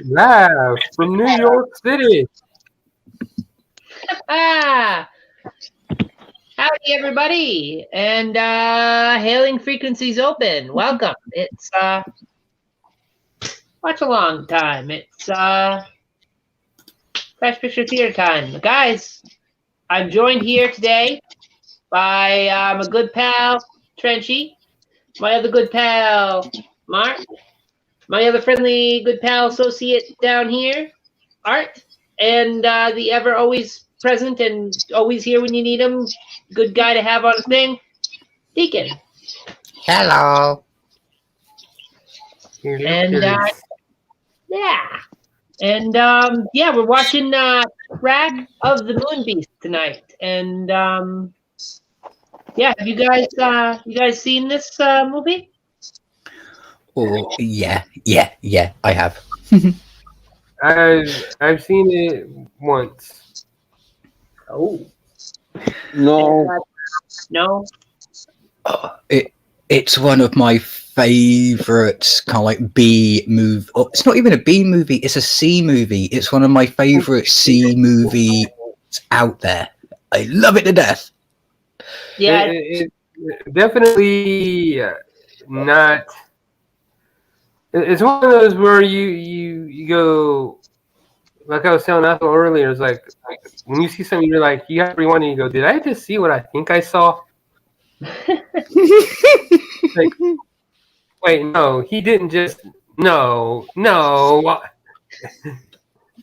Live from New York City. Ah, howdy everybody, and hailing frequencies open. Welcome. It's watch along time. It's Crash Picture Theater time, guys. I'm joined here today by my good pal Trenchy, my other good pal Mark, my other friendly good pal associate down here, Art, and the ever always present and always here when you need him, good guy to have on a thing, Deacon. Hello. And yeah, we're watching Crack of the Moon Beast tonight. And yeah, have you guys seen this movie? Oh, yeah, I have. I've seen it once. Oh No. no. It's one of my favorites, kind of like B movie. Oh, it's not even a B movie; it's a C movie. It's one of my favorite C movies out there. I love it to death. Yeah, It definitely not. It's one of those where you go, like I was telling Ethel earlier. It's like when you see something, you're like, you have to rewind and you go, did I just see what I think I saw? Like, wait, no, he didn't just. No.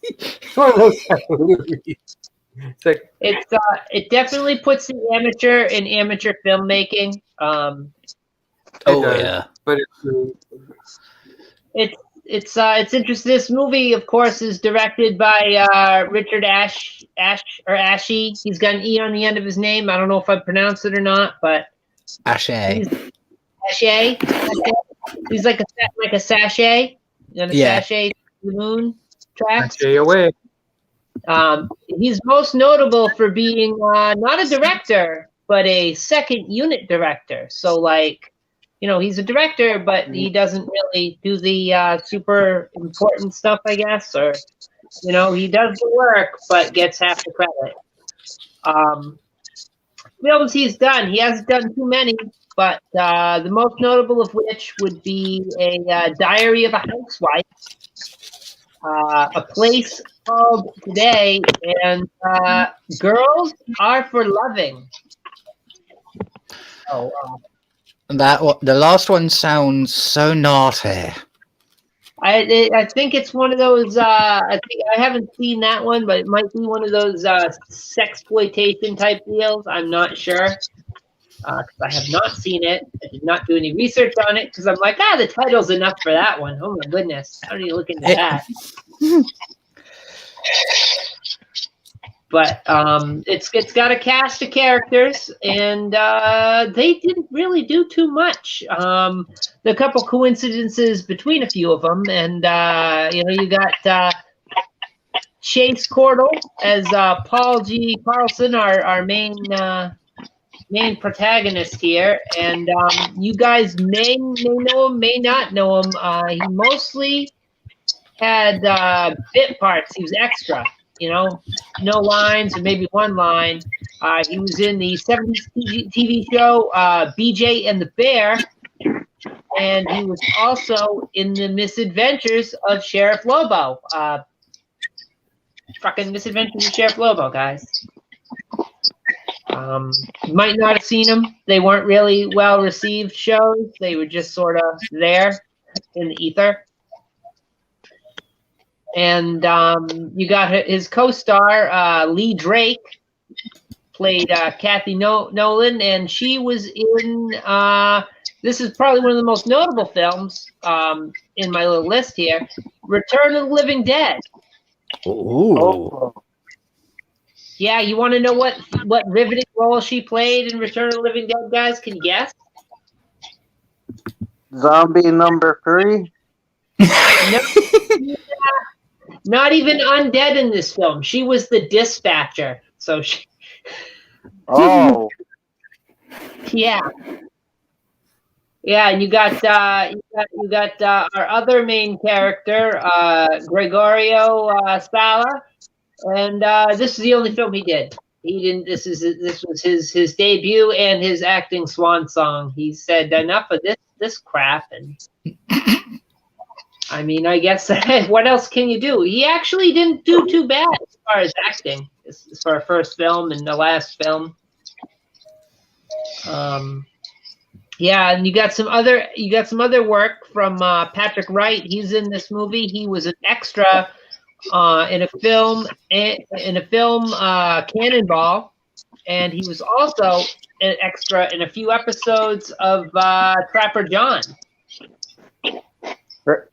It's one of those type of movies. It's like it definitely puts the amateur in amateur filmmaking. Oh does, yeah, but It's interesting. This movie, of course, is directed by Richard Ashe. He's got an E on the end of his name. I don't know if I pronounced it or not, but Ashe. Ashe. He's like a sachet. You know, the sachet to the moon tracks. stay away. He's most notable for being not a director, but a second unit director. So, like, you know, he's a director, but he doesn't really do the super important stuff, I guess. Or, you know, he does the work, but gets half the credit. Films he's done, he hasn't done too many, but the most notable of which would be a Diary of a Housewife, A Place Called Today, and Girls Are for Loving. Oh, The last one sounds so naughty. I think it's one of those. I haven't seen that one, but it might be one of those sexploitation type deals. I'm not sure because I have not seen it. I did not do any research on it because I'm like, the title's enough for that one. Oh my goodness, I don't need to look into that. But it's got a cast of characters, and they didn't really do too much. The couple coincidences between a few of them, and you know, you got Chase Cordell as Paul G. Carlson, our main protagonist here, and you guys may know him, may not know him. He mostly had bit parts. He was extra. You know, no lines or maybe one line. He was in the 70s TV show BJ and the Bear, and he was also in the Misadventures of Sheriff Lobo. Fucking Misadventures of Sheriff Lobo, guys. You might not have seen them. They weren't really well received shows. They were just sort of there in the ether. And you got his co-star, Lee Drake, played Kathy Nolan, and she was in, this is probably one of the most notable films in my little list here, Return of the Living Dead. Ooh. Yeah, you want to know what riveting role she played in Return of the Living Dead, guys? Can you guess? Zombie number 3? No. Not even undead in this film. She was the dispatcher. So she. Oh. Yeah. Yeah, and you got our other main character, Gregorio Sala, and this is the only film he did. He didn't. This was his debut and his acting swan song. He said enough of this crap, and I mean, I guess what else can you do? He actually didn't do too bad as far as acting. This is for our first film and the last film. Yeah, and you got some other work from Patrick Wright. He's in this movie. He was an extra in a film Cannonball, and he was also an extra in a few episodes of Trapper John.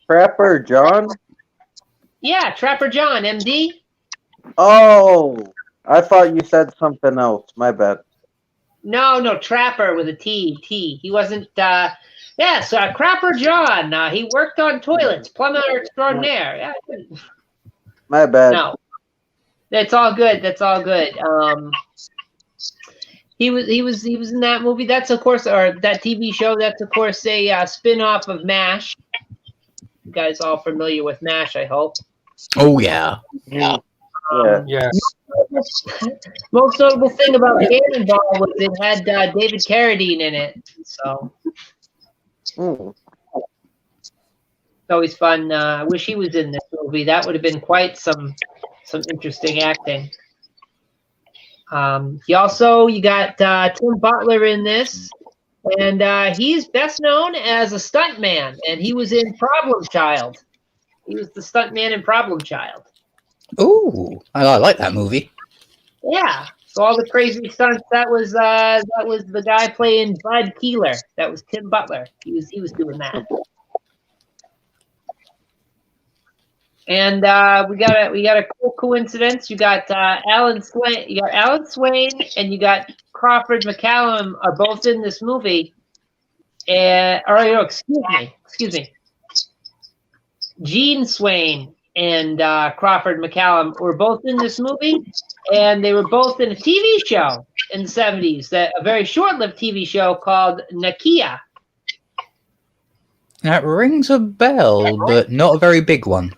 Trapper John? Yeah, Trapper John, MD. Oh, I thought you said something else. My bad. No, Trapper with a T. He wasn't. Yes, Crapper John. He worked on toilets, plumber extraordinaire. Yeah. My bad. No, that's all good. He was in that movie. That's of course, or that TV show. That's of course a spin-off of MASH. You guys all familiar with MASH, I hope. Oh yeah. Yeah. Yeah. Most notable thing about Cannonball was it had David Carradine in it. So Mm. it's always fun. I wish he was in this movie. That would have been quite some interesting acting. You got Tim Butler in this, and he's best known as a stuntman, and he was in Problem Child. He was the stuntman in Problem Child. Ooh, I like that movie. Yeah. So all the crazy stunts. That was the guy playing Bud Keeler. That was Tim Butler. He was doing that. And we got a cool coincidence. You got Alan Swain. You got Alan Swain, and you got Crawford McCallum are both in this movie. Excuse me. Gene Swain and Crawford McCallum were both in this movie, and they were both in a TV show in the 70s, a very short-lived TV show called Nakia. That rings a bell, but not a very big one.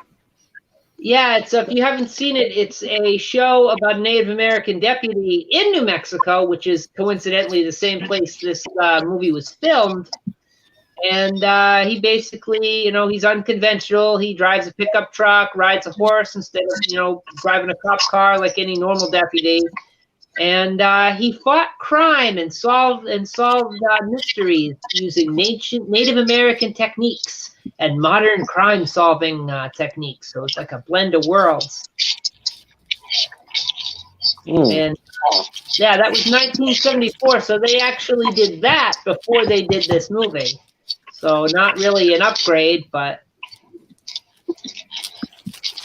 Yeah, if you haven't seen it, it's a show about a Native American deputy in New Mexico, which is coincidentally the same place this movie was filmed. And he basically, he's unconventional. He drives a pickup truck, rides a horse instead of, driving a cop car like any normal deputy. And he fought crime and solved mysteries using Native American techniques and modern crime-solving techniques. So it's like a blend of worlds. And yeah, that was 1974. So they actually did that before they did this movie. So not really an upgrade, but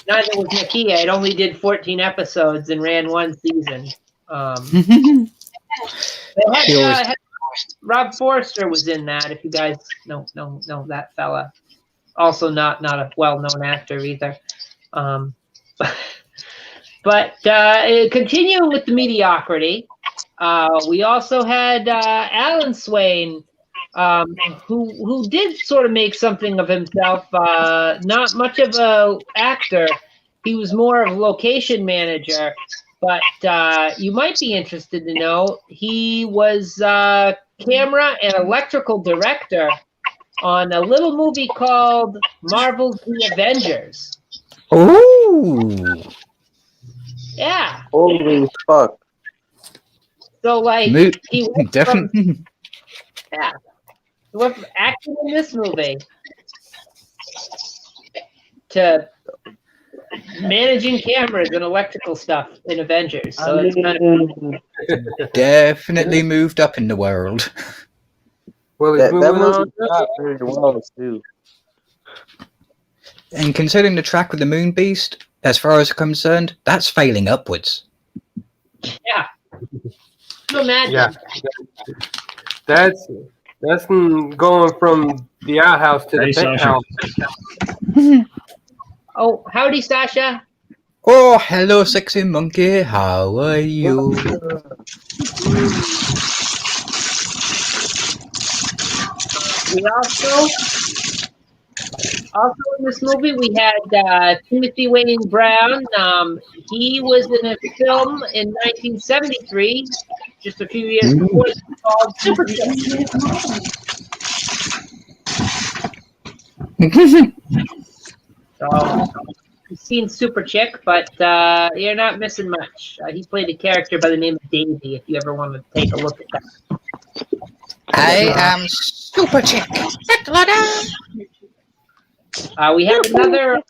neither was Nakia. It only did 14 episodes and ran one season. Rob Forster was in that. If you guys know that fella, also not a well-known actor either. But continue with the mediocrity. We also had Alan Swain. Who did sort of make something of himself. Not much of a actor. He was more of a location manager. But you might be interested to know he was camera and electrical director on a little movie called Marvel's The Avengers. Ooh. Yeah. Holy fuck. So like he went Definitely. He went from acting in this movie to managing cameras and electrical stuff in Avengers. So it's kind of Definitely moved up in the world. Well, That moving movie on. shot very well too. And considering the track with the Moon Beast, as far as I'm concerned, that's failing upwards. yeah. Imagine. Yeah, that's going from the outhouse to the Hey, Sasha. penthouse. Oh, howdy, Sasha. Oh, hello, sexy monkey. How are you? We also in this movie we had Timothy Wayne Brown. He was in a film in 1973, just a few years before, called Super Chick. So you've seen Super Chick, but you're not missing much. He played a character by the name of Daisy. If you ever want to take a look at that. I am Super Chick. We have another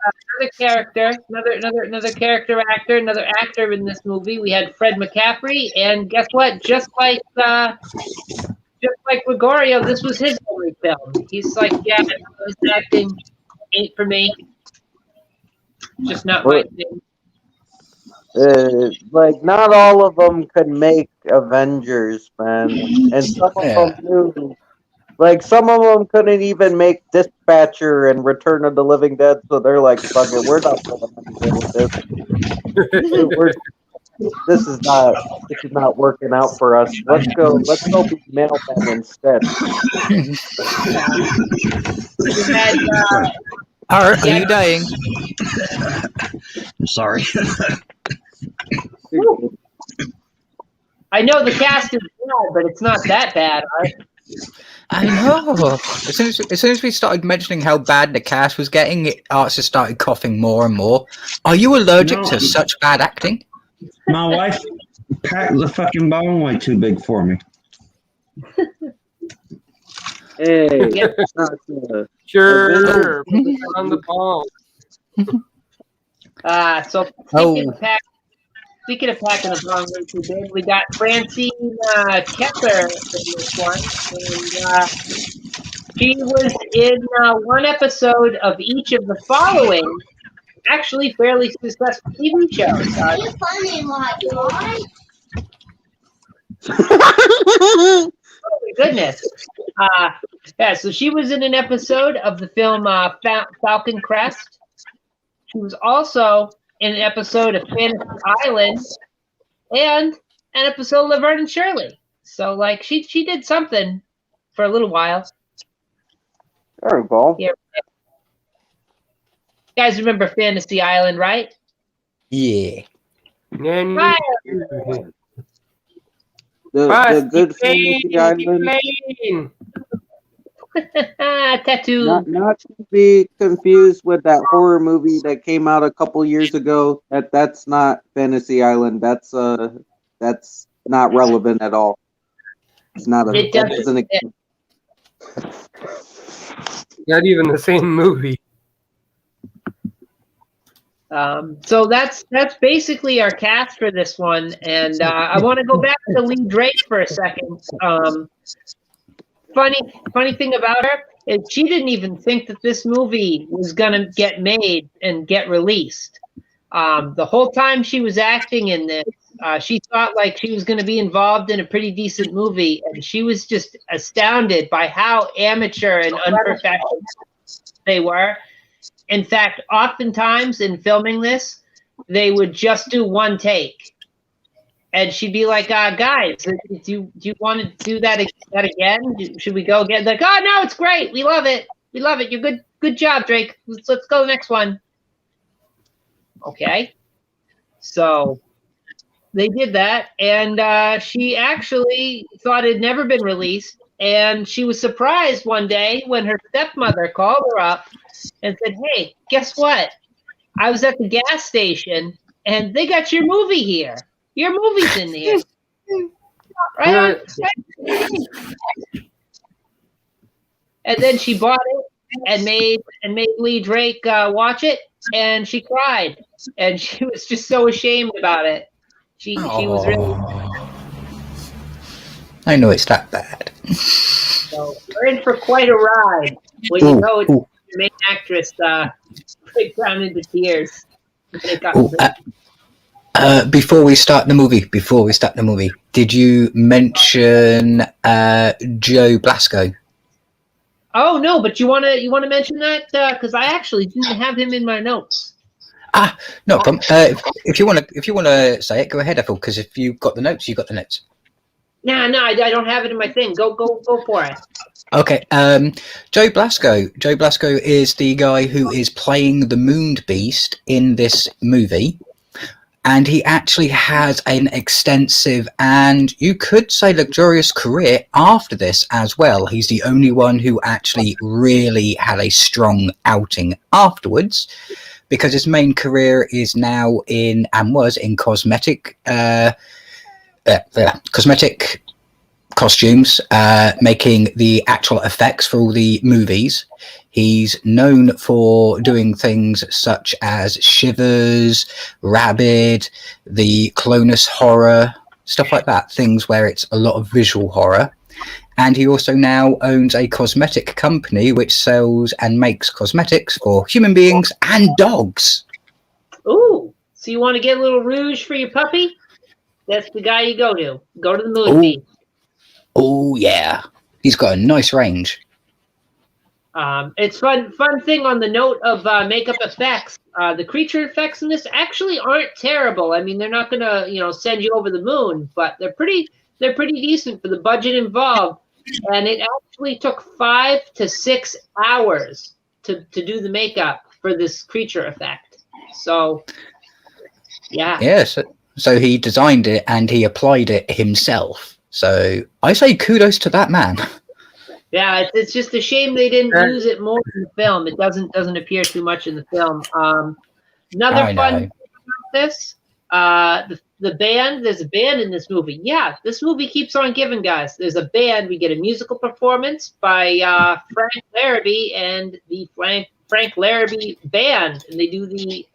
character, another character actor, another actor in this movie. We had Fred McCaffrey, and guess what? Just like Gregorio, this was his only film. He's like, yeah, his acting ain't for me. Just not my thing. Like, not all of them could make Avengers, man, and some of them knew. Like, some of them couldn't even make Dispatcher and Return of the Living Dead, so they're like, fuck it, we're not putting anything with this. This is not working out for us. Let's go be Mailman instead. Are you dying? I'm sorry. I know the cast is bad, but it's not that bad, right? I know. As soon as we started mentioning how bad the cast was getting, Arts just started coughing more and more. Are you allergic to such bad acting? My wife packed the fucking bone way too big for me. Hey, Sure. Put it on the ball. So speaking of packing the bone way too big, we got Francine Kepler in this one. And, she was in one episode of each of the following, actually fairly successful TV shows. Oh my goodness. So she was in an episode of the film Falcon Crest. She was also in an episode of Fantasy Island and an episode of Laverne and Shirley. So, like, she did something for a little while. There we go. Yeah. You guys remember Fantasy Island, right? Yeah. Right. The good Fantasy Island. Tattoo. Not to be confused with that horror movie that came out a couple years ago. That's not Fantasy Island. That's not relevant at all. It's not a. It doesn't. Not even the same movie. So that's basically our cast for this one, and I want to go back to Lee Drake for a second. Funny thing about her is she didn't even think that this movie was gonna get made and get released. The whole time she was acting in this, she thought like she was gonna be involved in a pretty decent movie, and she was just astounded by how amateur and unprofessional they were. In fact, oftentimes in filming this, they would just do one take. And she'd be like, guys, do you want to do that again? Should we go again? Like, oh, no, it's great. We love it. We love it. You're good job, Drake. Let's go to the next one. Okay. So they did that. And she actually thought it had never been released. And she was surprised one day when her stepmother called her up and said, hey, guess what? I was at the gas station, and they got your movie here. Your movie's in here. Right on. And then she bought it and made Lee Drake watch it, and she cried. And she was just so ashamed about it. She was really... I know it's that bad. So we're in for quite a ride. When you know it's the main actress break down into tears. Before we start the movie, did you mention Joe Blasco? Oh no, but you wanna mention that because I actually didn't have him in my notes. No problem. If you wanna say it, go ahead, Ethel. Because if you've got the notes, you got the notes. No, I don't have it in my thing. Go for it. Okay, Joe Blasco. Joe Blasco is the guy who is playing the Moon Beast in this movie, and he actually has an extensive and you could say luxurious career after this as well. He's the only one who actually really had a strong outing afterwards, because his main career is now in and was in cosmetic costumes, making the actual effects for all the movies. He's known for doing things such as Shivers, Rabid, the Clonus horror, stuff like that, things where it's a lot of visual horror. And he also now owns a cosmetic company which sells and makes cosmetics for human beings and dogs. Ooh, so you want to get a little rouge for your puppy? That's the guy you go to. Go to the Moon Ooh. Beast. Oh yeah, he's got a nice range. It's fun thing on the note of makeup effects. The creature effects in this actually aren't terrible. I mean, they're not gonna, send you over the moon, but they're pretty decent for the budget involved. And it actually took 5 to 6 hours to do the makeup for this creature effect. So, yeah. Yes. So he designed it and he applied it himself. So I say kudos to that man. Yeah, it's just a shame they didn't use it more in the film. It doesn't appear too much in the film. Another fun thing about this, the band. There's a band in this movie. Yeah, this movie keeps on giving, guys. There's a band. We get a musical performance by Frank Larrabee and the Frank Larrabee Band, and they do the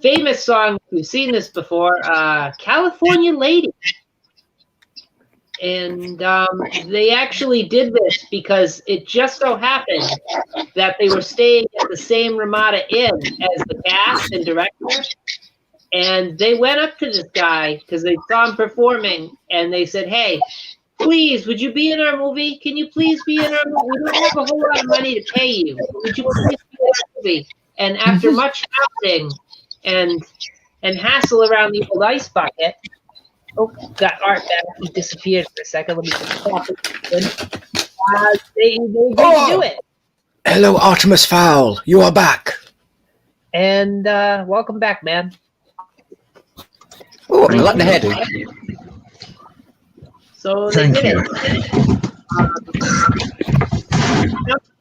famous song. We've seen this before, "California Lady." And they actually did this because it just so happened that they were staying at the same Ramada Inn as the cast and director. And they went up to this guy because they saw him performing, and they said, "Hey, please, would you be in our movie? Can you please be in our movie? We don't have a whole lot of money to pay you. Would you please be in our movie?" And after much shouting and hassle around the old ice bucket, got Art back. He disappeared for a second. Let me just stop it. They agreed to do it. Hello, Artemis Fowl. You are back. And welcome back, man. Oh, I like the hairdo. So they did it.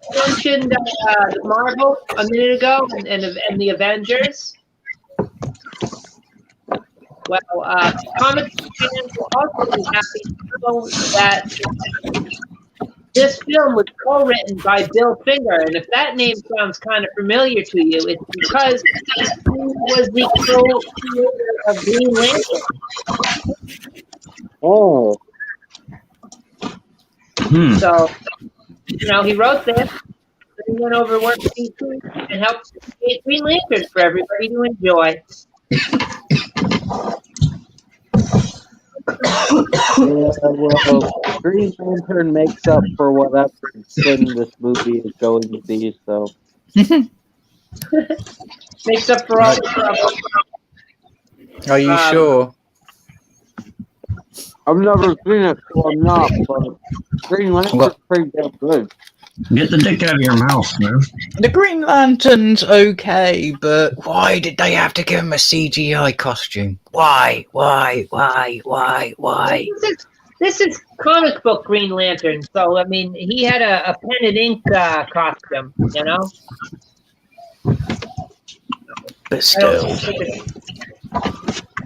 You mentioned the Marvel a minute ago and the Avengers. Well, comic fans will also be happy to know that this film was co-written by Bill Finger, and if that name sounds kind of familiar to you, it's because he was the co-creator of Green Lantern. Oh. So, he wrote this, and he went over work with DC and helped create Green Lantern for everybody to enjoy. Yeah, well, Green Lantern makes up for whatever sin this movie is going to be, so. Makes up for all the trouble. Are you sure? I've never seen it, so I'm not, but Green Lantern's pretty damn good. Get the dick out of your mouth, man. The Green Lantern's okay, but why did they have to give him a CGI costume? Why? This is comic book Green Lantern, so I mean, he had a pen and ink costume, But still.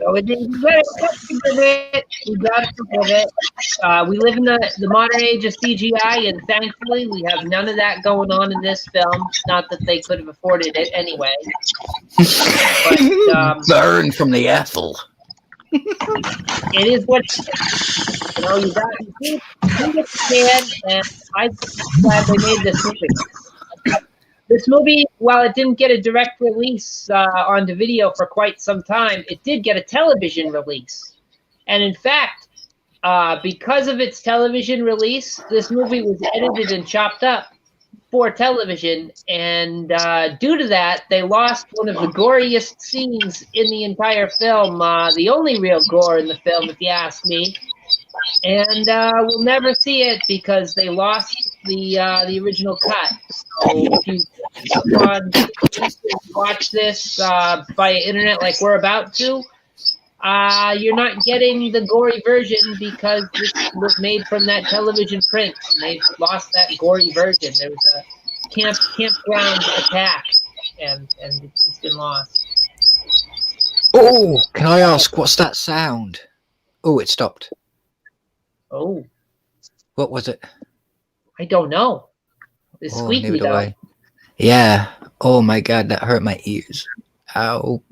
So we got something of it. We got some of it. We live in the modern age of CGI, and thankfully, we have none of that going on in this film. Not that they could have afforded it anyway. But, burn from the Ethel. It is what it is. You got to stand, and I'm glad they made this movie. This movie, while it didn't get a direct release onto video for quite some time, it did get a television release. And in fact, because of its television release, this movie was edited and chopped up for television. And due to that, they lost one of the goriest scenes in the entire film, the only real gore in the film, if you ask me. And we'll never see it because they lost the original cut. So if you watch this via internet like we're about to, you're not getting the gory version because this was made from that television print. And they've lost that gory version. There was a campground attack, and it's been lost. Oh, can I ask, what's that sound? Oh, it stopped. Oh, What was it? I don't know. It's Oh, squeaky neither do though. I. Yeah. Oh my god, that hurt my ears. Ow.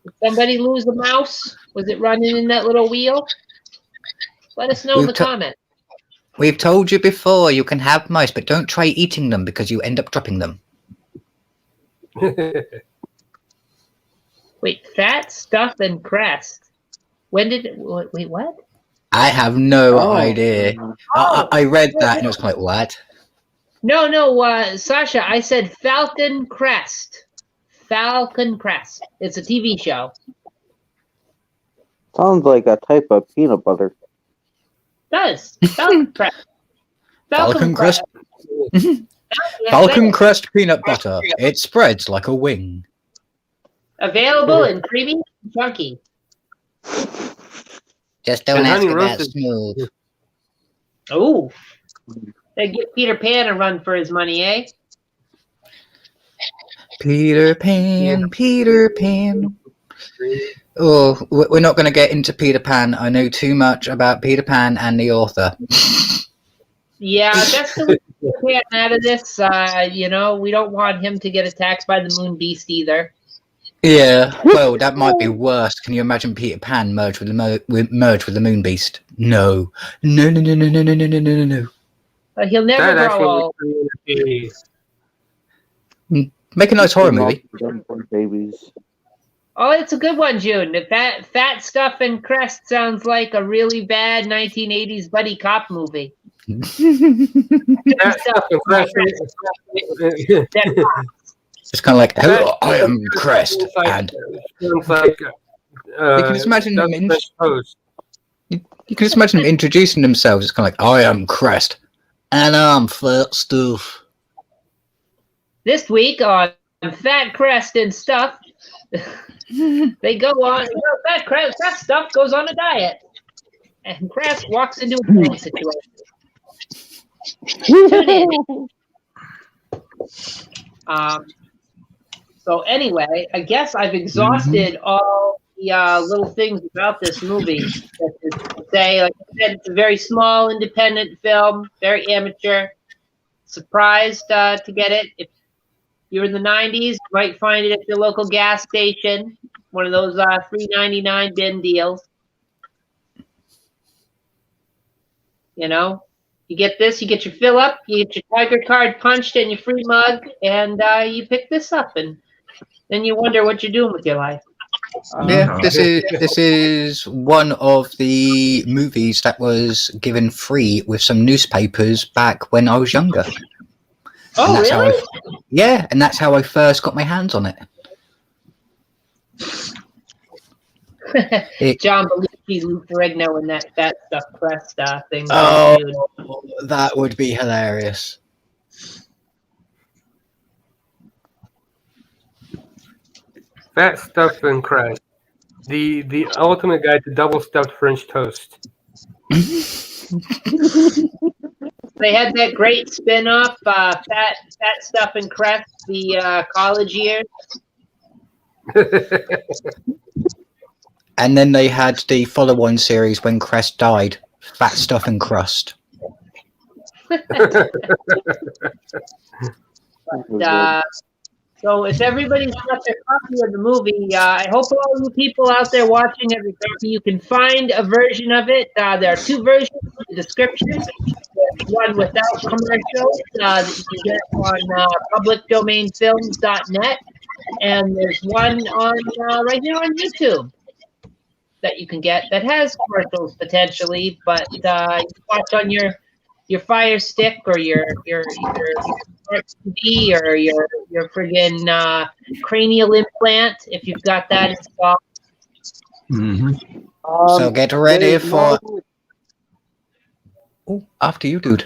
Did somebody lose a mouse? Was it running in that little wheel? Let us know in the comment. We've told you before, you can have mice, but don't try eating them because you end up dropping them. Wait, Fat, Stuff, and Crest. When did it... Wait, what? I have no Oh. idea. I read that and it was like, what? No, Sasha, I said Falcon Crest. Falcon Crest. It's a TV show. Sounds like a type of peanut butter. Does. Falcon Crest. Falcon Crest. Yeah, Falcon Crest peanut butter. It spreads like a wing. available and creamy and chunky. Just don't And ask honey about roasted. smooth. Oh. They give Peter Pan a run for his money, eh? Peter Pan, Peter Pan. Oh, we're not going to get into Peter Pan. I know too much about Peter Pan and the author. Yeah, that's the way out of this. You know, we don't want him to get attacked by the Moon Beast either. Yeah, well, that might be worse. Can you imagine Peter Pan merge with the Moon Beast? No. No, no, no, no, no, no, no, no, no, no. But he'll never That grow actually old. would be Make a nice horror movie. Babies. Oh, it's a good one, June. The Fat Stuff and Crest sounds like a really bad 1980s buddy cop movie. that stuff and fresh. It's kind of like, hello, I am Crest, and Sounds like you can just imagine them. Fresh Toast. You can just imagine them introducing themselves. It's kind of like, I am Crest, and I'm Fat Stuff. This week on Fat Crest and Stuff, they go on. Fat Stuff goes on a diet, and Crest walks into a porn situation. Tune in. So anyway, I guess I've exhausted all the little things about this movie. To say, like I said, it's a very small, independent film, very amateur. Surprised to get it. If you're in the 90s, you might find it at your local gas station, one of those $3.99 bin deals. You know, you get this, you get your fill up, you get your Tiger card punched and your free mug, and you pick this up, and then you wonder what you're doing with your life. Yeah, this is one of the movies that was given free with some newspapers back when I was younger. Oh, And that's really? and that's how I first got my hands on it. John Belushi, Lou Ferrigno, and that Stuff Crest thing. Oh, that would be hilarious. Fat Stuff and Crest. The ultimate guide to double stuffed French toast. They had that great spin-off, Fat Stuff and Crest, the college years. And then they had the follow-on series when Crest died, Fat Stuff and Crust. So if everybody's got their copy of the movie, I hope all you people out there watching have a copy. You can find a version of it. There are two versions in the description. There's one without commercials that you can get on publicdomainfilms.net. And there's one on right here on YouTube that you can get that has commercials potentially, but you can watch on your Fire Stick or your Smart TV or your friggin' cranial implant if you've got that installed. So get ready there's for... no- Oh, after you, dude.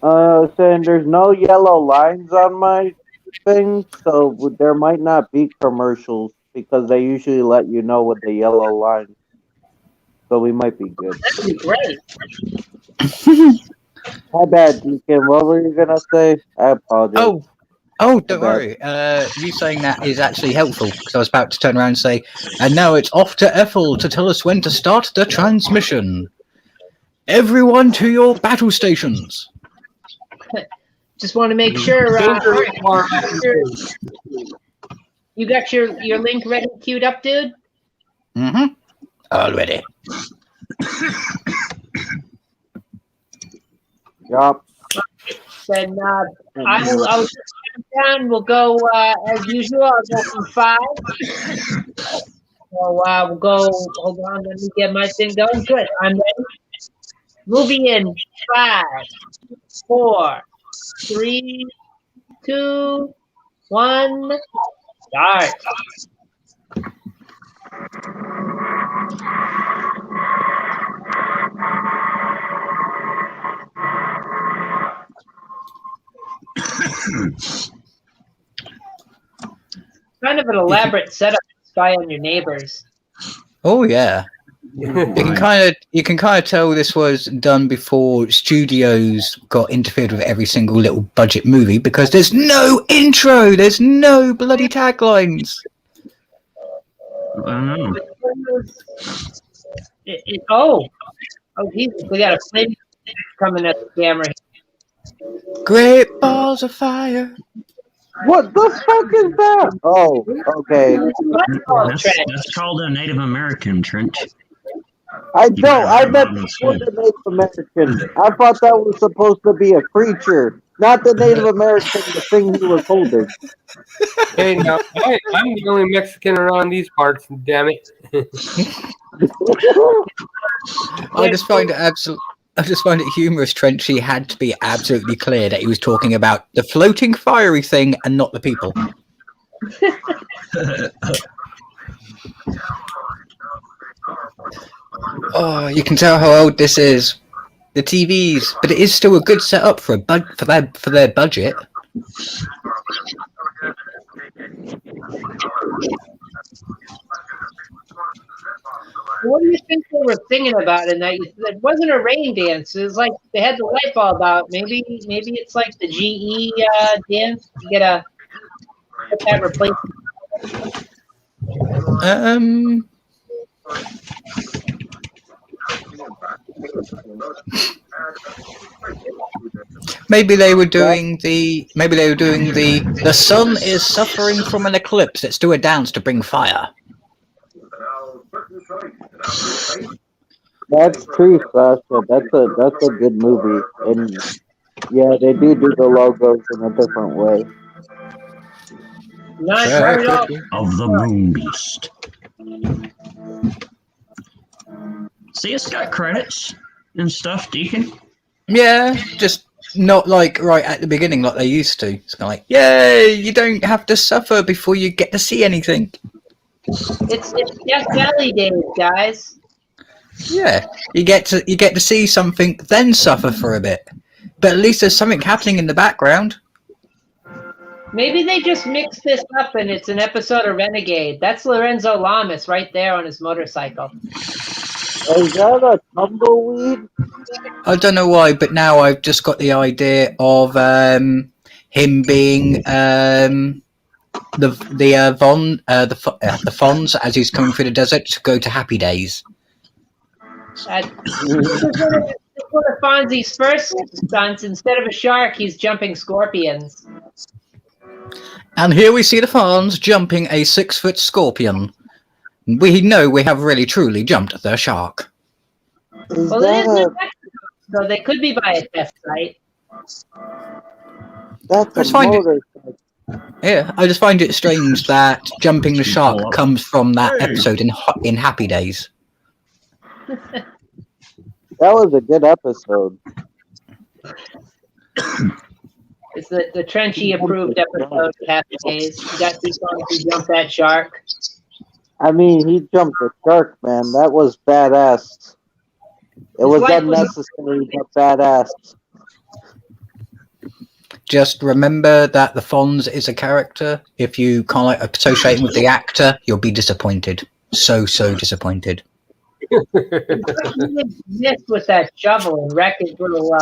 Saying there's no yellow lines on my thing, so there might not be commercials because they usually let you know with the yellow line. So we might be good. That'd be great. My bad, Deacon. What were you gonna say? I apologize. Oh, don't bad. worry. You saying that is actually helpful because I was about to turn around and say, and now it's off to Ethel to tell us when to start the transmission. Everyone to your battle stations. Just want to make sure. Danger all right. You got your link ready, queued up, dude? Mm-hmm. Already. Yup. Then I'll just count down. We'll go as usual. I'll go from 5. So we'll go. Hold on, let me get my thing going. Good, I'm ready. Movie in 5, 4, 3, 2, 1. Start. Kind of an elaborate setup to spy on your neighbors. Oh yeah. You can kind of tell this was done before studios got interfered with every single little budget movie because there's no intro, there's no bloody taglines. I don't know. Oh, Jesus, we got a flame coming at the camera. Great balls of fire. What the fuck is that? Oh, okay. That's called a Native American trench. I meant before the Native American. I thought that was supposed to be a creature, not the Native American, the thing he was holding. Hey, now I'm the only Mexican around these parts. Damn it! I just find it humorous. Trenchy had to be absolutely clear that he was talking about the floating fiery thing and not the people. Oh, you can tell how old this is. The TVs, but it is still a good setup for their budget. What do you think they were singing about in that? It wasn't a rain dance. It was like they had the light bulb out. Maybe it's like the GE dance. You get that replacement. Maybe they were doing the sun is suffering from an eclipse. Let's do a dance to bring fire. That's true, Sasha. That's a good movie, and yeah, they do the logos in a different way. Not right at all. Of the Moon Beast. See, it's got credits and stuff, Deacon. Yeah, just not like right at the beginning like they used to. It's kind of like, yay, you don't have to suffer before you get to see anything. It's Death Valley days, guys. Yeah, you get to see something, then suffer for a bit. But at least there's something happening in the background. Maybe they just mixed this up and it's an episode of Renegade. That's Lorenzo Lamas right there on his motorcycle. Is that a tumbleweed? I don't know why, but now I've just got the idea of him being the Fonz as he's coming through the desert to go to Happy Days. This is one of Fonzie's first stunts. Instead of a shark, he's jumping scorpions. And here we see the Fonz jumping a 6-foot scorpion. We know we have really truly jumped the shark. Well, it is New Mexico, so they could be by a test site. That's a motorcycle. Yeah, I just find it strange that jumping the shark comes from that episode in Happy Days. That was a good episode. It's the Trenchy approved episode of Happy Days. You got two songs to jump that shark. I mean, he jumped the shark, man. That was badass. It was unnecessary, but badass. just remember that the Fonz is a character. If you can't like associate him with the actor, you'll be disappointed. So disappointed. This with that shovel and wreck his little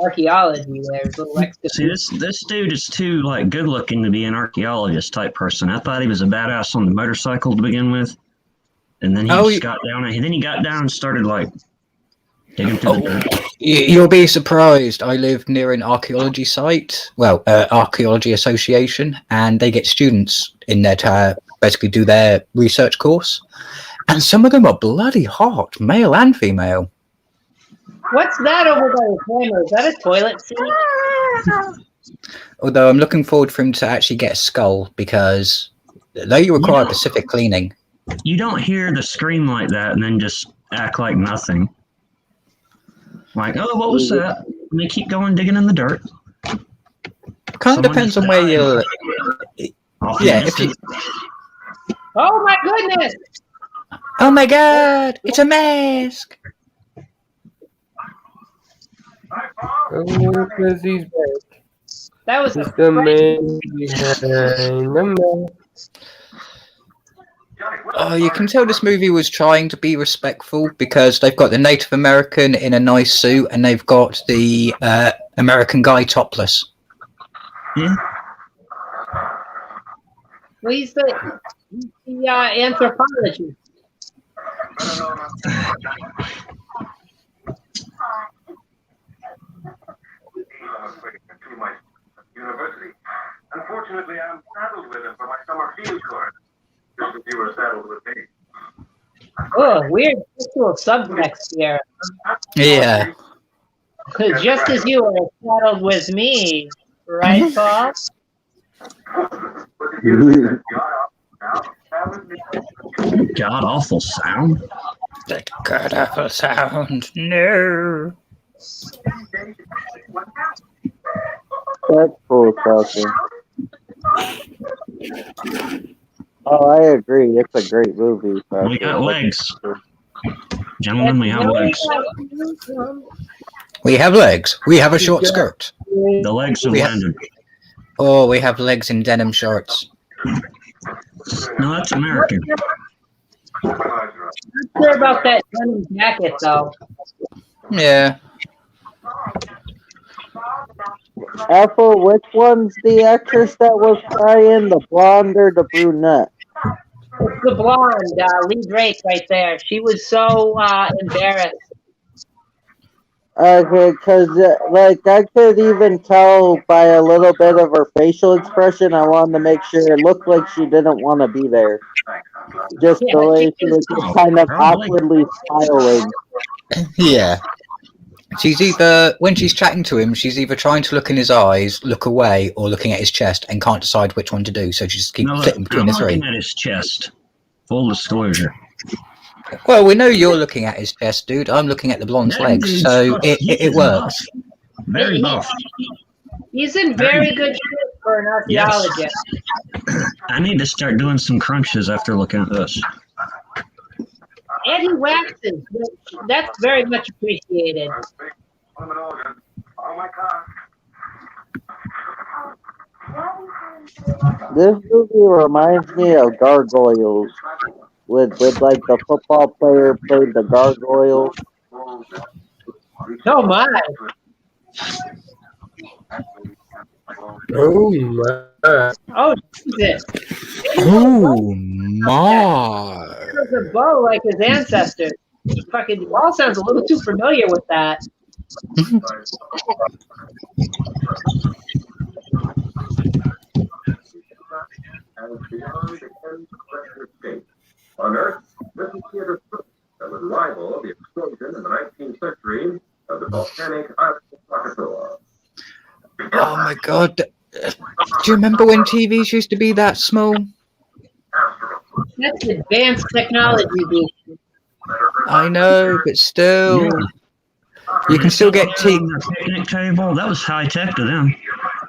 archaeology there. His little See, this dude is too like good looking to be an archaeologist type person. I thought he was a badass on the motorcycle to begin with, and then he just got down. And then he got down and started like digging through the dirt. You'll be surprised. I live near an archaeology site, archaeology association, and they get students in there to basically do their research course. And some of them are bloody hot, male and female. What's that over by the camera? Is that a toilet seat? Although I'm looking forward for him to actually get a skull, because though you require specific cleaning. You don't hear the scream like that and then just act like nothing. Like, oh, what was that? And they keep going digging in the dirt. Kind of depends on where you're. Yeah, if you. Oh my goodness! Oh my god! It's a mask. Oh, because he's back. That was He's the man behind the mask. Oh, you can tell this movie was trying to be respectful because they've got the Native American in a nice suit and they've got the American guy topless. Yeah. Well, he's the anthropologist. University. Unfortunately, I'm saddled with him for my summer field course. Just as you were saddled with me. Oh, weird sexual subtext here. Yeah. Because just as you were saddled with me, right, Paul? God awful sound. That god awful sound. No. That's full talking. Oh, I agree. It's a great movie. We got legs. Gentlemen, we have legs. We have legs. We have a short skirt. The legs have landed. Oh, we have legs in denim shorts. No, that's American. I'm not sure about that denim jacket, though. Yeah. Ethel, which one's the actress that was crying? The blonde or the brunette? It's the blonde, Lee Drake, right there. She was so embarrassed. Okay, because like I could even tell by a little bit of her facial expression. I wanted to make sure it looked like she didn't want to be there. Just the way she was just kind of awkwardly smiling. Yeah. She's either, when she's chatting to him, she's either trying to look in his eyes, look away, or looking at his chest and can't decide which one to do. So she just keeps sitting between the three. I'm looking at his chest. Full disclosure. Well, we know you're looking at his chest, dude. I'm looking at the blonde's legs, so it works. Very buff. He's in very good shape for an archaeologist. I need to start doing some crunches after looking at this. And he waxes. That's very much appreciated. This movie reminds me of Gargoyles. With like the football player played the gargoyle. Oh my! Oh my! Oh Jesus! Oh my! There's a bow like his ancestors. Fucking all sounds a little too familiar with that. On Earth, this is theater that would rival the explosion in the 19th century of the volcanic island of Krakatoa. Oh my god. Do you remember when TVs used to be that small? That's advanced technology, dude. I know, but still. You can still get picnic table. That was high tech to them.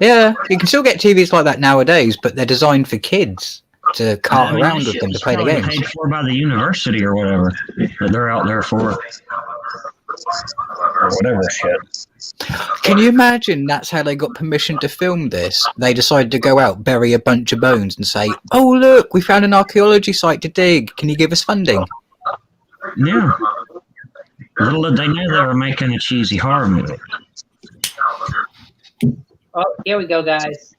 Yeah, you can still get TVs like that nowadays, but they're designed for kids to cart around with them to play the games. Paid for by the university or whatever that they're out there for. or whatever shit. Can you imagine that's how they got permission to film this? They decided to go out, bury a bunch of bones, and say, "Oh look, we found an archaeology site to dig. Can you give us funding?" Yeah. Little did they know they were making a cheesy horror movie. Oh, here we go, guys.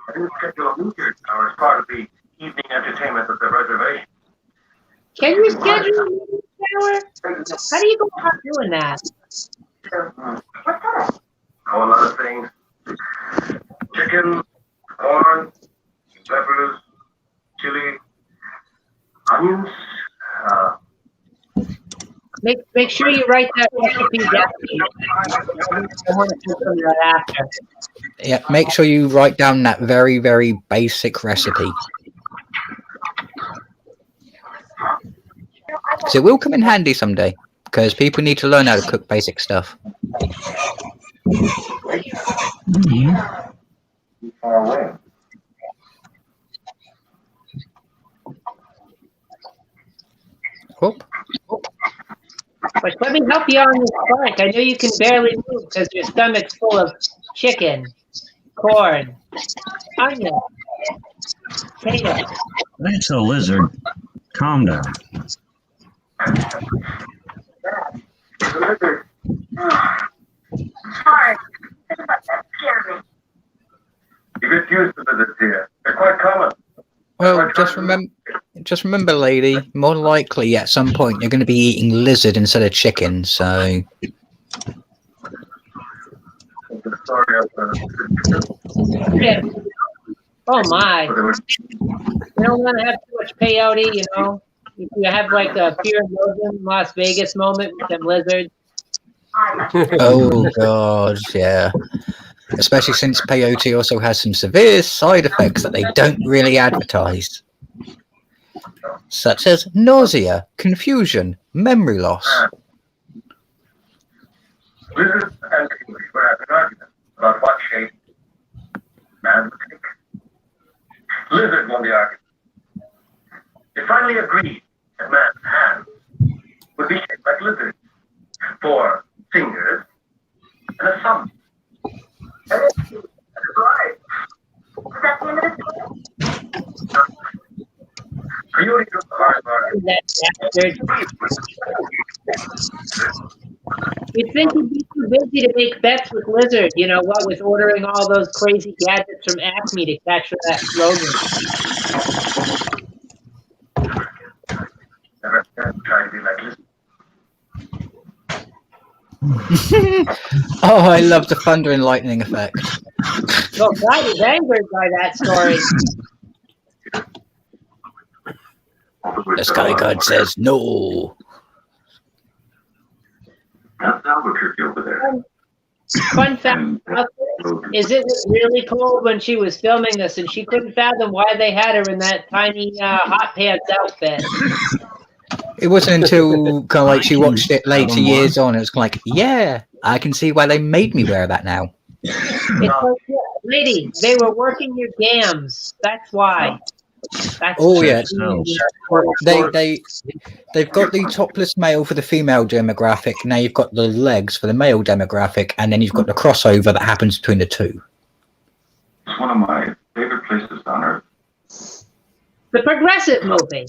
I didn't schedule a meteor tower as part of the evening entertainment at the reservation. Can you schedule a meeting hour? How do you go about doing that? Oh, a lot of things. Chicken, corn, peppers, chili, onions. Make sure you write that recipe down. I want to put some of that after. Yeah, make sure you write down that very, very basic recipe. Because it will come in handy someday. Because people need to learn how to cook basic stuff. Far away. Whoop. But let me help you on this plank. I know you can barely move because your stomach's full of chicken, corn, onion, potato. That's a lizard. Calm down. Sorry. That scared me. You get used to visits here. They're quite common. Well, just remember, lady, more likely at some point you're going to be eating lizard instead of chicken, so... Yeah. Oh my. You don't want to have too much peyote, you know? If you have like a Fear and Loathing Las Vegas moment with them lizards. Oh, God, yeah. Especially since peyote also has some severe side effects that they don't really advertise. Such as nausea, confusion, memory loss. Lizards and English were having an argument about what shape man would take. Lizard won the argument. They finally agreed that man's hand would be shaped like lizards. 4 fingers and a thumb. And it's right. Is that the end of the Coyote took the hard part. That bastard. You'd think he'd be too busy to make bets with Lizard, you know what, with ordering all those crazy gadgets from Acme to capture that slogan. Never try to be like lizards. Oh, I love the thunder and lightning effect. Well, God is angered by that story. The Sky God says no. That's Albuquerque over there. Fun fact about this is it was really cold when she was filming this, and she couldn't fathom why they had her in that tiny hot pants outfit. It wasn't until kind of like she watched it later years on. It was like, yeah, I can see why they made me wear that now. It's like, yeah, lady, they were working your gams. That's why. That's Oh yeah, they've got the topless male for the female demographic. Now you've got the legs for the male demographic, and then you've got the crossover that happens between the two. It's one of my favorite places on earth. the progressive movie.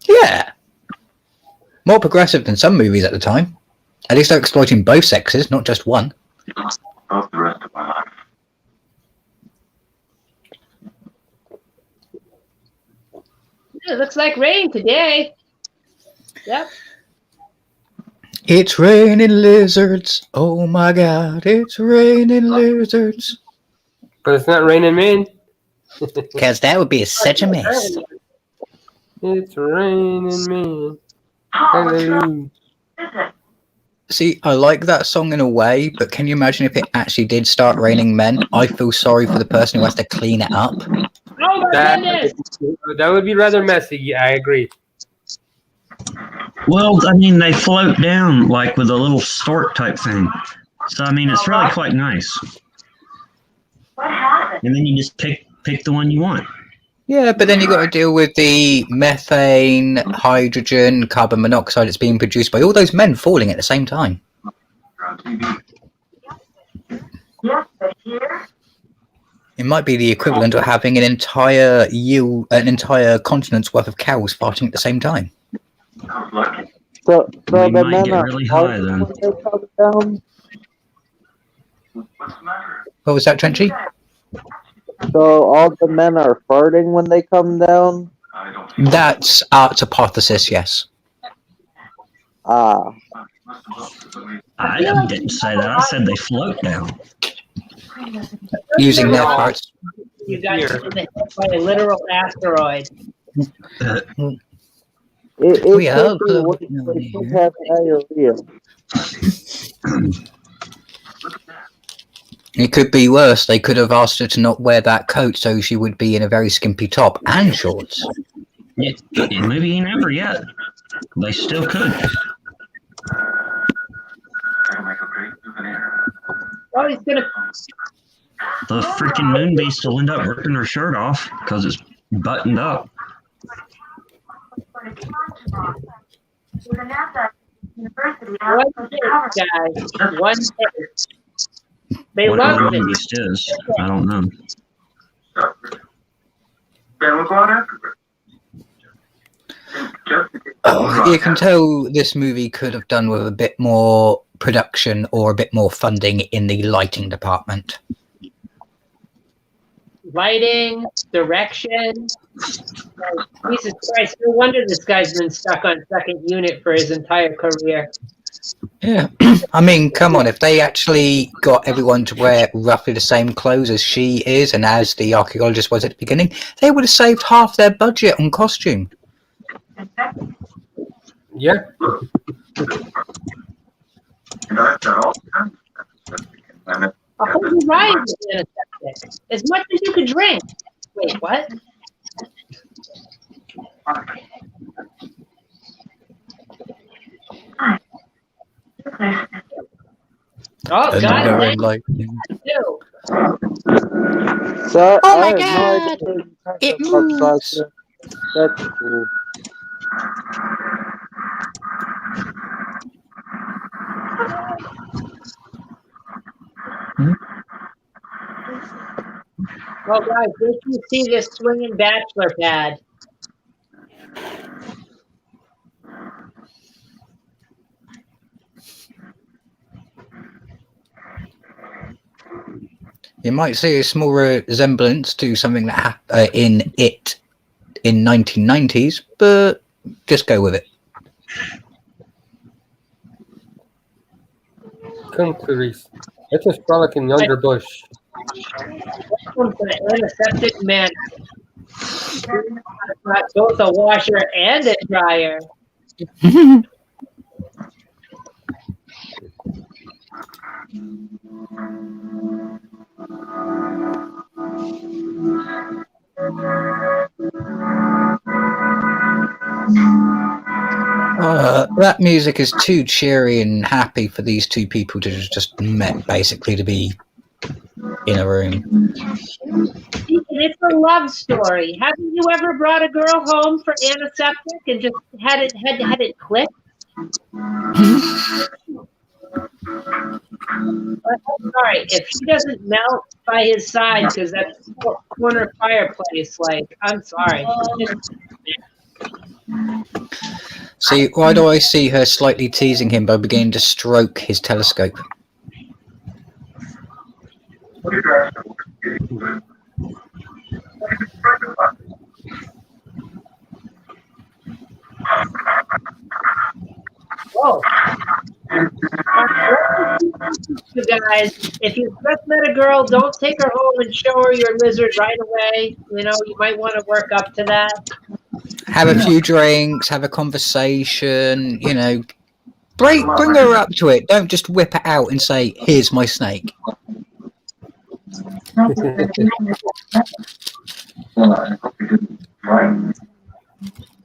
Yeah, more progressive than some movies at the time. At least they're exploiting both sexes, not just one. Both the rest of my life. It looks like rain today. Yep. It's raining lizards. Oh my God, it's raining lizards. But it's not raining men. Because that would be such a mess. It's raining men. Hallelujah. See, I like that song in a way, but can you imagine if it actually did start raining men? I feel sorry for the person who has to clean it up. Oh my goodness! That would be rather messy. Yeah, I agree. Well, I mean, they float down like with a little stork type thing. So, I mean, it's really quite nice. What happened? And then you just pick the one you want. Yeah, but then you got to deal with the methane, hydrogen, carbon monoxide that's being produced by all those men falling at the same time. Yes, but here. It might be the equivalent of having an entire continent's worth of cows farting at the same time. Sounds lucky. So We the might men get are really high farting then. when they come down. What's the matter? What was that, Trenchy? So all the men are farting when they come down. I don't feel That's Art's hypothesis, yes. Ah, I didn't say that. I said they float down. Using their parts. You got hit in the head by a literal asteroid. it We are could be worse. They could have diarrhea. It could be worse. They could have asked her to not wear that coat so she would be in a very skimpy top and shorts. Yeah, maybe never yet. They still could. That'll make a great souvenir. Oh, he's gonna. The freaking moon beast will end up ripping her shirt off because it's buttoned up. One hit, guys. One hit. They What a love moon it. beast is, I don't know. Stop it. Then we'll go on afterwards. Just to get You can tell this movie could have done with a bit more production or a bit more funding in the lighting department. Lighting, direction. Jesus Christ, no wonder this guy's been stuck on second unit for his entire career. Yeah, I mean, come on, if they actually got everyone to wear roughly the same clothes as she is and as the archaeologist was at the beginning, they would have saved half their budget on costume. Yeah. And I've done all kinds of stuff. A whole variety of antiseptic. As much as you could drink. Wait, what? Oh, And God, going thank like, you. so Oh my I have God, no idea what you're it talking about, moves. Sasha. That's cool. Oh, guys, did you see this swinging bachelor pad? you might see a small resemblance to something that happened in it in 1990s, but just go with it. Come, Clarice. Let's just frolic in yonder bush. Welcome to the antiseptic man. Got both a washer and a dryer. That music is too cheery and happy for these two people to just met, basically, to be in a room. It's a love story. Haven't you ever brought a girl home for antiseptic and just had it click? I'm sorry, if she doesn't melt by his side because that's a corner fireplace, like, I'm sorry. See, why do I see her slightly teasing him by beginning to stroke his telescope? What are you dressed? Whoa. You guys, if you've just met a girl, don't take her home and show her your lizard right away. You know, you might want to work up to that. Have a few drinks, have a conversation, you know. Bring her up to it. Don't just whip it out and say, "Here's my snake."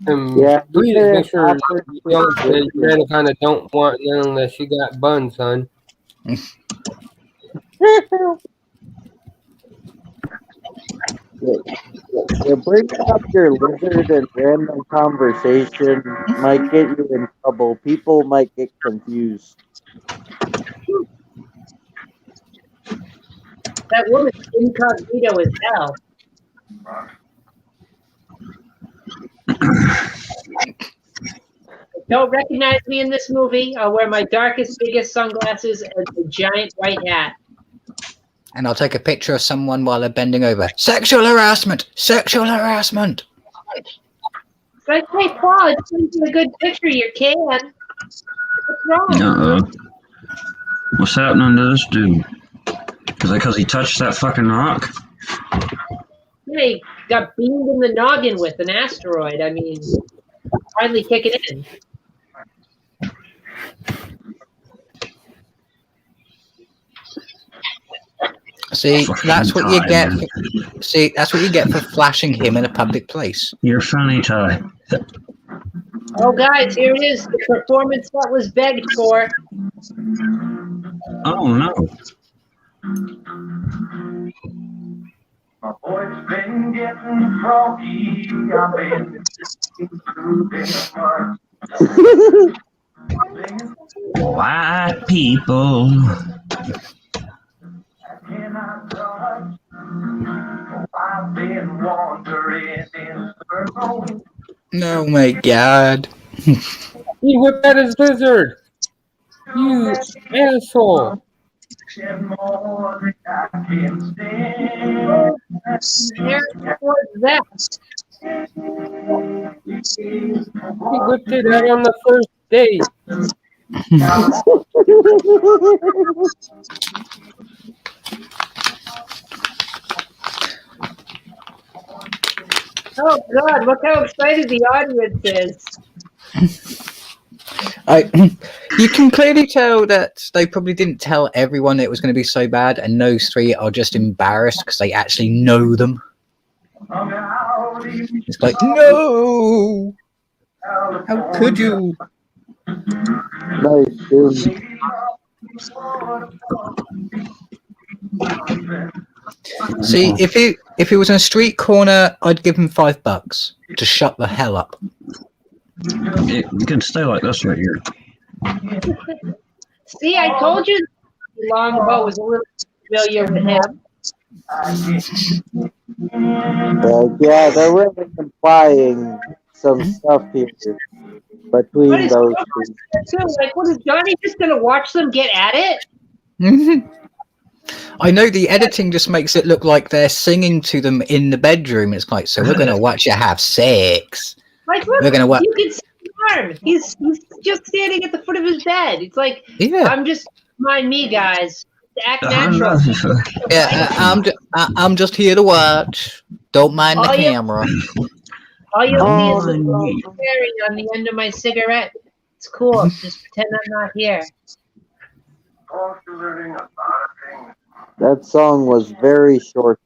Yeah, Please yeah, make sure after- you know that you kind of don't want none unless you got buns, son. Yeah, bringing up your lizard and random conversation might get you in trouble. People might get confused. That woman's incognito as hell. Don't recognize me in this movie. I'll wear my darkest, biggest sunglasses and a giant white hat. And I'll take a picture of someone while they're bending over. Sexual harassment! Sexual harassment! It's like, hey, Paul, it's going to be a good picture. You can. What's wrong? Uh-oh. What's happening to this dude? Is that because he touched that fucking rock? Yeah, he got beamed in the noggin with an asteroid. I mean, hardly kick it in. See, that's what you get. See, that's what you get for flashing him in a public place. You're funny, Ty. Oh, guys, here it is. The performance that was begged for. Oh, no. My boy's been getting froggy. I've been through this month. White people. Cannot touch. I've been wandering in circles. Oh my god. He whipped out his lizard. You asshole. And more than I can stand. There was that. He whipped it out on the first date. Oh, God, look how excited the audience is. You can clearly tell that they probably didn't tell everyone it was going to be so bad, and those three are just embarrassed because they actually know them. It's like, no! How could you? Nice, dude. See, if he was in a street corner, I'd give him $5 to shut the hell up. You can stay like this right here. See, I told you Longbow was a little familiar with him. Yeah, they're really implying some stuff here What between is those two. like, what is Johnny just going to watch them get at it? I know the editing just makes it look like they're singing to them in the bedroom. It's like, so we're going to watch you have sex. Like, look, We're gonna you can see his arm. He's just standing at the foot of his bed. It's like, Yeah. I'm just, mind me, guys. Act natural. Yeah, I'm just here to watch. Don't mind the camera. All you'll see is a little fairy on the end of my cigarette. It's cool. Just pretend I'm not here. That song was very short.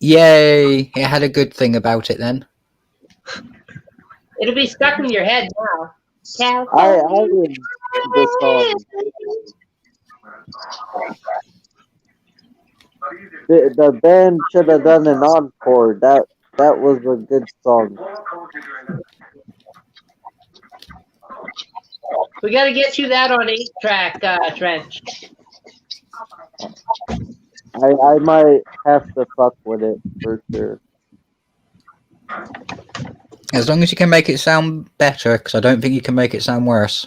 Yay! It had a good thing about it then. It'll be stuck in your head now. I did this song. The band should have done an encore. That was a good song. We got to get you that on 8-track, Trench. I might have to fuck with it for sure. As long as you can make it sound better, because I don't think you can make it sound worse.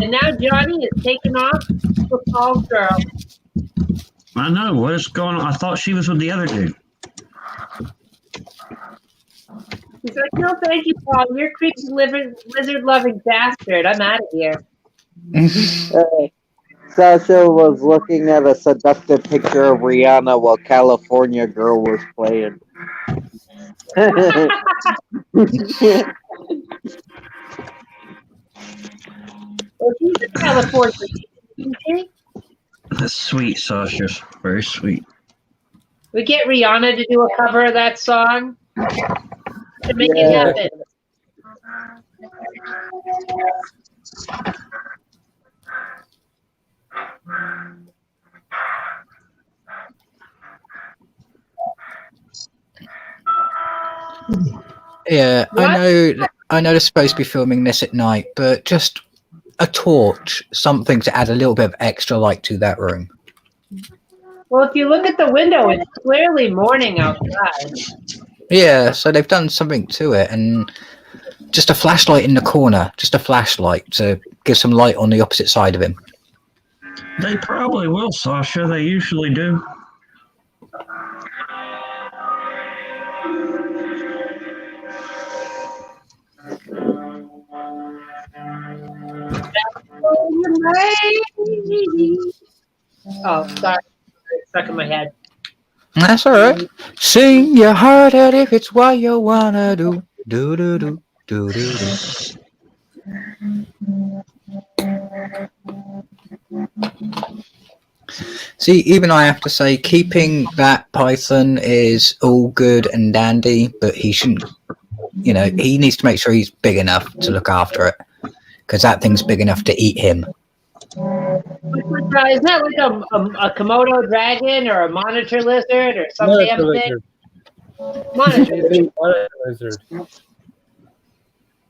And now Johnny is taking off with Paul's girl. I know. What is going on? I thought she was with the other dude. He's like, no, thank you, Paul. You're a creepy lizard-loving bastard. I'm out of here. Sasha was looking at a seductive picture of Rihanna while California Girl was playing. Well, she's in California, isn't she? That's sweet, Sasha. Very sweet. We get Rihanna to do a cover of that song to make it happen. Yeah, What? I know they're supposed to be filming this at night, but just a torch, something to add a little bit of extra light to that room. Well, if you look at the window, it's clearly morning outside. Yeah, so they've done something to it, and just a flashlight in the corner, just a flashlight to give some light on the opposite side of him. They probably will, Sasha. They usually do. Oh, sorry. It's stuck in my head. That's all right. Sing your heart out if it's what you wanna do. Do do do do do do. See, even I have to say, keeping that python is all good and dandy, but he shouldn't. You know, he needs to make sure he's big enough to look after it, because that thing's big enough to eat him. Is that like a Komodo dragon or a monitor lizard or some damn thing? Monitor. Lizard.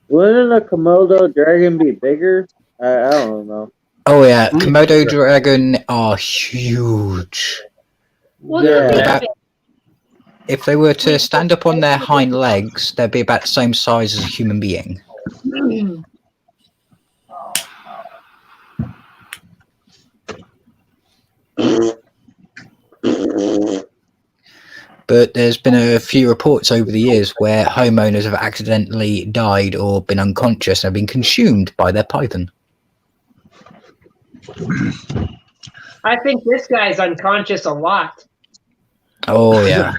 Wouldn't a Komodo dragon be bigger? I don't know. Oh yeah, Komodo dragon are huge. Well, Yeah. they're big. If they were to stand up on their hind legs, they'd be about the same size as a human being. But there's been a few reports over the years where homeowners have accidentally died or been unconscious and have been consumed by their python. I think this guy's unconscious a lot. Oh yeah.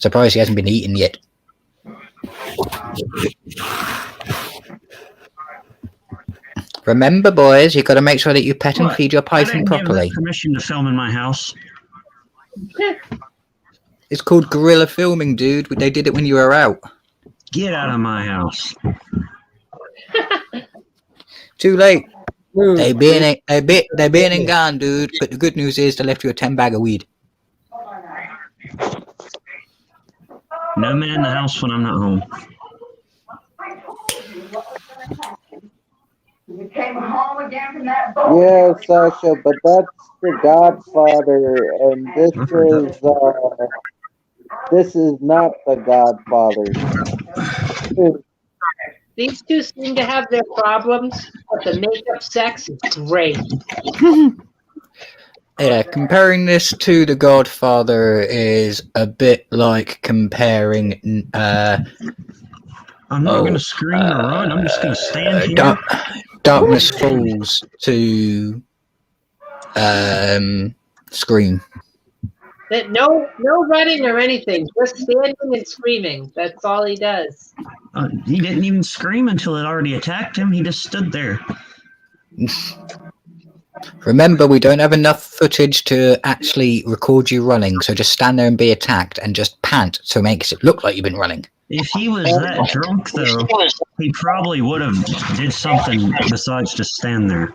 Surprised he hasn't been eaten yet. Remember, boys, you've got to make sure that you pet and What? feed your I python didn't give them properly. permission to film in my house. It's called guerrilla filming, dude. They did it when you were out. Get out of my house. Too late. They been and gone, dude. But the good news is they left you a 10 bag of weed. No man in the house when I'm not home. You came home again from that boat. Yeah, Sasha, but that's the Godfather, and this is not the Godfather. These two seem to have their problems, but the makeup sex is great. Yeah, comparing this to The Godfather is a bit like comparing I'm not going to scream or run. I'm just going to stand here. Darkness Falls to Scream. No running or anything, just standing and screaming. That's all he does. He didn't even scream until it already attacked him. He just stood there. Remember, we don't have enough footage to actually record you running, so just stand there and be attacked and just pant so it makes it look like you've been running. If he was that drunk, though, he probably would have did something besides just stand there.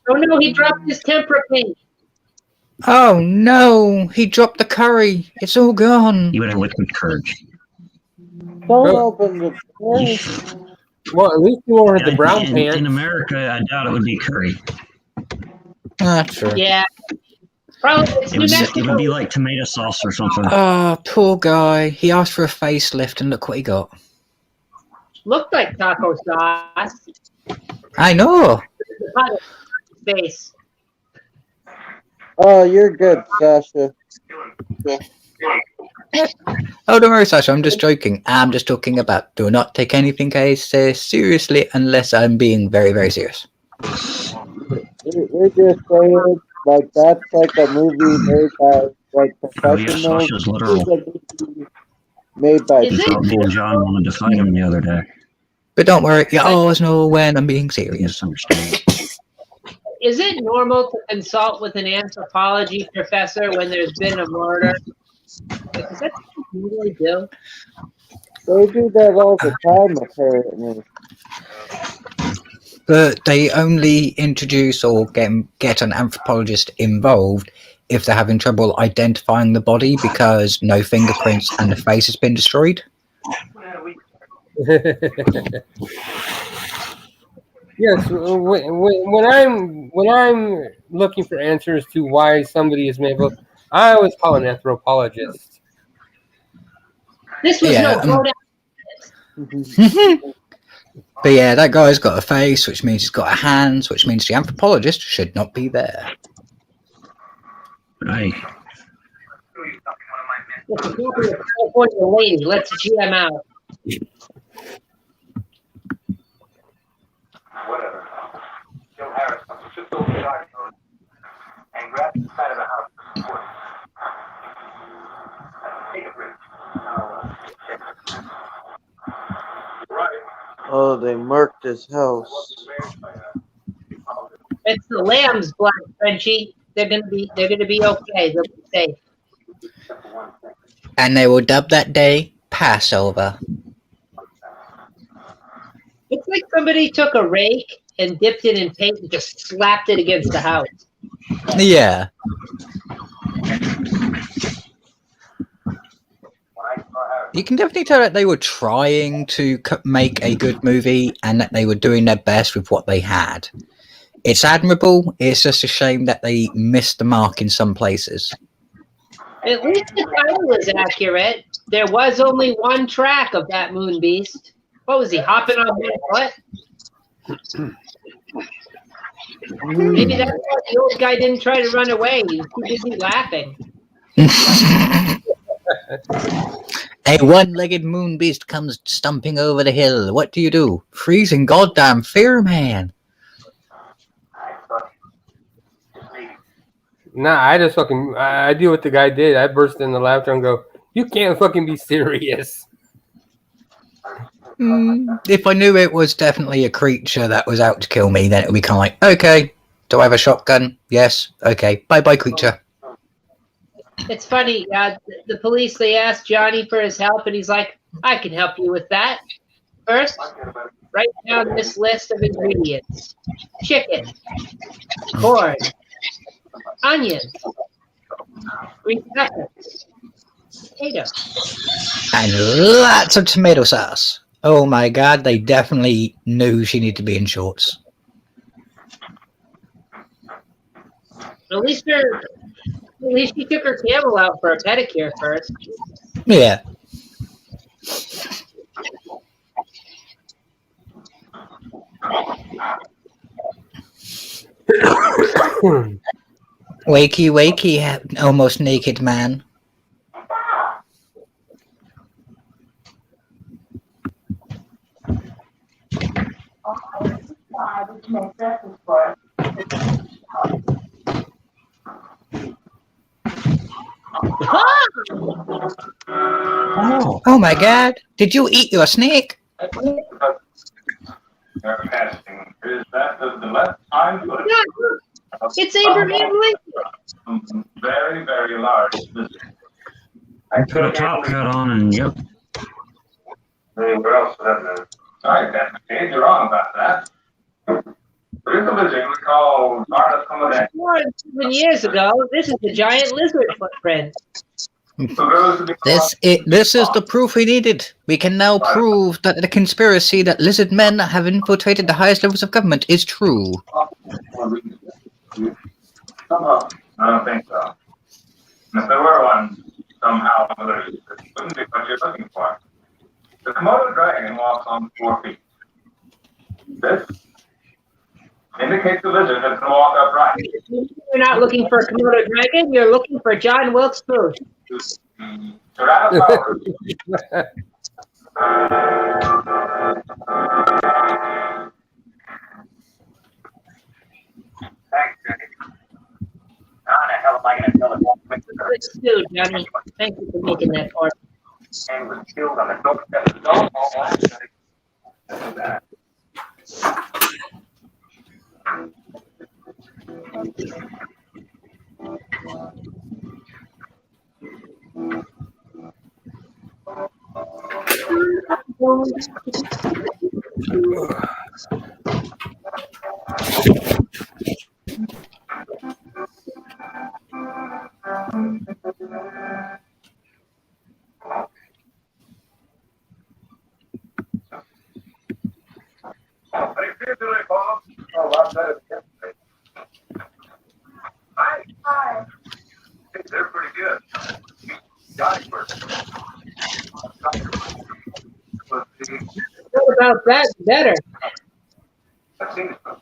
Oh no, he dropped his temper paint. Oh no, he dropped the curry. It's all gone. He would have liquid courage. Don't open the door. Well, at least you won't have the brown in pants. America, I doubt it would be curry. True. Yeah. Probably it's It New would, it Mexico. would be like tomato sauce or something. Oh, poor guy. He asked for a facelift and look what he got. Looked like taco sauce. I know. Face. Oh, you're good, Sasha. Oh, don't worry, Sasha. I'm just joking. I'm just talking about do not take anything I say seriously unless I'm being very, very serious. We're just saying, like, that's like a movie made by, like, Oh, yeah, professionals. Sasha's literal. It's a movie made by Is it? Me and John wanted to fight him the other day. But don't worry. You always know when I'm being You serious. just understand. Is it normal to consult with an anthropology professor when there's been a murder? Like, is that something you really do? They do that all the time, apparently. but they only introduce or get an anthropologist involved if they're having trouble identifying the body because no fingerprints and the face has been destroyed. Yes, when I'm looking for answers to why somebody is made, I always call an anthropologist. This was Yeah, no photo. But yeah, that guy's got a face, which means he's got a hands, which means the anthropologist should not be there. Right. It's a copy of California Lady. Let's GM out. Whatever. Joe Harris just over the yard and grab the side of the house for support. Take a break. Right. Oh, they marked his house. It's the Lamb's blood, Frenchie. They're gonna be okay. They'll be safe. And they will dub that day Passover. It's like somebody took a rake and dipped it in paint and just slapped it against the house. Yeah. You can definitely tell that they were trying to make a good movie and that they were doing their best with what they had. It's admirable. It's just a shame that they missed the mark in some places. At least the title is accurate. There was only one track of that moon beast. What was he, hopping on one foot? Maybe that's why the old guy didn't try to run away. He was too busy laughing. A one-legged moon beast comes stumping over the hill. What do? Freezing goddamn fear, man. Nah, I just fucking I do what the guy did. I burst into laughter and go, "You can't fucking be serious." If I knew it was definitely a creature that was out to kill me, then it would be kind of like, okay, do I have a shotgun? Yes. Okay. Bye-bye, creature. It's funny. The police, they asked Johnny for his help, and he's like, I can help you with that. First, write down this list of ingredients. Chicken, corn, onions, green peppers, potato. And lots of tomato sauce. Oh my god, they definitely knew she needed to be in shorts. At least she took her camel out for a pedicure first. Yeah. Wakey, wakey, almost naked man. Oh my god, did you eat your snake? Is that the left eye foot? Yeah, it's Abraham Lincoln. Very, very large. I put a top coat on and yep. Where else would that be? Sorry, Dan, you're wrong about that. There is a lizard we call Artis Commodus. 7 years ago, this is the giant lizard footprint. This is the proof we needed. We can now prove that the conspiracy that lizard men have infiltrated the highest levels of government is true. I don't think so. And if there were one, somehow or other, it wouldn't be what you're looking for. The Komodo dragon walks on 4 feet. This indicates the lizard that's going to walk upright. You're not looking for a Komodo dragon, you're looking for John Wilkes Booth. Tyrannosaurus. Thanks, Jenny. How the hell am I going to tell it? Good stew, Johnny. Thank you for making that for us. And was killed on the doorstep of the dog. How do you feel today, Bob? Oh, a lot better than yesterday. Hi. Hi. Hey, they're pretty good. Johnny work. What about that? Better. I've seen it. How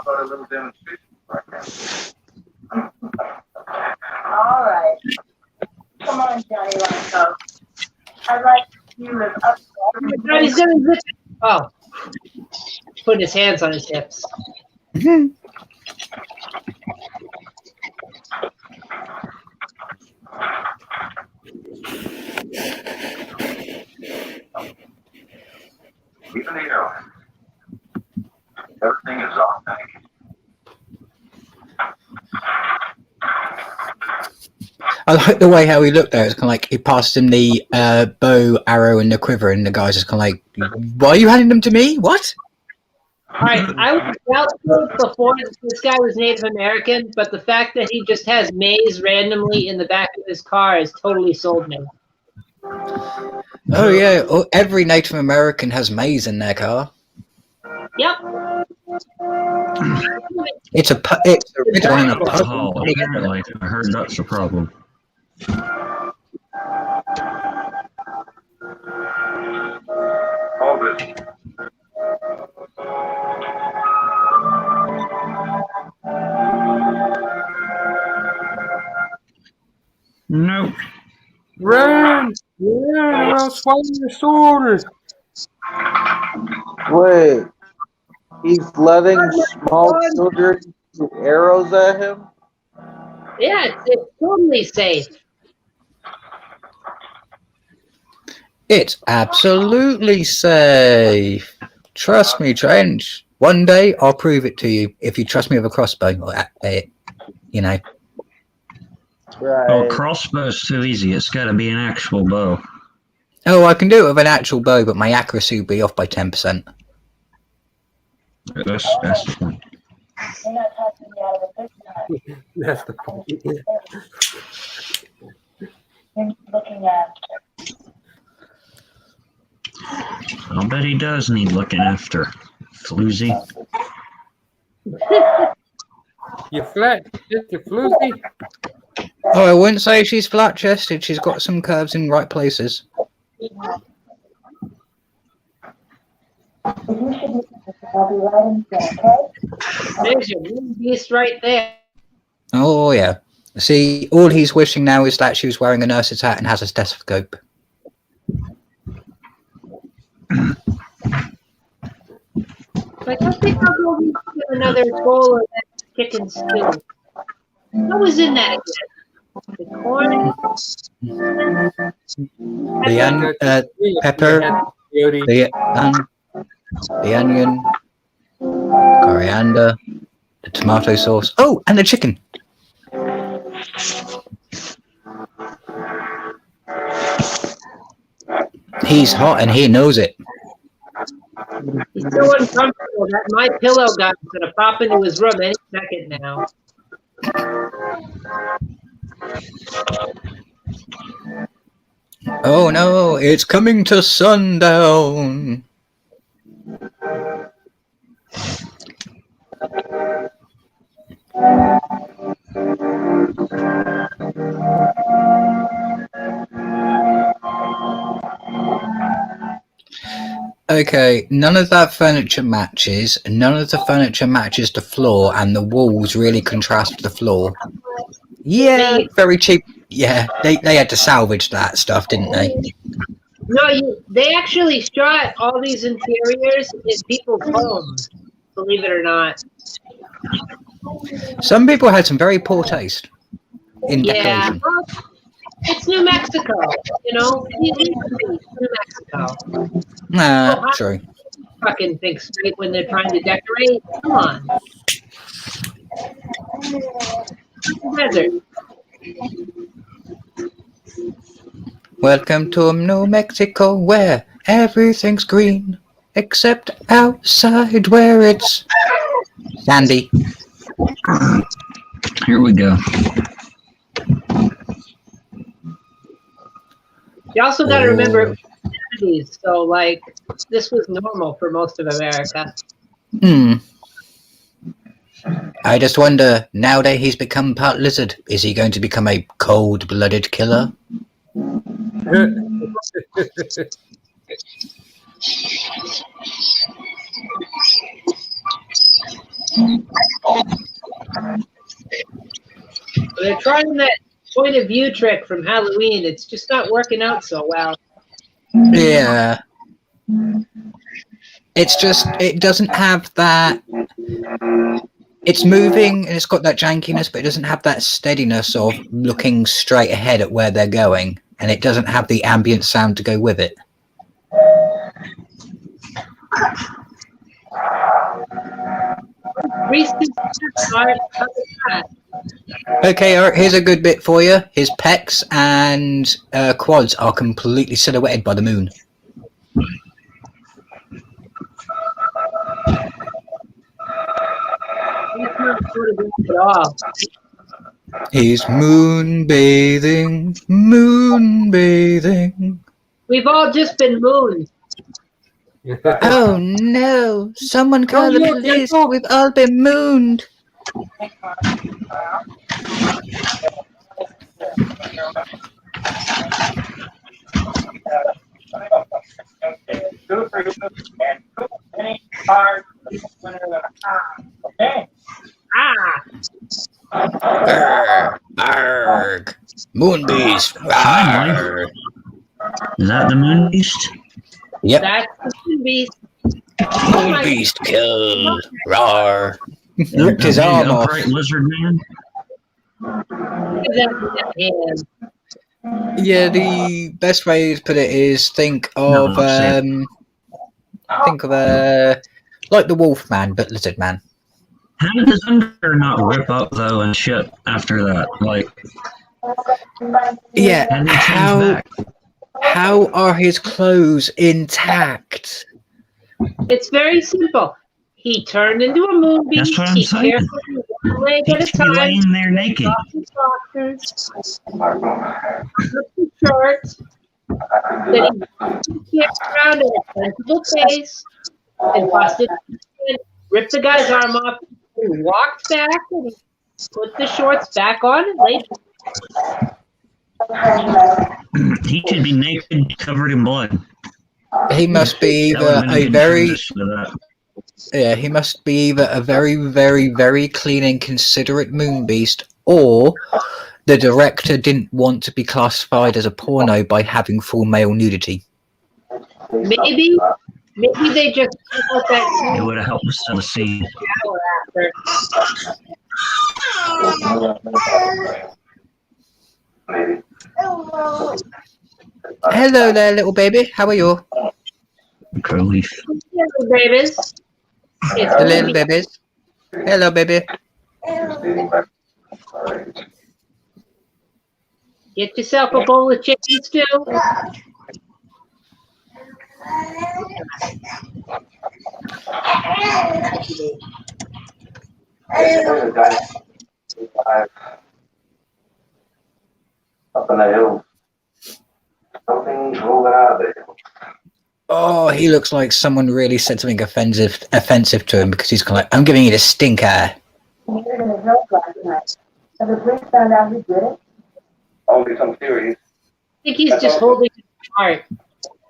about a little demonstration? All right. Come on, Johnny Longo. I'd like you live up God, he's gonna zip it. Oh, putting his hands on his hips. Even the airline. Everything is authentic. I like the way how he looked there. It's kind of like he passed him the bow, arrow, and the quiver, and the guy's just kind of like, "Why are you handing them to me? What?" All right, I was doubtful before this guy was Native American, but the fact that he just has maize randomly in the back of his car has totally sold me. Oh yeah, every Native American has maize in their car. Yep. It's original in a pub. Oh, apparently, I heard that's a problem. All this. Nope. Run! Run! I'll swallow your sword! Wait, he's letting small children shoot arrows at him? Yeah, it's totally safe. It's absolutely safe. Trust me, Trench. One day I'll prove it to you if you trust me with a crossbow. You know. Right. Oh, crossbow's too easy. It's got to be an actual bow. Oh, I can do it with an actual bow, but my accuracy will be off by 10%. That's the point. You're not talking me out of a good time. That's the point. You're looking at. I'll bet he does need looking after. Floozy. You flat, you floozy. Oh, I wouldn't say she's flat-chested. She's got some curves in right places. You should listen to this. I'll be right in there, okay? There's your mean beast right there. Oh, yeah. See, all he's wishing now is that she was wearing a nurse's hat and has a stethoscope. Like, I think I'll go get another bowl of that chicken stew. What was in that again? The corn? The pepper, the onion, coriander, the tomato sauce. Oh, and the chicken. He's hot and he knows it. He's so uncomfortable that my pillow guy's gonna pop into his room any second now. Oh no, it's coming to sundown. Okay, none of that furniture matches. None of the furniture matches the floor, and the walls really contrast with the floor. Yeah, very cheap. Yeah, they had to salvage that stuff, didn't they? No, they actually shot all these interiors in people's homes, believe it or not. Some people had some very poor taste in Yeah, decoration. well, it's New Mexico, you know? It needs to be New Mexico. Nah, true. Fucking think straight when they're trying to decorate. Come on. Desert. Welcome to New Mexico, where everything's green, except outside where it's sandy. Here we go. You also got to remember, it was the 70s, so like this was normal for most of America. I just wonder, now that he's become part lizard, is he going to become a cold-blooded killer? They're trying that point of view trick from Halloween. It's just not working out so well. Yeah. It's just, it doesn't have that... It's moving and it's got that jankiness, but it doesn't have that steadiness of looking straight ahead at where they're going. And it doesn't have the ambient sound to go with it. Okay, Eric, here's a good bit for you. His pecs and quads are completely silhouetted by the moon. He's moonbathing, moonbathing. We've all just been mooned. Oh no! Someone call the police. We've all been mooned. Arg. Moon beast. Arg. Is that the moon beast? Yep. That's the moon beast. Moon beast killed. Rawr. Ripped his arm off. Upright lizard man. Yeah, the best way to put it is think of like the wolf man, but lizard man. How did his under not rip up though and shit after that? Like, yeah, and he changed back. How are his clothes intact? It's very simple. He turned into a moon beast. That's what I'm saying. Carefully, one leg He at a should be time. laying there naked. Off his boxers, took his shirt, then he kicked around in a sensible pace and busted, ripped the guy's arm off, and walked back and put the shorts back on and laid. He should be naked, covered in blood. He must be That would've either been a good very transition to that. yeah. He must be either a very, very, very clean and considerate moon beast, or the director didn't want to be classified as a porno by having full male nudity. Maybe they just put that It would have helped us to the scene. shower after. Hello there, little baby. How are you? Curly. Hello, babies. The little babies. Hello, baby. Get yourself a bowl of chicken stew. Up in the hills. Something's rolling out of there. Oh, he looks like someone really said something offensive to him because he's kind of like, I'm giving you the stink eye. He was in his house last night. Have the police found out who did it? Only some theories. I think he's just holding his heart.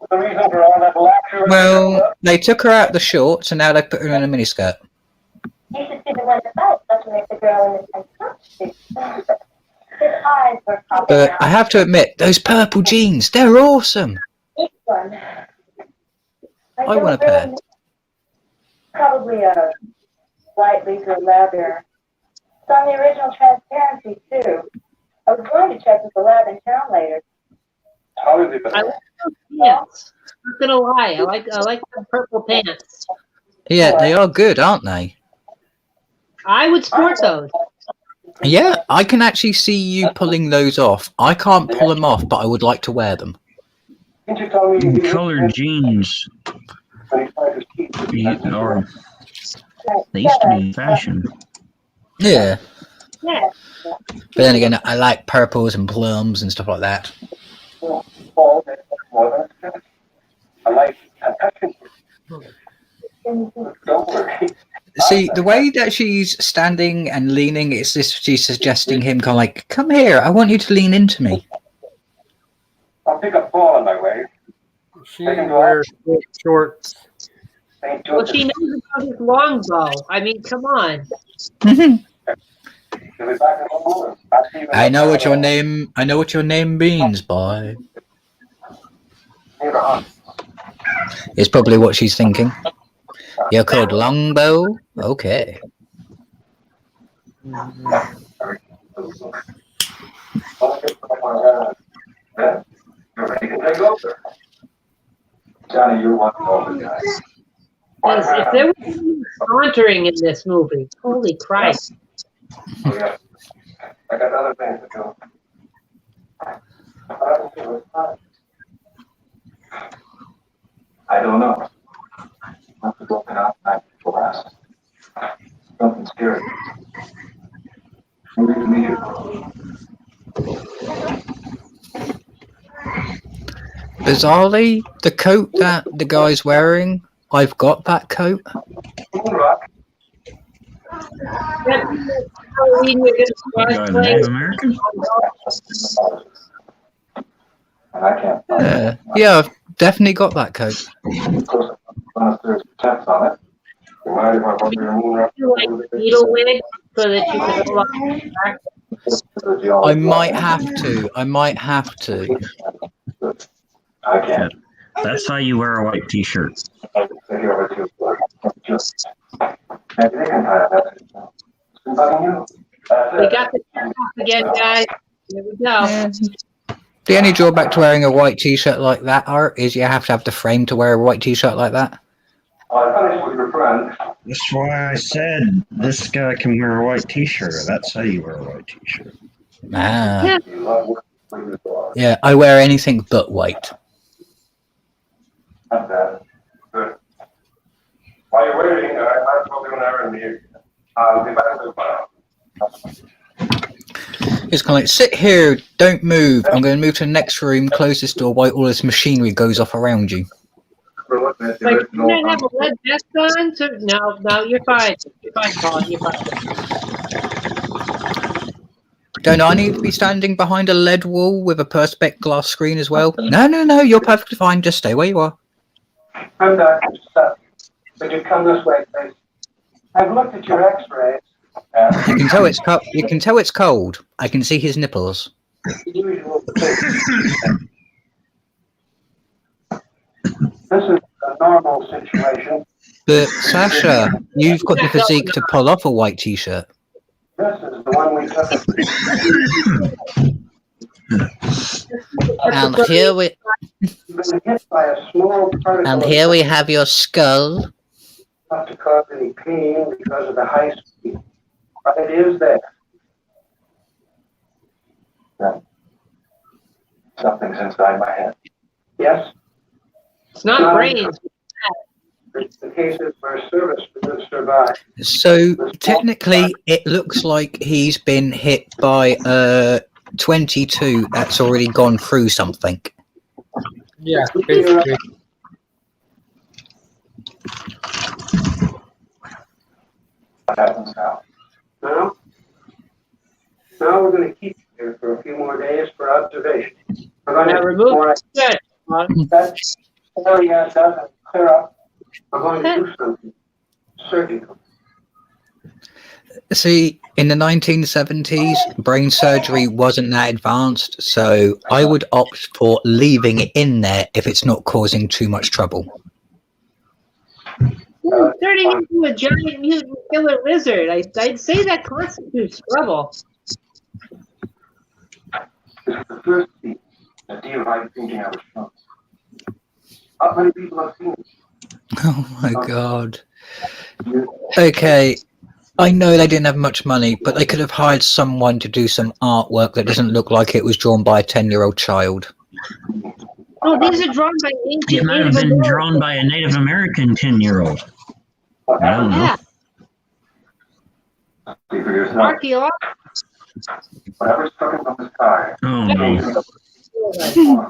The reason for all that laughter. Well, they took her out the shorts and now they put her in a miniskirt. You should see the one that fight looking at the girl in his costume. His eyes were popping But out. I have to admit, those purple jeans, they're awesome. This one. I want a pair. Really, probably a light leather leather. It's on the original Transparency too. I was going to check with the lab in town later. How is it? I like those pants. I'm not gonna lie. I like the purple pants. Yeah, they are good, aren't they? I would sport those. Yeah, I can actually see you pulling those off. I can't pull them off, but I would like to wear them. Didn't you tell me Colored jeans they used to be in fashion. Yeah. Yeah. But then again, I like purples and plums and stuff like that. fall that more than a minute. I like touching you. Don't worry. See, the way that she's standing and leaning, it's this she's suggesting him kind of like, come here, I want you to lean into me. I'll pick a ball on my way. She wears shorts. Well, she knows about his longbow. I mean, come on. I know what your name means, boy. It's probably what she's thinking. You're called Longbow? Okay. Johnny, you're one of the guys. If there was sauntering in this movie, holy Christ. Oh, yeah. I got other things to do. I don't know. I'm looking outside for us. Something scary. Maybe to meet you. Bizarrely, the coat that the guy's wearing, I've got that coat. Native American? I can't. Yeah, I've definitely got that coat. There's text on it. Remind you about your moon Like needle wig so that you can hold on back. I might have to. I can't. That's how you wear a white t-shirt. We got the check off again, guys. Here we go. The only drawback to wearing a white t-shirt like that, Art, is you have to have the frame to wear a white t-shirt like that. That's why I said this guy can wear a white t-shirt. That's how you wear a white t-shirt. Ah. Yeah, I wear anything but white. Not bad. Good. While you're waiting, I might as well do an errand here. I'll be back to the file. It's kind of like, sit here, don't move. I'm going to move to the next room, close this door while all this machinery goes off around you. Like, you don't have a lead vest on? So, no, you're fine. You're fine, Paul. You're fine. Don't I need to be standing behind a lead wall with a perspex glass screen as well? No, you're perfectly fine. Just stay where you are. I'm Dr. Stuff. Would you come this way, please? I've looked at your x-rays. You can tell it's cold. I can see his nipples. This is a normal situation. But Sasha, you've got the physique to pull off a white t-shirt. This is the one we took. And here we Been hit by a small particle have your skull. not to cause any pain because of the high speed. But it is there. Yeah. Something's inside my head. Yes? It's not brains. It's the cases where service would survive. So technically, it looks like he's been hit by a 22 that's already gone through something. Yeah, basically. What happens now? Now we're going to keep you here for a few more days for observation. We're going Now to remove more the that area doesn't clear up. We're going to do something surgical. See, in the 1970s, brain surgery wasn't that advanced, so I would opt for leaving it in there if it's not causing too much trouble. Turning into a giant mutant killer lizard. I'd say that constitutes trouble. This is the first scene. The deer right thinking I was shown. Not many people have seen it. Oh my god. Okay, I know they didn't have much money, but they could have hired someone to do some artwork that doesn't look like it was drawn by a 10-year-old child. Oh, these are drawn by ancient It might have Native been Americans. drawn by a Native American 10-year-old. I don't know. Yeah, See for yourself. archaeological. Whatever's coming from the sky. Oh no.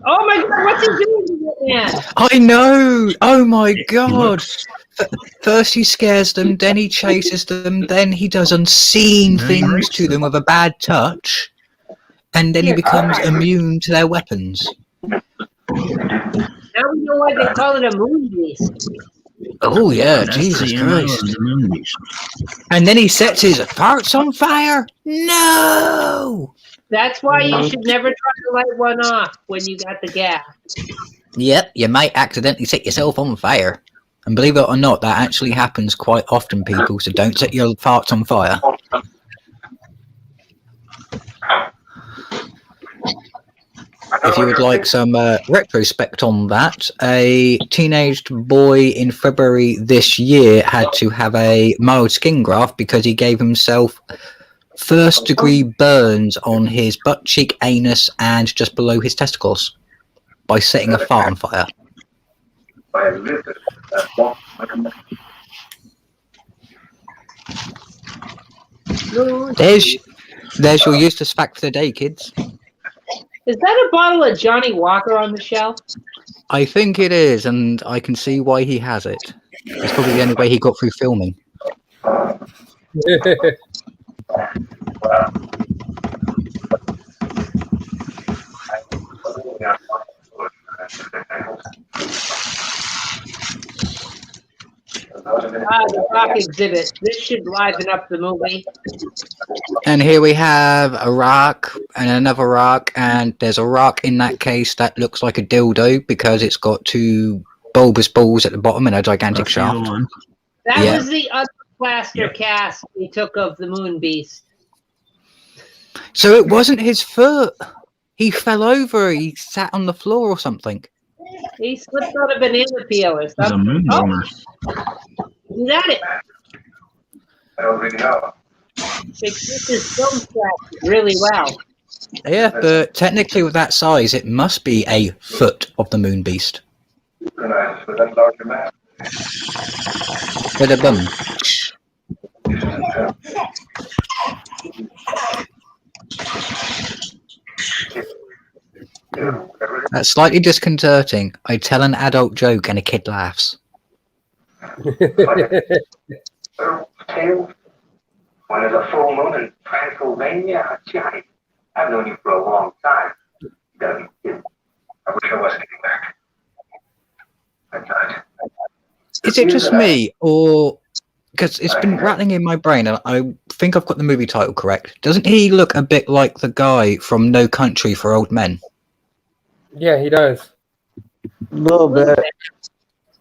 Oh my God, what's he doing to that man? I know. Oh my God. First he scares them, then he chases them, then he does unseen Then he things rapes to them them. with a bad touch, and then he Here, becomes immune to their weapons. now we know why they call it a moon beast. Oh yeah, That's Jesus the MO of Christ. the moon beast. And then he sets his parts on fire. No. That's why you should never try to light one off when you got the gas. Yep, you might accidentally set yourself on fire. And believe it or not, that actually happens quite often, people, so don't set your farts on fire. If you would like some retrospect on that, a teenaged boy in February this year had to have a mild skin graft because he gave himself first-degree burns on his butt cheek, anus, and just below his testicles by setting a fart on fire. There's your useless fact for the day, kids. Is that a bottle of Johnny Walker on the shelf? I think it is, and I can see why he has it. It's probably the only way he got through filming. The rock exhibit. This should liven up the movie. And here we have a rock and another rock, and there's a rock in that case that looks like a dildo because it's got two bulbous balls at the bottom and a gigantic That's the other shaft. one. That Yeah. was the other plaster cast we took of the moon beast. So it wasn't his foot. He fell over. He sat on the floor or something. He slipped on a banana peel or It's a something. moon bomber. He's at it. I don't really know. This is film track really well. Yeah, but technically with that size, it must be a foot of the moon beast. Good eyes with that larger man. With a bum. That's slightly disconcerting. I tell an adult joke and a kid laughs. Tail. When there's a full moon in Pennsylvania, Johnny, I've known you for a long time. You gotta be kidding. I wish I wasn't getting back. I thought. Is it just me, or because it's been rattling in my brain, and I think I've got the movie title correct? Doesn't he look a bit like the guy from No Country for Old Men? Yeah, he does. A little bit.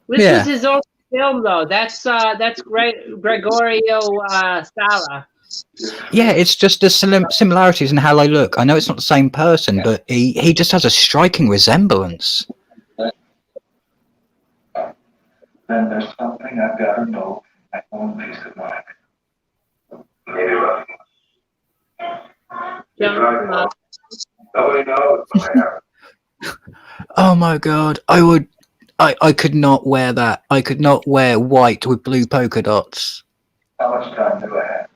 This Yeah. is his own film, though. That's Gregorio Sala. Yeah, it's just the similarities in how they look. I know it's not the same person, but he just has a striking resemblance. Then there's something I've got to know. My own peace of mind. Maybe love. Nobody knows what I have. Oh my god, I could not wear that. I could not wear white with blue polka dots. How much time do I have?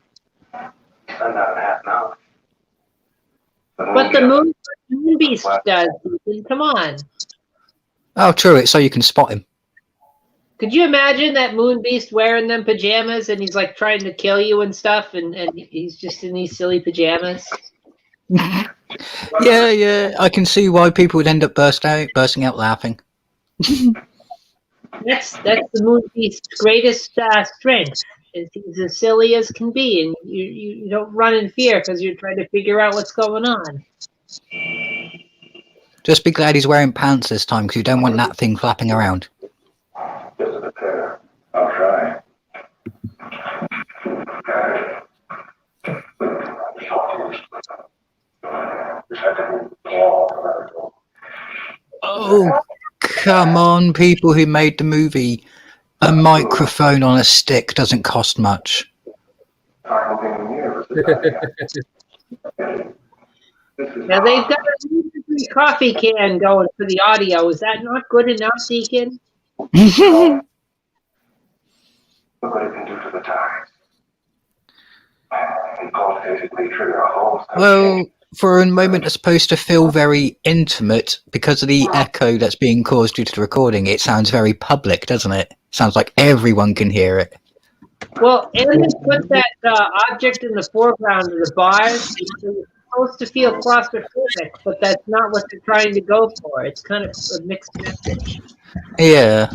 Not a half an hour. But the moon beast does. Come on. Oh, true, it's so you can spot him. Could you imagine that moon beast wearing them pajamas and he's like trying to kill you and stuff, and he's just in these silly pajamas? Yeah, I can see why people would end up bursting out laughing. That's the moon beast's greatest strength. Is he's as silly as can be, and you don't run in fear because you're trying to figure out what's going on. Just be glad he's wearing pants this time, because you don't want that thing flapping around. Just a bit. I'll try. Oh, come on, people who made the movie. A microphone on a stick doesn't cost much. Now they've got a USB coffee can going for the audio. Is that not good enough, Deacon? Look what it can do to the tires. And Paul basically trigger a whole. Well, for a moment are supposed to feel very intimate because of the echo that's being caused due to the recording. It sounds very public, doesn't it? Sounds like everyone can hear it. Well, Aaron put that object in the foreground of the bars. It's supposed to feel claustrophobic, but that's not what they're trying to go for. It's kind of a mixed message. Yeah.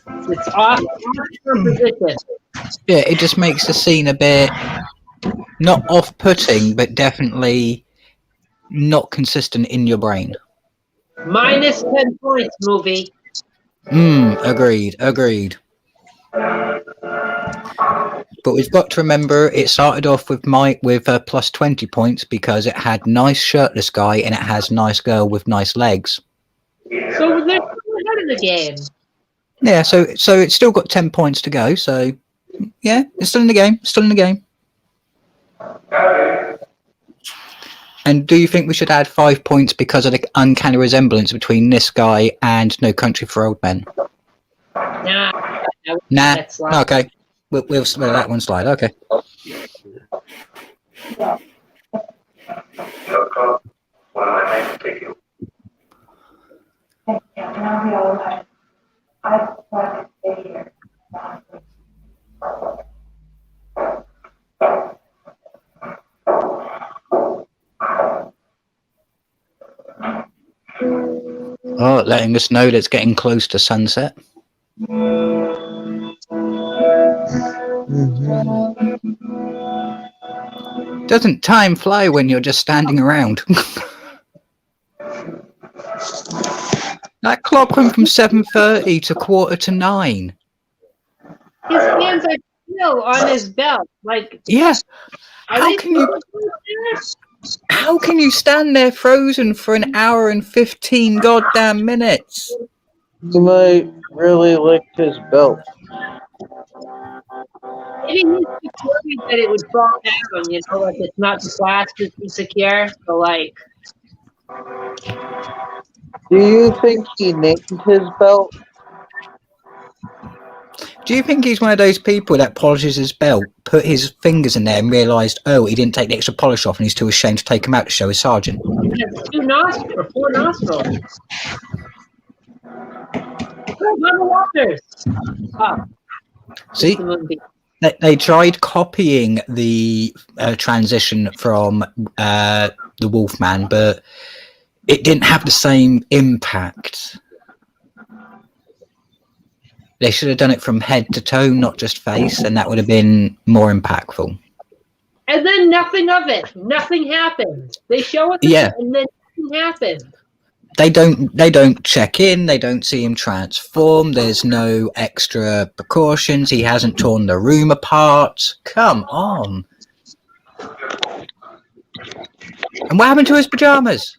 It's off your position. Yeah, it just makes the scene a bit not off-putting, but definitely not consistent in your brain. Minus 10 points, movie. Agreed. But we've got to remember it started off with plus 20 points because it had nice shirtless guy and it has nice girl with nice legs. So they're ahead of the game. Yeah, so it's still got 10 points to go. So yeah, it's still in the game. And do you think we should add 5 points because of the uncanny resemblance between this guy and No Country for Old Men? Nah. Okay. We'll let that one slide. Okay. I want to stay here. Oh, letting us know that it's getting close to sunset. Doesn't time fly when you're just standing around? That clock went from 7:30 to 8:45. His hands are still on his belt. Like, yeah. How can you stand there frozen for an hour and 15 goddamn minutes? He might really licked his belt. Maybe he's just worried that it would fall down, you know, like it's not plastically secure. So, like, do you think he named his belt? Do you think he's one of those people that polishes his belt, put his fingers in there and realised, oh, he didn't take the extra polish off and he's too ashamed to take them out to show his sergeant? he has 2 nostrils or 4 nostrils. Oh, Mama Walters. Oh. See, they tried copying the transition from the Wolfman, but it didn't have the same impact. They should have done it from head to toe, not just face, and that would have been more impactful. And then nothing of it. Nothing happened. They show it, and then nothing happened. They don't check in. They don't see him transform. There's no extra precautions. He hasn't torn the room apart. Come on. And what happened to his pajamas?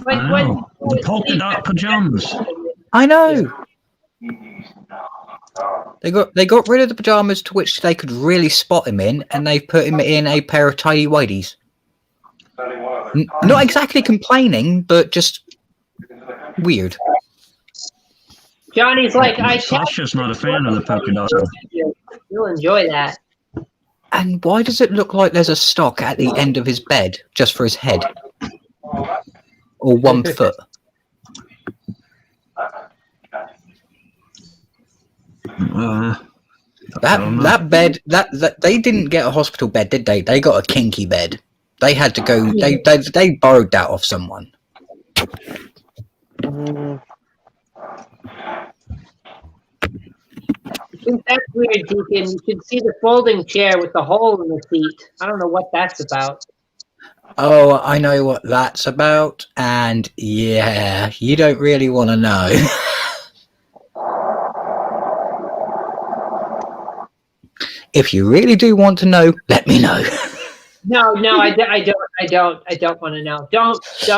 The polka dot pajamas. I know. They got rid of the pajamas to which they could really spot him in, and they put him in a pair of tidy whities. Not exactly complaining, but just weird. Johnny's like, Sasha's not a fan of the polka dots. You'll enjoy that. And why does it look like there's a stock at the end of his bed just for his head? Or 1 foot? That bed, that they didn't get a hospital bed, did they? They got a kinky bed. They had to go. They borrowed that off someone. I think that's weird, Deacon. You should see the folding chair with the hole in the seat. I don't know what that's about. Oh, I know what that's about, and yeah, you don't really want to know. If you really do want to know, let me know. No, I don't want to know. Don't say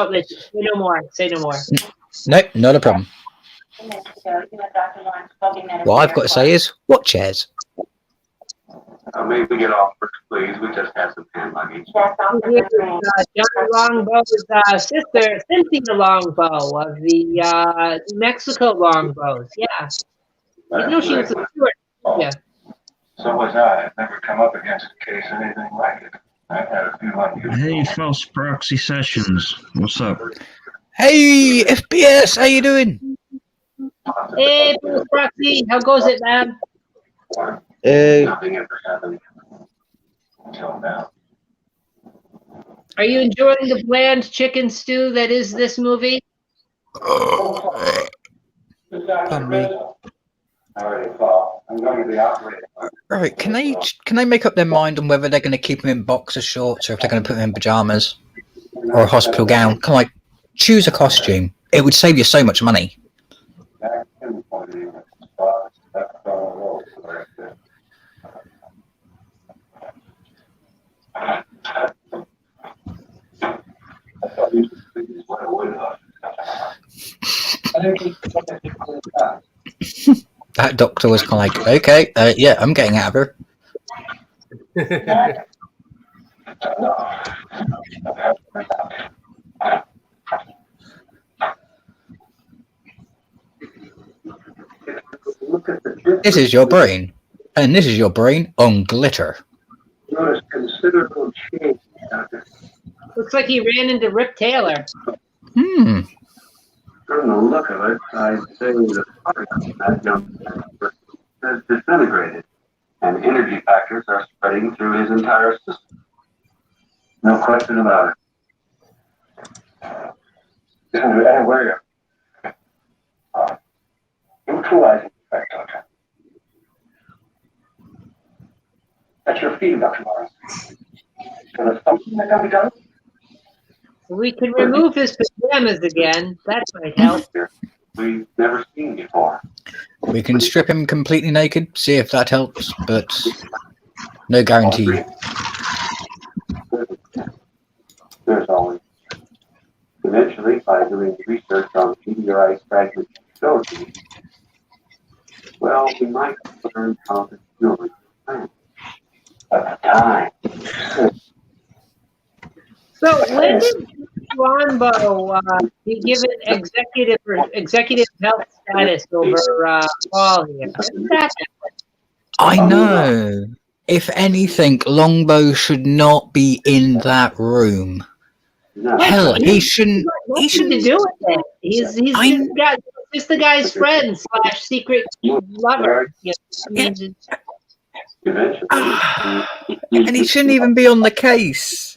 no more. Say no more. No, not a problem. What I've got to say is, what chairs? Maybe we get off first, please. We just have some hand luggage. John Longbow's sister, Cynthia Longbow of the New Mexico Longbows. Yeah. You know she was a steward. Yeah. So was I. I've never come up against a case anything like it. I've had a few unusual. Hey, false proxy sessions. What's up? Hey, FPS, how you doing? Hey, Bruce Proxy, how goes it, man? Hey, Nothing ever happened until now. Are you enjoying the bland chicken stew that is this movie? Pardon me. I already thought. I'm going to the operating room. Right, can they make up their mind on whether they're going to keep him in boxer shorts or if they're going to put him in pajamas or a hospital gown? Kind of like choose a costume. It would save you so much money. Back in the point of view, that's on the road. I thought you just went away. I didn't think that. That doctor was kind of like, okay, yeah, I'm getting out of her. This is your brain, and this is your brain on glitter. Notice considerable change, Doctor. Looks like he ran into Rip Taylor. Hmm. From the look of it, I'd say the particle of that young man has disintegrated, and energy factors are spreading through his entire system. No question about it. And where are you? Neutralizing effect, Doctor. At your feet, Dr. Morris. So there's something that can be done? We can remove his pajamas again. That might help. We've never seen before. We can strip him completely naked, see if that helps, but no guarantee. There's always. Eventually, by doing research on meteorite fragment facilities, well, we might learn how to deal with the at the time. So when did Longbow be given executive health status over Paul here? When did that happen? I know. If anything, Longbow should not be in that room. No. Hell, he shouldn't. He Nothing to shouldn't. do with it. He's just the guy's friend / secret lover. You know, I mean, Eventually. And he shouldn't even be on the case.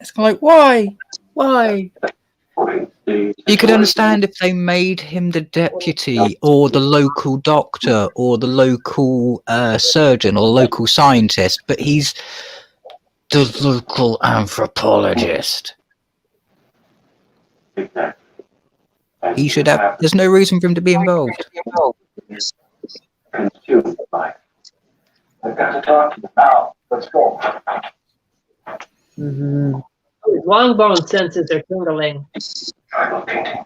It's kind of like, why? Why? You could understand if they made him the deputy or the local doctor or the local surgeon or local scientist, but he's the local anthropologist. He should have. There's no reason for him to be involved. Consumed by. I've got to talk to you now. Let's go. his long-bone senses are tingling. Tribal painting.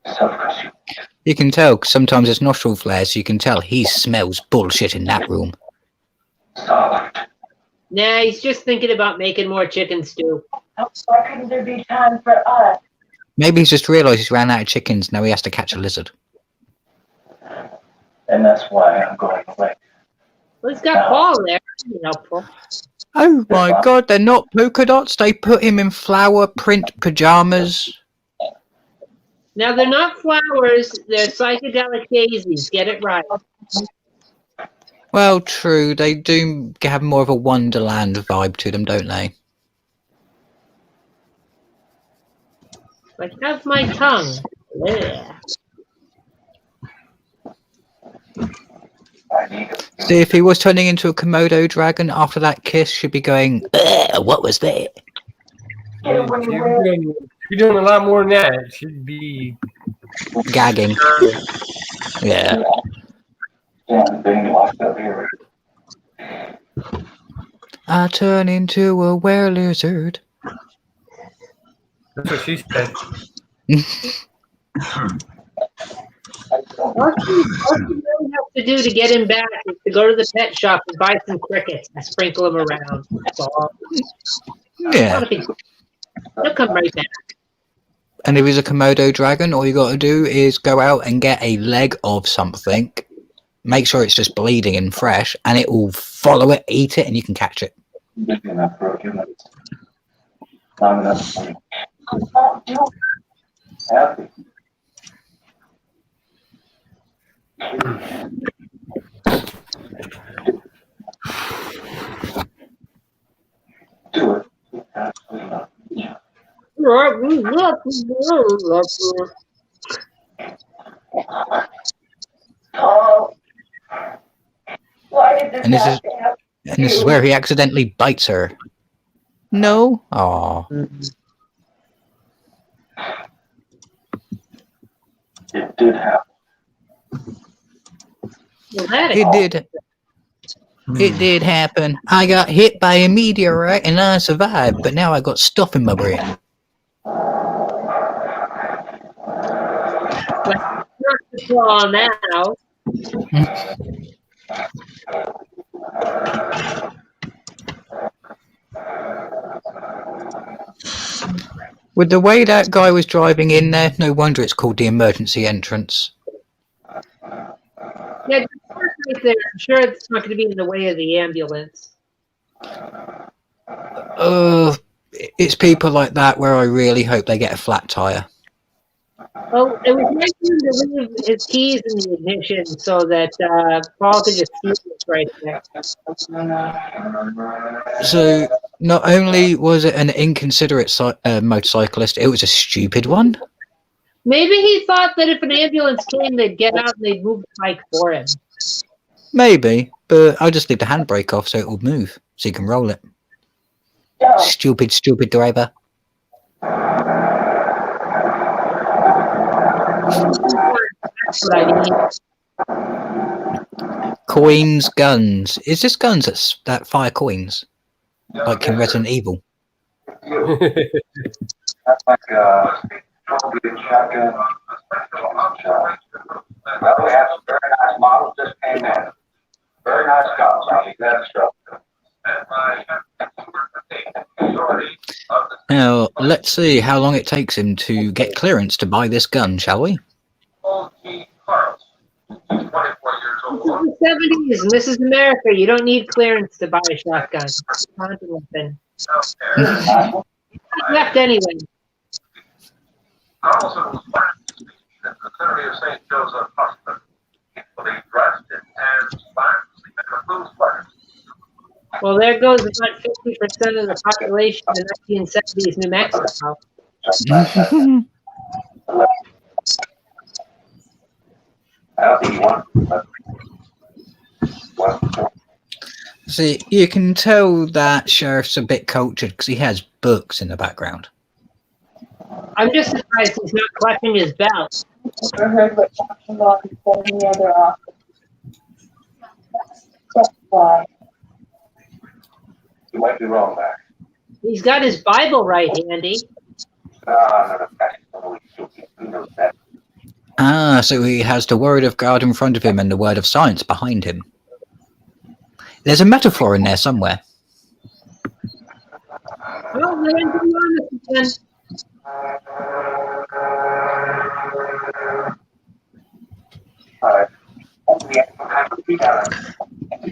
Self-consumed. You can tell, 'cause sometimes it's nostril flares, so you can tell he smells bullshit in that room. Soft. Nah, he's just thinking about making more chicken stew. Why couldn't there be time for us? Maybe he's just realised he's ran out of chickens, now he has to catch a lizard. And that's why I'm going away. Well, he's got Paul there. That'd be helpful. Oh my god, they're not polka dots, they put him in flower print pyjamas. Now, they're not flowers. They're psychedelic daisies. Get it right. Well, true, they do have more of a Wonderland vibe to them, don't they? Like, have my tongue. Yeah. I need to. See, if he was turning into a Komodo dragon after that kiss, should be going, what was that? You're doing a lot more than that. It should be Gagging. Yeah. Yeah, being locked up here. I turn into a were-lizard. That's what she said. All you really have to do to get him back is to go to the pet shop and buy some crickets and sprinkle them around. That's all. Yeah. He'll come right back. And if he's a Komodo dragon, all you got to do is go out and get a leg of something, make sure it's just bleeding and fresh, and it will follow it, eat it, and you can catch it. Do it. Oh. Why did this And this is have to happen? and this is where he accidentally bites her. No. Aw. It did happen. Well, that It did. It did happen. I got hit by a meteorite and I survived, but now I got stuff in my brain. on now. With the way that guy was driving in there, no wonder it's called the emergency entrance. Yeah, just park right there. I'm sure it's not going to be in the way of the ambulance. It's people like that where I really hope they get a flat tire. Oh, it was nice of him to leave his keys in the ignition so that Paul could just see it right there. So not only was it an inconsiderate motorcyclist, it was a stupid one. Maybe he thought that if an ambulance came, they'd get out and they'd move the bike for him. Maybe, but I'll just leave the handbrake off so it will move, so you can roll it. No. Stupid driver. That's what I need. Coins, guns. Is this guns that fire coins? Like in Resident Evil? That's like probably a shotgun. Well, we have some very nice models just came in. Very nice guns. I'll leave that instruction. Now, let's see how long it takes him to get clearance to buy this gun, shall we? This is the 70s, and this is America. You don't need clearance to buy a shotgun. It's a hunting weapon. Left anyway. Carlson was planning at the Vicinity of St. Joseph Hospital. He dressed in tan slacks and a blue sweater. Well, there goes about 50% of the population in 1970s New Mexico. I don't think he won. See, you can tell that sheriff's a bit cultured because he has books in the background. I'm just surprised he's not clutching his belt. I heard what Dr. Lawson said in the other office. That's why. You might be wrong, Max. He's got his Bible right handy. Ah, so he has the Word of God in front of him and the Word of Science behind him. There's a metaphor in there somewhere. Well, we're going to be honest again.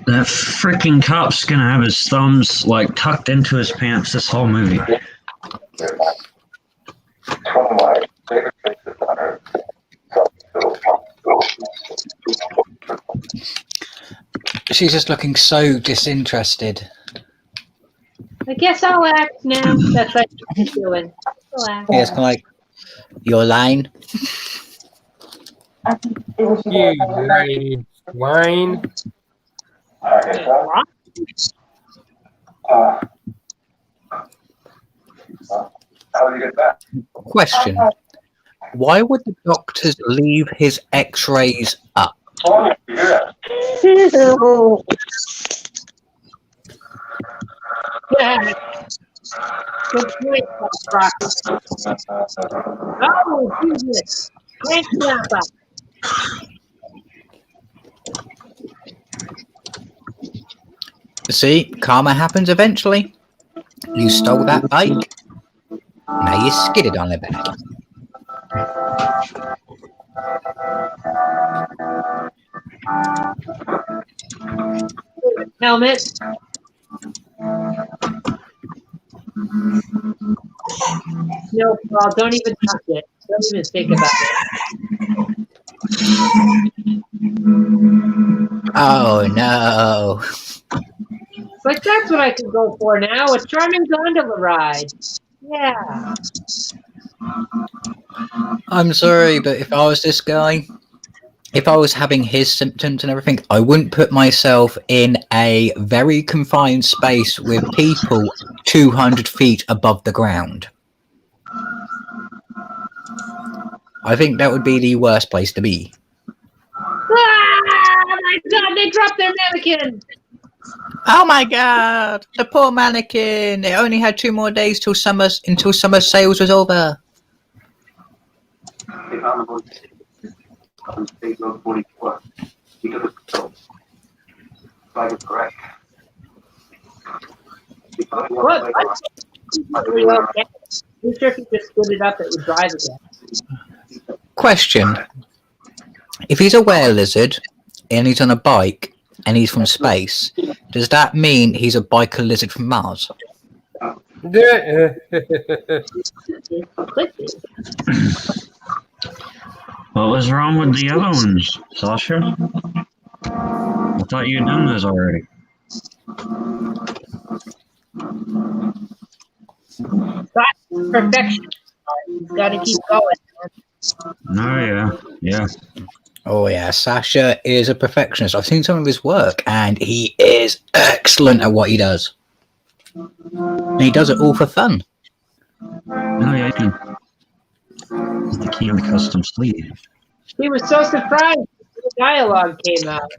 That freaking cop's gonna have his thumbs like tucked into his pants this whole movie. One of my favorite places on earth. She's just looking so disinterested. I guess I'll act now. That's what I'm doing. I'll act. Yeah, it's kind of like, your line. I think it was You bloody wine. Okay, how do you get back? Question. Why would the doctors leave his x-rays up? Oh, yeah. Yeah. Good point, Rocky. Oh, Jesus. Great job. See, karma happens eventually. You stole that bike. Now you skidded on it back. Helmet. No, Paul, don't even touch it. Don't even think about it. Oh no. But that's what I could go for now, a charming gondola ride. Yeah. I'm sorry, but if I was this guy, if I was having his symptoms and everything, I wouldn't put myself in a very confined space with people 200 feet above the ground. I think that would be the worst place to be. Ah, my God, they dropped their mannequin. Oh my god, the poor mannequin! It only had 2 more days until summer sales was over. They found the body on State Road 44. He took it to flag is correct. What? Okay. I'm sure if you just split it up, it would drive again. Question: if he's a were lizard and he's on a bike and he's from space, does that mean he's a biker lizard from Mars? What was wrong with the other ones, Sasha? I thought you had done those already. That's perfection. You've got to keep going. Oh, yeah. Oh yeah, Sasha is a perfectionist. I've seen some of his work and he is excellent at what he does. And he does it all for fun. Oh, yeah, the key on the custom sleeve. He was so surprised when the dialogue came out.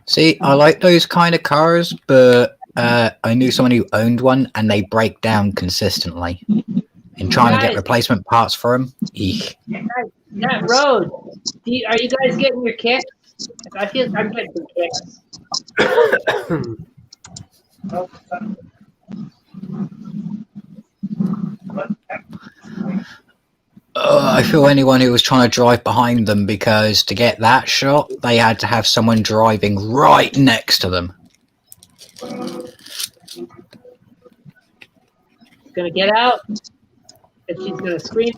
See, I like those kind of cars, but I knew someone who owned one and they break down consistently. And trying to get replacement parts for them. Eek. That road. Are you guys getting your kicks? I feel I'm getting some kicks. I feel anyone who was trying to drive behind them, because to get that shot, they had to have someone driving right next to them. Gonna get out, and she's gonna scream,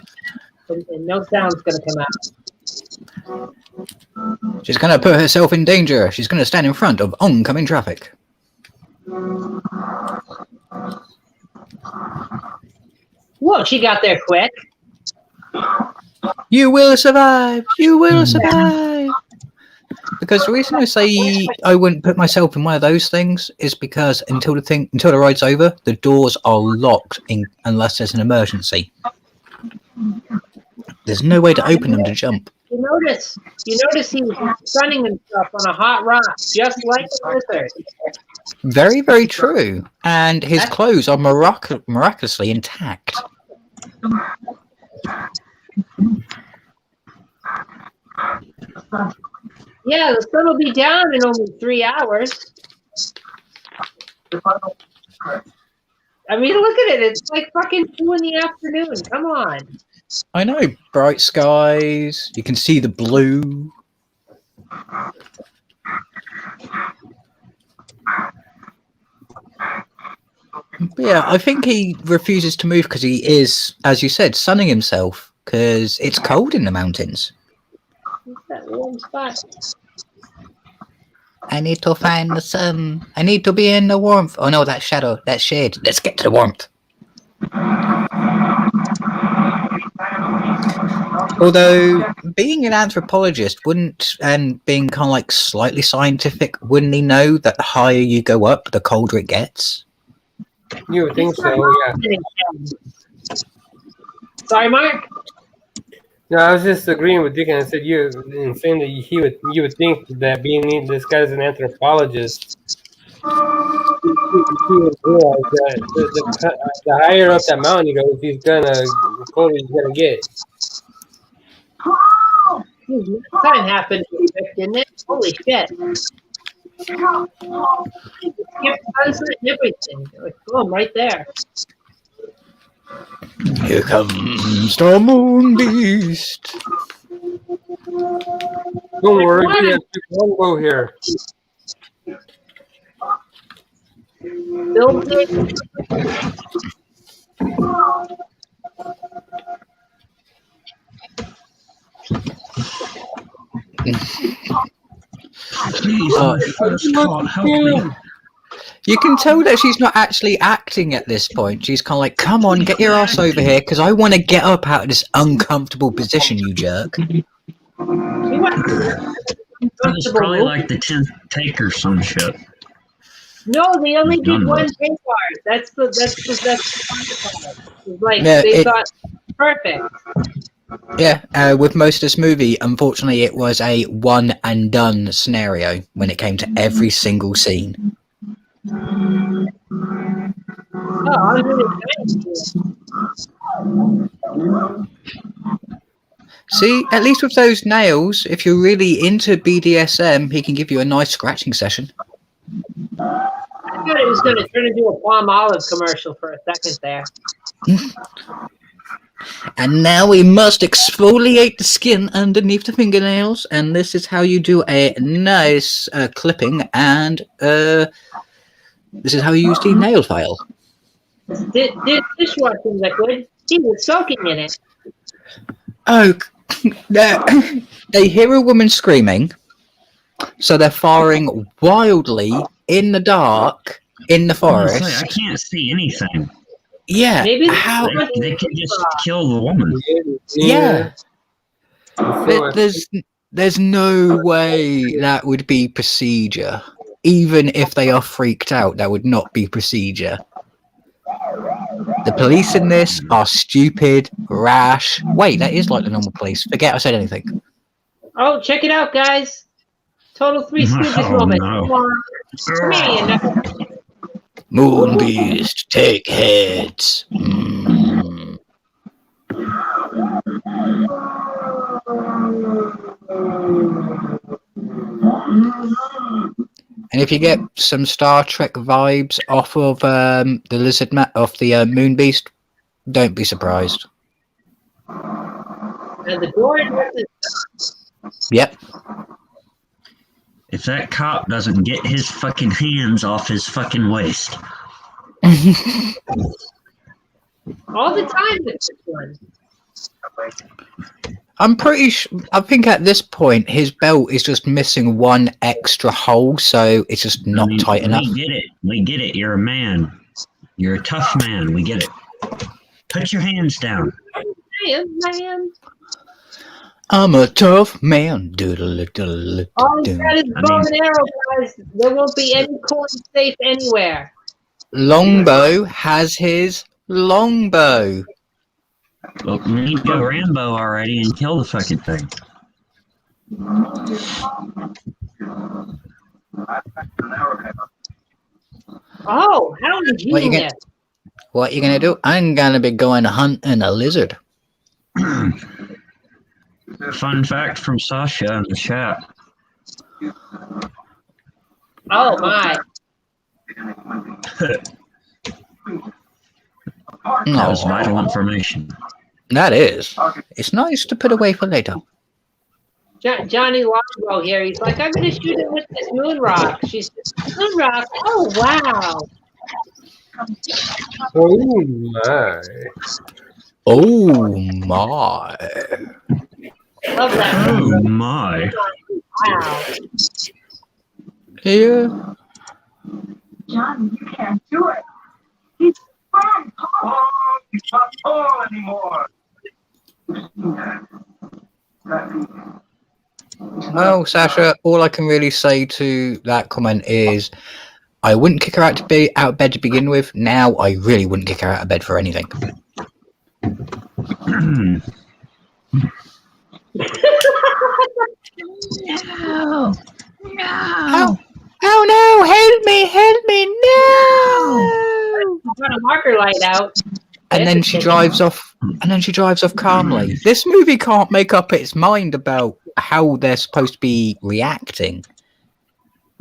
and no sound's gonna come out. She's going to put herself in danger. She's going to stand in front of oncoming traffic. Whoa, she got there quick. You will survive. You will survive. Because the reason I say I wouldn't put myself in one of those things is because until the ride's over, the doors are locked unless there's an emergency. There's no way to open them to jump. You notice he was sunning himself on a hot rock, just like a lizard. Very, very true. And his clothes are miraculously intact. Yeah, the sun will be down in only 3 hours. I mean, look at it. It's like fucking 2 in the afternoon. Come on. I know, bright skies. You can see the blue. But yeah, I think he refuses to move because he is, as you said, sunning himself because it's cold in the mountains. That warm spot. I need to find the sun. I need to be in the warmth. Oh no, that's shadow. That's shade. Let's get to the warmth. Although, being an anthropologist and being kind of like slightly scientific, wouldn't he know that the higher you go up, the colder it gets? You would think so, yeah. Sorry, Mark? No, I was just agreeing with Dick, and I said you saying that you would think that being this guy's an anthropologist, he would realize that the higher up that mountain you go, the colder he's gonna get. Time happened, didn't it? Holy shit. Skip sunset and everything. Like, boom, right there. Here comes the moon beast. Don't worry, we have Longbow here. Build it. Please, my first caught, help me. You can tell that she's not actually acting at this point. She's kind of like, come on, get your ass over here, because I want to get up out of this uncomfortable position, you jerk. It was probably like the 10th take or some shit. No, they only did one take part. That's the like Yeah, they thought perfect. Yeah, with most of this movie, unfortunately, it was a one and done scenario when it came to every single scene. Oh, I'm really See, at least with those nails, if you're really into BDSM, he can give you a nice scratching session. I thought it was going to turn into a Palm Olive commercial for a second there. And now we must exfoliate the skin underneath the fingernails, and this is how you do a nice clipping, and this is how you use the nail file. Dishwashing liquid. He was soaking in it. Oh, they hear a woman screaming, so they're firing wildly in the dark in the forest. I can't see anything. Yeah, Maybe how? They could just kill the woman. Yeah, there's no way that would be procedure. Even if they are freaked out, that would not be procedure. The police in this are stupid, rash. Wait, that is like the normal police. Forget I said anything. Oh, check it out, guys. Total Three Stooges moment. No. Come here, you Moon Beast, take heads. And if you get some Star Trek vibes off of the Moon Beast, don't be surprised. And the door is Yep. If that cop doesn't get his fucking hands off his fucking waist. all the time with this one. I'm pretty sure. I think at this point his belt is just missing one extra hole, so it's just not tight enough. We get it. You're a man. You're a tough man. We get it. Put your hands down. Man. I'm a tough man. Doodle-doodle-doodle. All he's got is bow and arrow, guys. There won't be any coin safe anywhere. Longbow has his longbow. Well, we need to go Rambo already and kill the fucking thing. Oh, how did you get? What you gonna do? I'm gonna be going hunting a lizard. Fun fact from Sasha in the chat. Oh my! That was vital information. That is. It's nice to put away for later. Johnny Longbow here. He's like, I'm going to shoot it with this moon rock. She's moon rock. Oh wow! Oh my! Oh my! Love that. Oh my! Wow! Yeah. John, you can't do it. He's fun. Oh, he's not tall anymore. Well, Sasha, all I can really say to that comment is I wouldn't kick her out of bed to begin with. Now I really wouldn't kick her out of bed for anything. No! Oh no! Help me! No! Got a marker light out. And then she drives off. Calmly. This movie can't make up its mind about how they're supposed to be reacting.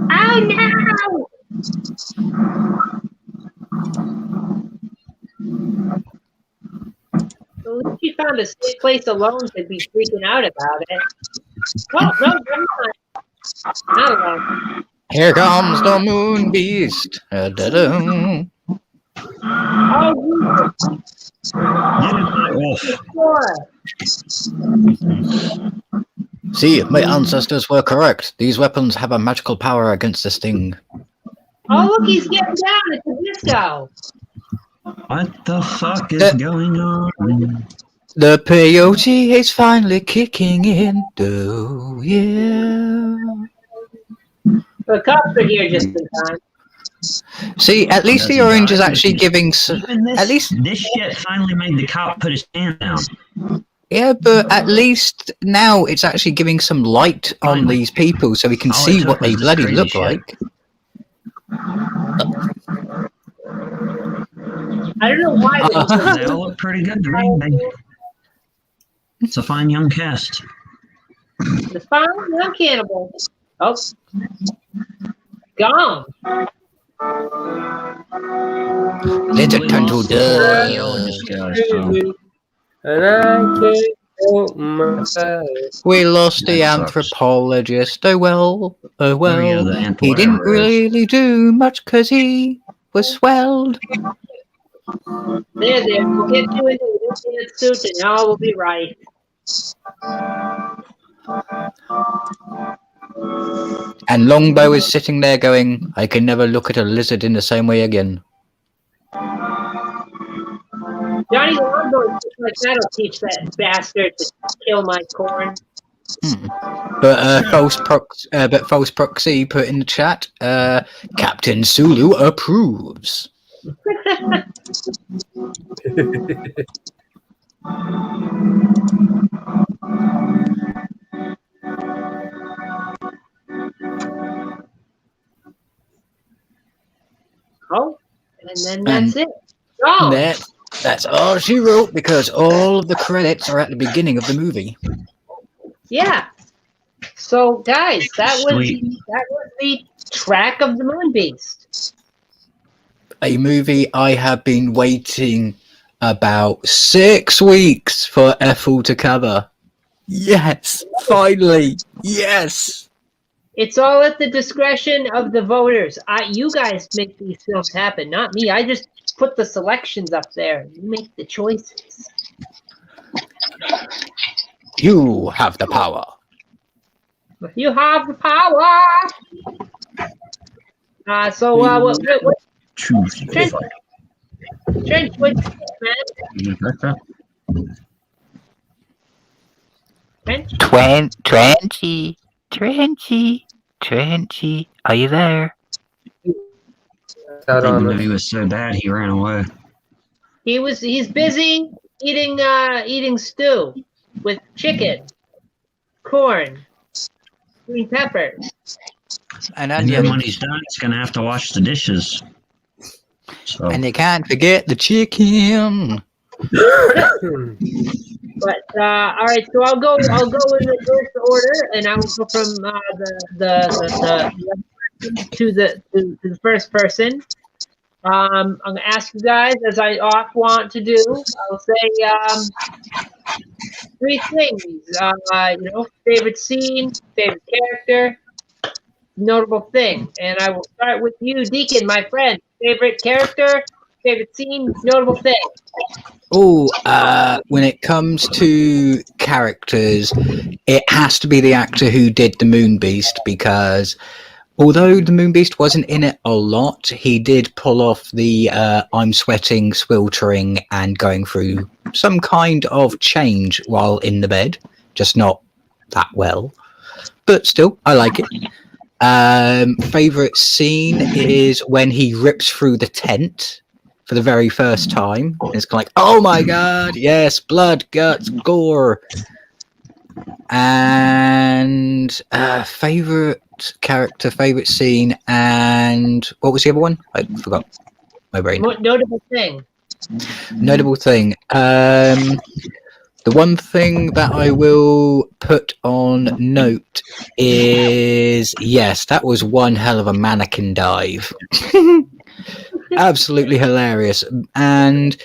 Oh no! At least you found a safe place alone to be freaking out about it. Oh, no, never mind. Not alone. Here comes the moon beast. Da-da-dum. Oh, Get it, Night Wolf. See, my ancestors were correct. These weapons have a magical power against this thing. Oh, look, he's getting down at the disco. What the fuck is going on? The peyote is finally kicking in. Oh, yeah. The cops are here just in time. See, at least the orange is actually giving. Even this, At least, this shit finally made the cop put his hand down. yeah, but at least now it's actually giving some light on these people, so we can All it see took what was they this bloody crazy look shit. like. I don't know why. but They all look pretty good to me. It's a fine young cast. It's fine. I'm cannibal. Oh. Gone. Let it turn to Archaeologist dust. guy, so. And I can't help myself. We lost the That sucks. anthropologist. Oh well, oh Oh, yeah, well. the He didn't whatever it is. really do much because he was swelled. There. We'll get you into the infinite suit and all will be right. And Longbow is sitting there going, I can never look at a lizard in the same way again. Johnny the Longbow is just like that'll teach that bastard to kill my corn. But false proxy put in the chat, Captain Sulu approves. Oh, and then that's it. Oh, That's all she wrote because all of the credits are at the beginning of the movie. yeah. So, guys, that was Sweet. the track of the Moon Beast. A movie I have been waiting about 6 weeks for Ethel to cover. Yes, finally, yes. It's all at the discretion of the voters. You guys make these films happen, not me. I just put the selections up there. You make the choices. You have the power. You have the power. What Choose. Trent, what you think, man? Trent? 20. Are you there? Out on The it. movie was so bad he ran away. He's busy eating stew with chicken, corn, green peppers. And And then when onions. he's done, he's gonna have to wash the dishes. So And you can't forget the chicken. But all right, so I'll go in reverse order, and I will go from the to the first person. I'm gonna ask you guys, as I often want to do. I'll say 3 things. Favorite scene, favorite character, notable thing, and I will start with you, Deacon, my friend. Favorite character, favorite scene, notable thing. Oh, when it comes to characters, it has to be the actor who did the Moon Beast, because although the Moon Beast wasn't in it a lot, he did pull off the I'm sweating, sweltering, and going through some kind of change while in the bed. Just not that well. But still, I like it. Favorite scene is when he rips through the tent for the very first time. It's kind of like, oh my god, yes, blood, guts, gore. And favorite character, favorite scene, and what was the other one? I forgot. My brain. Notable thing. Notable thing. The one thing that I will put on note is, yes, that was one hell of a mannequin dive. Absolutely hilarious. And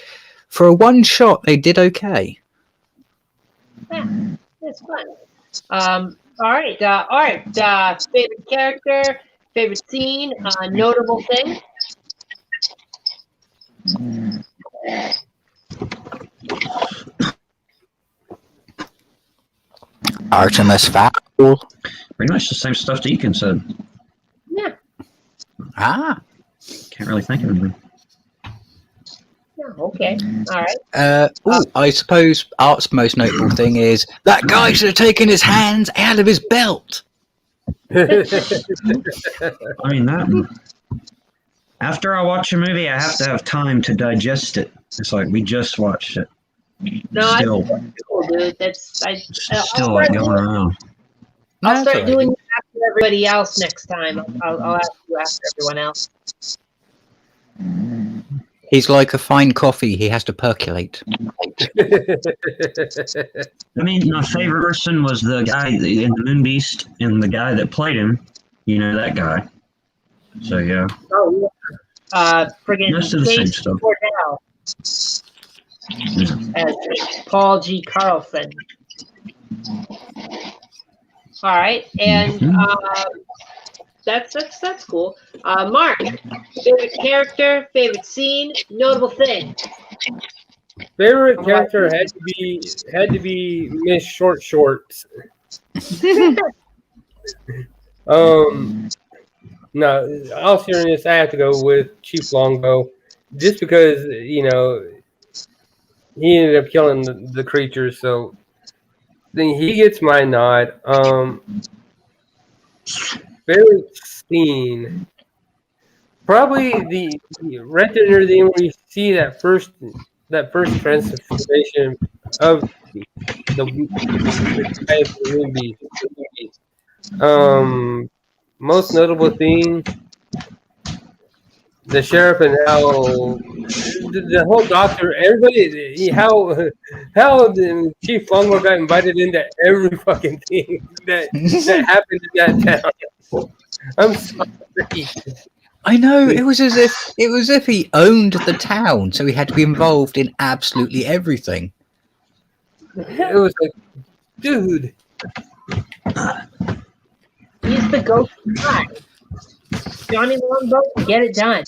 For a one shot, they did okay. Yeah, it's fun. All right. Favorite character, favorite scene, notable thing. Artemis Fowl. Pretty much the same stuff Deacon said. Yeah. Ah. Can't really think of anything. Yeah, okay. All right. I suppose Art's most notable thing is that guy should have taken his hands out of his belt. I mean, that. After I watch a movie, I have to have time to digest it. It's like we just watched it. No, Still, I think that's cool, dude. it's still like going around. I'll start doing it after everybody else next time. I'll ask you after everyone else. He's like a fine coffee. He has to percolate. I mean, my favorite person was the guy in the Moon Beast and the guy that played him. You know, that guy. So, yeah. Oh, yeah. Friggin' Most of the same Chase stuff. Cordell Yeah. as Paul G. Carlson. All right, and that's cool. Mark, favorite character, favorite scene, notable thing. Favorite character had to be Miss Short Shorts. No, all seriousness, I have to go with Chief Longbow, just because he ended up killing the creatures, so then he gets my nod. Favorite scene, probably the right there near the end where you see that first transformation of the Moon Beast. Most notable thing, the sheriff and how the whole doctor, everybody, how the Chief Longbow got invited into every fucking thing that happened in that town. I'm sorry. I know, it was as if he owned the town, so he had to be involved in absolutely everything. It was like, dude. He's the go-to guy. Johnny Longbow can get it done.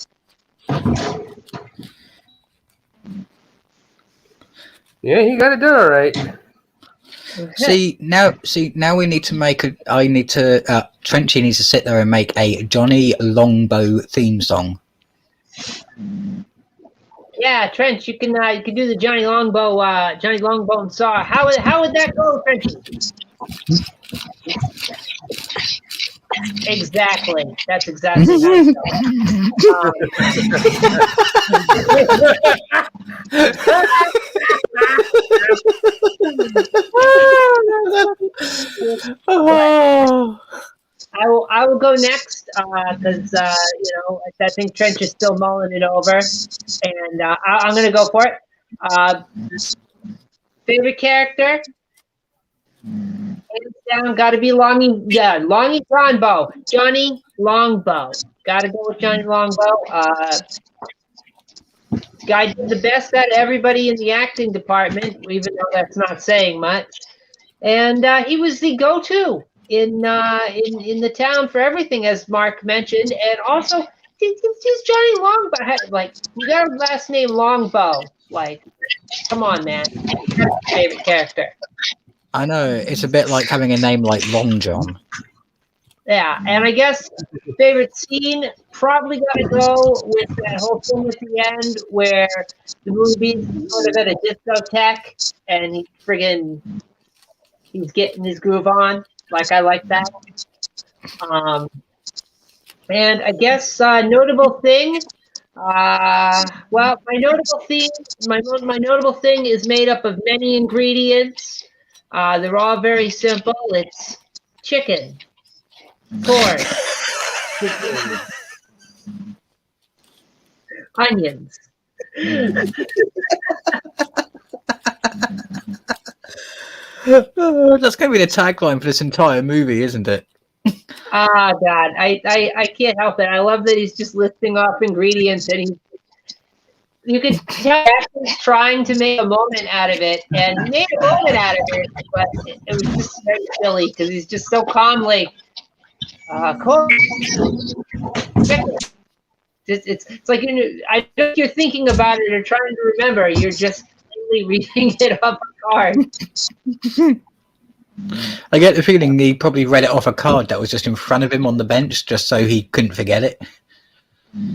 Yeah, he got it done all right. See now we need to make Trenchy needs to sit there and make a Johnny Longbow theme song. Yeah, Trench, you can do the Johnny Longbow and Saw. How would that go, Trenchy? Exactly. That's exactly how I will go next because I think Trench is still mulling it over, and I'm going to go for it. Favorite character? Hands down, got to be Longy Longbow. Johnny Longbow. Got to go with Johnny Longbow. Guy did the best out of everybody in the acting department, even though that's not saying much. And he was the go-to in the town for everything, as Mark mentioned. And also, he's Johnny Longbow. Like, you got a last name Longbow. Like, come on, man. That's my favorite character. I know, it's a bit like having a name like Long John. Yeah, and I guess favorite scene, probably got to go with that whole thing at the end where the movie's sort of at a discotheque and he's getting his groove on. Like, I like that. And I guess notable thing, my notable thing is made up of many ingredients. They're all very simple. It's chicken, corn, onions. That's going to be the tagline for this entire movie, isn't it? God, I can't help it. I love that he's just listing off ingredients, and you could tell Ashton's trying to make a moment out of it, and he made a moment out of it, but it was just very silly because he's just so calmly. Corey, it's like I know you're thinking about it or trying to remember. You're just really reading it off a card. I get the feeling he probably read it off a card that was just in front of him on the bench, just so he couldn't forget it.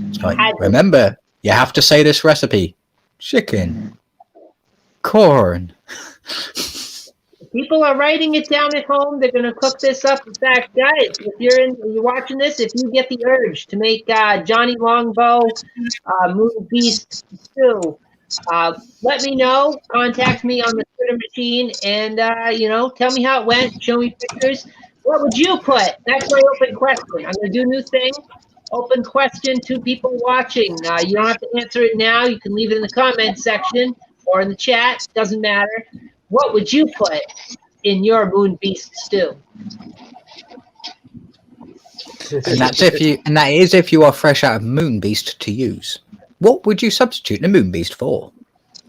It's like, remember, you have to say this recipe: chicken, corn. People are writing it down at home. They're going to cook this up. In fact, guys, if you're watching this, if you get the urge to make Johnny Longbow Moon Beast stew, let me know. Contact me on the Twitter machine, and tell me how it went. Show me pictures. What would you put? That's my open question. I'm going to do a new thing. Open question to people watching. You don't have to answer it now. You can leave it in the comment section or in the chat. Doesn't matter. What would you put in your Moon Beast stew? And that is if you are fresh out of Moon Beast to use. What would you substitute the Moon Beast for?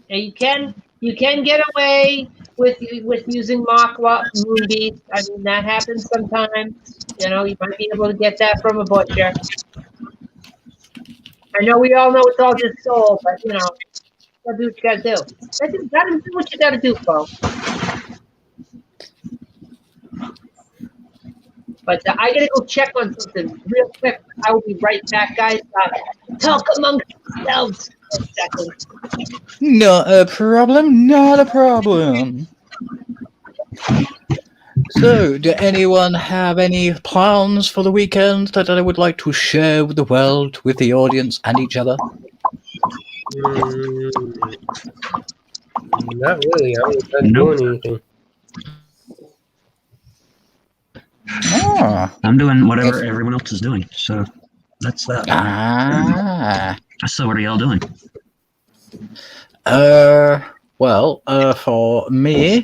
You can get away with using mock Moon Beast. I mean, that happens sometimes. You might be able to get that from a butcher. I know we all know it's all just soul, but gotta do what you gotta do. Gotta do what you gotta do, folks. But I gotta go check on something real quick. I will be right back, guys. Talk amongst yourselves for a second. Not a problem. Not a problem. So, do anyone have any plans for the weekend that they would like to share with the world, with the audience, and each other? Not really. I wasn't doing anything. I'm doing whatever everyone else is doing, so that's that. So what are y'all doing? Well, for me,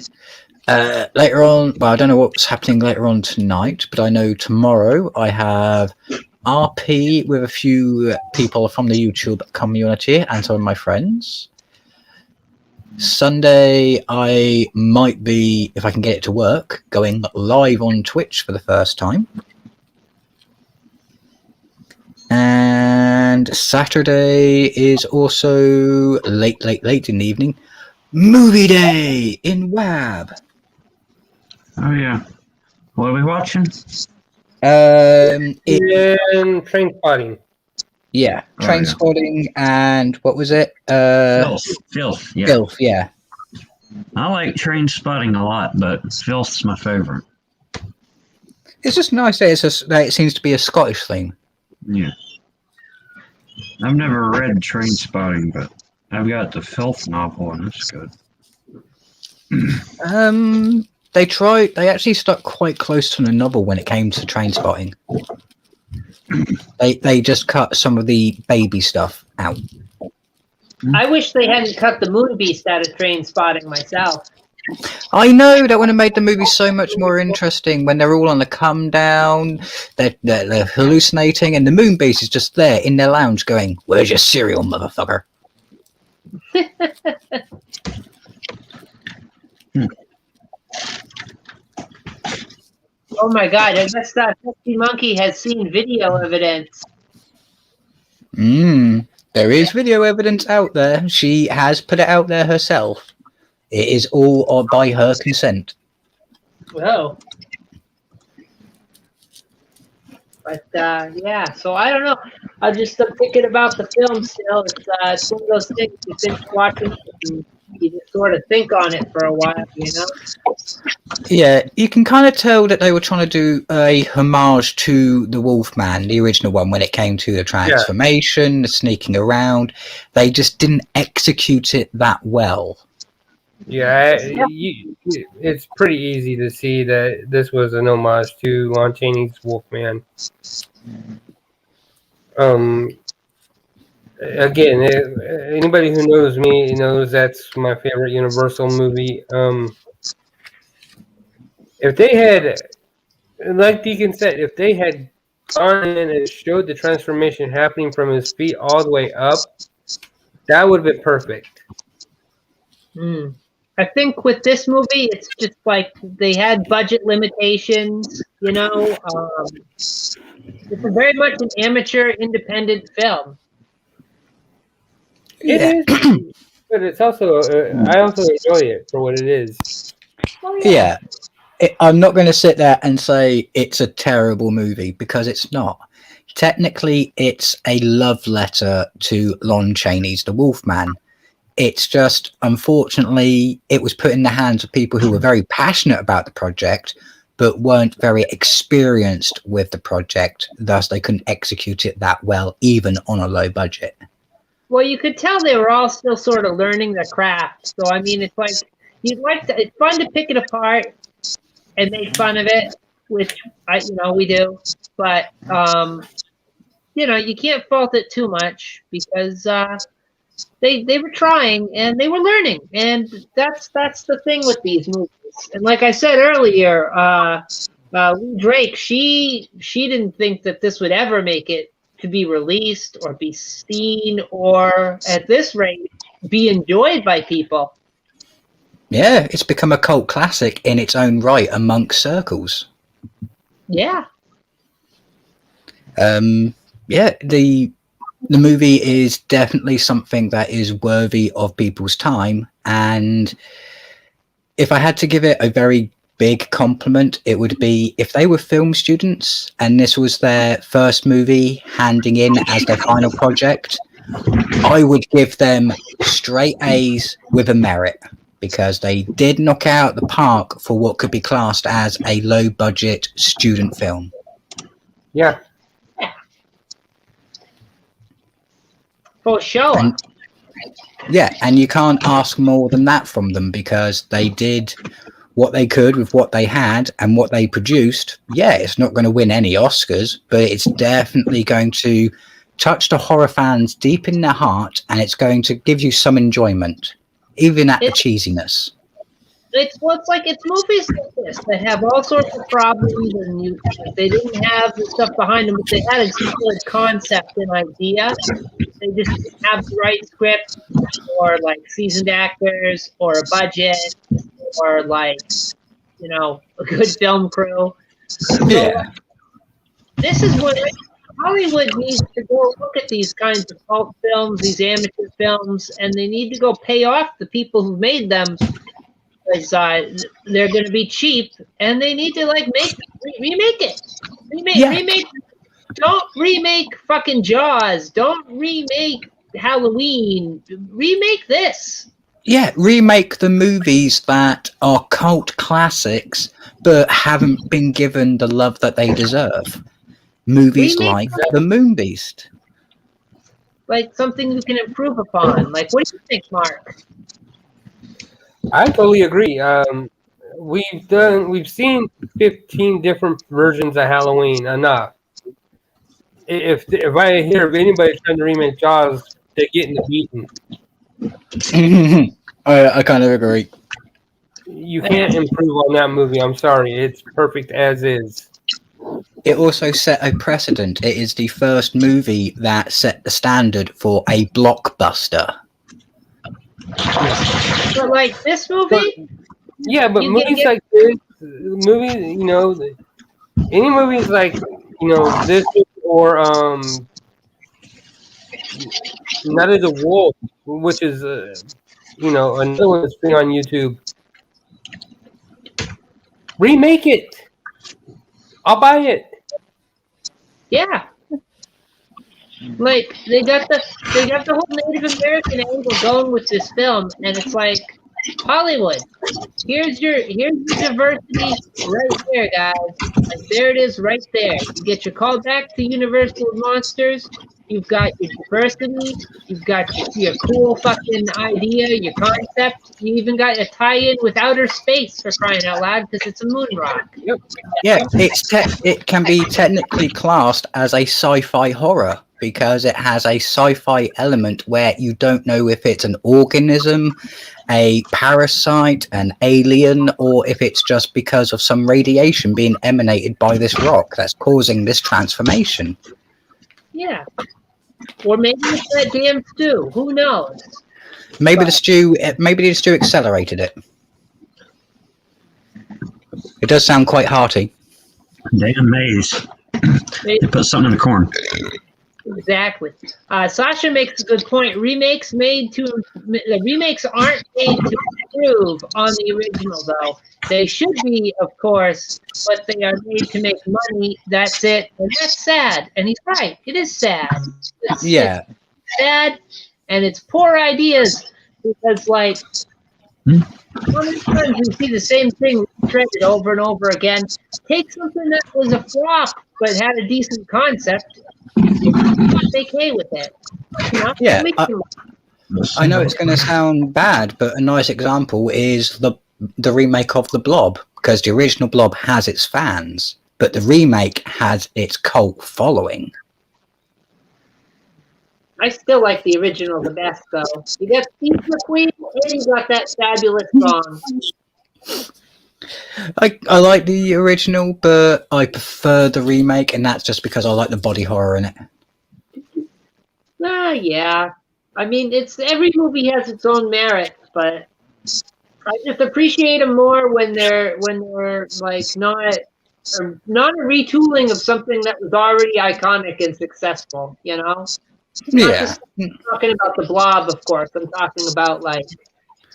later on, well, I don't know what's happening later on tonight, but I know tomorrow I have RP with a few people from the YouTube community and some of my friends. Sunday, I might be, if I can get it to work, going live on Twitch for the first time. And Saturday is also late in the evening. Movie day in WAB. Oh, yeah. What are we watching? And Trainspotting. Yeah, Trainspotting and what was it? Filth. Yeah. Filth, yeah. I like Trainspotting a lot, but Filth's my favorite. It's just nice that it seems to be a Scottish thing. Yeah. I've never read Trainspotting, but I've got the Filth novel, and it's good. They actually stuck quite close to the novel when it came to Trainspotting. They just cut some of the baby stuff out. I wish they hadn't cut the Moon Beast out of Trainspotting myself. I know, that would have made the movie so much more interesting when they're all on the come down, they're hallucinating, and the Moon Beast is just there in their lounge going, "Where's your cereal, motherfucker?" Oh my god, I guess that Pepsi Monkey has seen video evidence. There is video evidence out there. She has put it out there herself. It is all by her consent. Oh. But yeah, so I don't know. I'm thinking about the film still. It's one of those things you finish watching it and you just sort of think on it for a while, Yeah, you can kind of tell that they were trying to do a homage to the Wolfman, the original one, when it came to the transformation, the sneaking around. They just didn't execute it that well. Yeah, it's pretty easy to see that this was an homage to Lon Chaney's Wolfman. Again, anybody who knows me knows that's my favorite Universal movie. If they had, like Deacon said, if they had gone in and showed the transformation happening from his feet all the way up, That would have been perfect. I think with this movie, it's just like they had budget limitations. You know, it's very much an amateur, independent film. It is, but it's also I also enjoy it for what it is. Yeah. I'm not going to sit there and say it's a terrible movie because it's not. Technically, it's a love letter to Lon Chaney's The Wolfman. It's just, unfortunately, it was put in the hands of people who were very passionate about the project, but weren't very experienced with the project. Thus, they couldn't execute it that well, even on a low budget. Well, you could tell they were all still sort of learning the craft. So, I mean, it's like, it's fun to pick it apart and make fun of it, which we do. But you can't fault it too much because they were trying and they were learning, and that's the thing with these movies. And like I said earlier, Lee Drake, she didn't think that this would ever make it to be released or be seen or at this rate be enjoyed by people. Yeah, it's become a cult classic in its own right amongst circles. Yeah. The movie is definitely something that is worthy of people's time. And if I had to give it a very big compliment, it would be if they were film students and this was their first movie handing in as their final project, I would give them straight A's with a merit, because they did knock out the park for what could be classed as a low budget student film. Yeah. For sure. And you can't ask more than that from them, because they did what they could with what they had and what they produced. Yeah, it's not going to win any Oscars, but it's definitely going to touch the horror fans deep in their heart, and it's going to give you some enjoyment, even at the cheesiness. It's movies like this that have all sorts of problems, and they didn't have the stuff behind them, but they had a good concept and idea. They just didn't have the right script, or like seasoned actors, or a budget, or like a good film crew. Yeah. This is what Hollywood needs to go look at these kinds of cult films, these amateur films, and they need to go pay off the people who made them, because they're going to be cheap, and they need to remake it. Remake. Don't remake fucking Jaws. Don't remake Halloween. Remake this. Yeah, remake the movies that are cult classics but haven't been given the love that they deserve. Movies like The Moon Beast. Like something you can improve upon. Like, what do you think, Mark? I totally agree. We've seen 15 different versions of Halloween. Enough. If I hear of anybody trying to remake Jaws, they're getting beaten. I kind of agree. You can't improve on that movie. I'm sorry. It's perfect as is. It also set a precedent. It is the first movie that set the standard for a blockbuster. But like this movie? But movies like this, any movies like, this or Night of the Wolf, which is, another one that's free on YouTube. Remake it. I'll buy it. Yeah. Like they got the whole Native American angle going with this film, and it's like, Hollywood, here's your diversity right there, guys. Like, there it is right there. You get your call back to Universal Monsters. You've got your diversity. You've got your cool fucking idea, your concept. You even got a tie-in with outer space, for crying out loud, because it's a moon rock. Yep. Yeah, it can be technically classed as a sci-fi horror, because it has a sci-fi element where you don't know if it's an organism, a parasite, an alien, or if it's just because of some radiation being emanated by this rock that's causing this transformation. Yeah. Or maybe it's that damn stew. Who knows? Maybe the stew accelerated it. It does sound quite hearty. Damn maize. They put something in the corn. Exactly. Sasha makes a good point. Remakes aren't made to improve on the original, though. They should be, of course, but they are made to make money. That's it, and that's sad. And he's right. It is sad. It's sad, and it's poor ideas because, like, how many times we see the same thing treated over and over again? Take something that was a flop but had a decent concept. Okay with it. You know? Yeah, I know it's going to sound bad, but a nice example is the remake of The Blob, because the original Blob has its fans, but the remake has its cult following. I still like the original the best, though. You got Steve McQueen, and you got that fabulous song. I like the original, but I prefer the remake, and that's just because I like the body horror in it. Yeah. I mean, every movie has its own merit, but I just appreciate them more when they're like not a retooling of something that was already iconic and successful. You know. Yeah. I'm talking about The Blob, of course. I'm talking about, like,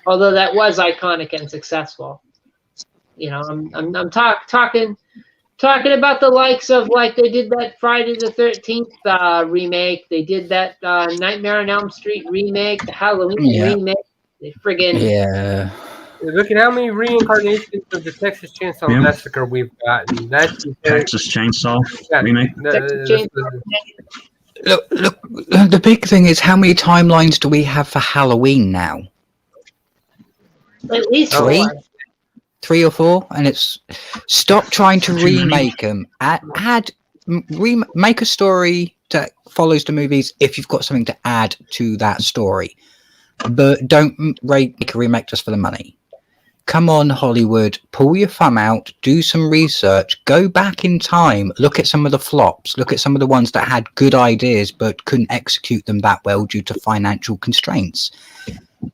although that was iconic and successful. You know, I'm talking about the likes of, like, they did that Friday the 13th remake. They did that Nightmare on Elm Street remake, the Halloween remake. They friggin' Look at how many reincarnations of the Texas Chainsaw Massacre we've gotten. That's Texas Chainsaw remake. Look, the big thing is how many timelines do we have for Halloween now? At least three or four, and it's stop trying to remake them. Make a story that follows the movies if you've got something to add to that story, but don't make a remake just for the money. Come on, Hollywood, pull your thumb out, do some research, go back in time, look at some of the flops, look at some of the ones that had good ideas but couldn't execute them that well due to financial constraints,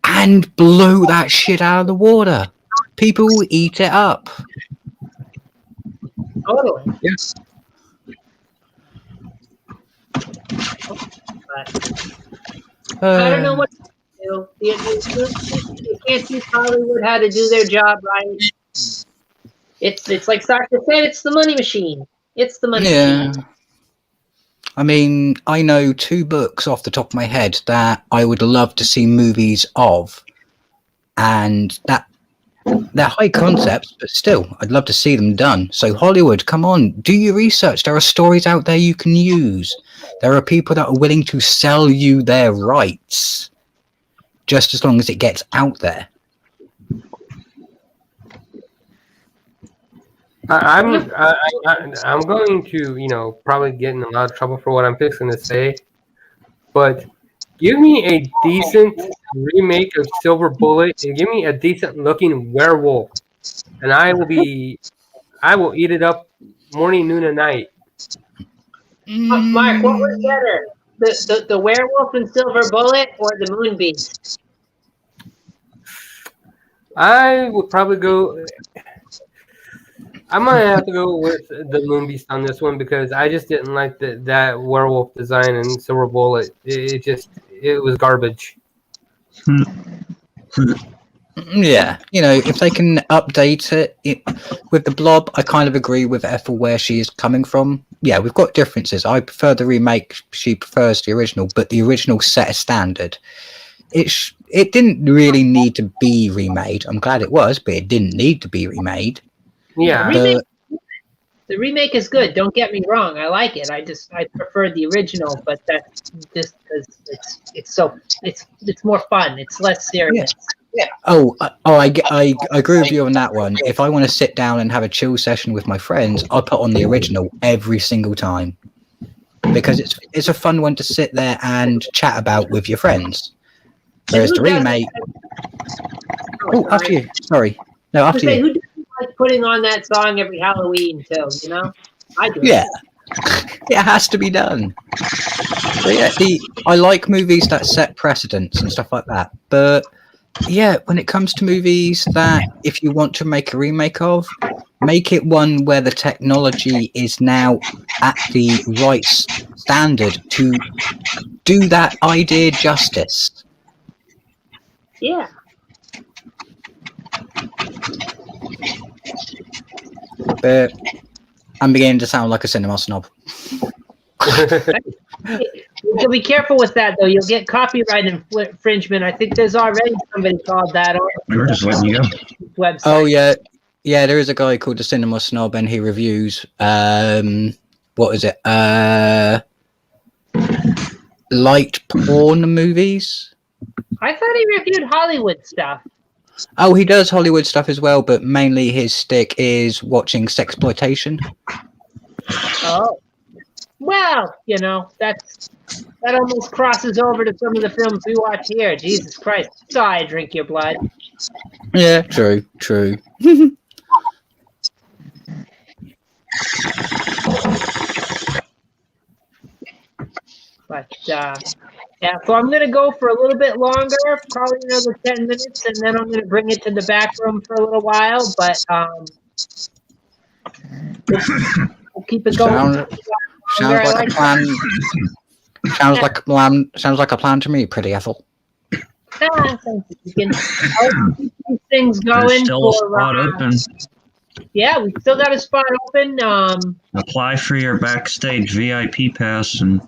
and blow that shit out of the water. People will eat it up. Totally. Yes. I don't know what to do. You can't teach Hollywood how to do their job right. It's like Sasha said, it's the money machine. It's the money machine. I mean, I know 2 books off the top of my head that I would love to see movies of, and that they're high concepts, but still, I'd love to see them done. So Hollywood, come on, do your research. There are stories out there you can use. There are people that are willing to sell you their rights, just as long as it gets out there. I'm going to, probably get in a lot of trouble for what I'm fixing to say, but give me a decent remake of Silver Bullet and give me a decent looking werewolf, and I will eat it up morning, noon, and night. Mark, what was better, the werewolf in Silver Bullet or the Moon Beast? I would probably go. I'm gonna have to go with the Moon Beast on this one because I just didn't like that werewolf design in Silver Bullet. It was garbage. Yeah, if they can update it with the Blob, I kind of agree with Ethel where she is coming from. Yeah, we've got differences. I prefer the remake. She prefers the original, but the original set a standard. It didn't really need to be remade. I'm glad it was, but it didn't need to be remade. Yeah. The remake is good. Don't get me wrong. I like it. I prefer the original, but that's just because it's more fun. It's less serious. Yeah. I agree with you on that one. If I want to sit down and have a chill session with my friends, I'll put on the original every single time because it's a fun one to sit there and chat about with your friends. Whereas the remake. Oh, after you. Sorry. No, after you. Who doesn't like putting on that song every Halloween too? I do. Yeah. It has to be done. So yeah, I like movies that set precedents and stuff like that. But yeah, when it comes to movies that if you want to make a remake of, make it one where the technology is now at the right standard to do that idea justice. Yeah. But I'm beginning to sound like a cinema snob. You'll be careful with that, though. You'll get copyright infringement. I think there's already somebody called that on We were just letting you go. the website. Oh yeah, yeah. There is a guy called the Cinema Snob, and he reviews what is it? Light porn movies. I thought he reviewed Hollywood stuff. Oh, he does Hollywood stuff as well, but mainly his stick is watching sexploitation. Oh. Well, you know, that almost crosses over to some of the films we watch here. Jesus Christ. Sorry, I drink your blood. Yeah, true. But, yeah, so I'm going to go for a little bit longer, probably another 10 minutes, and then I'm going to bring it to the back room for a little while, but we'll keep it going. Sounds like a plan. Sounds like a plan to me, pretty Ethel. Thank you. I'll keep these things There's going still a for, spot open. yeah, we still got a spot open. Apply for your backstage VIP pass and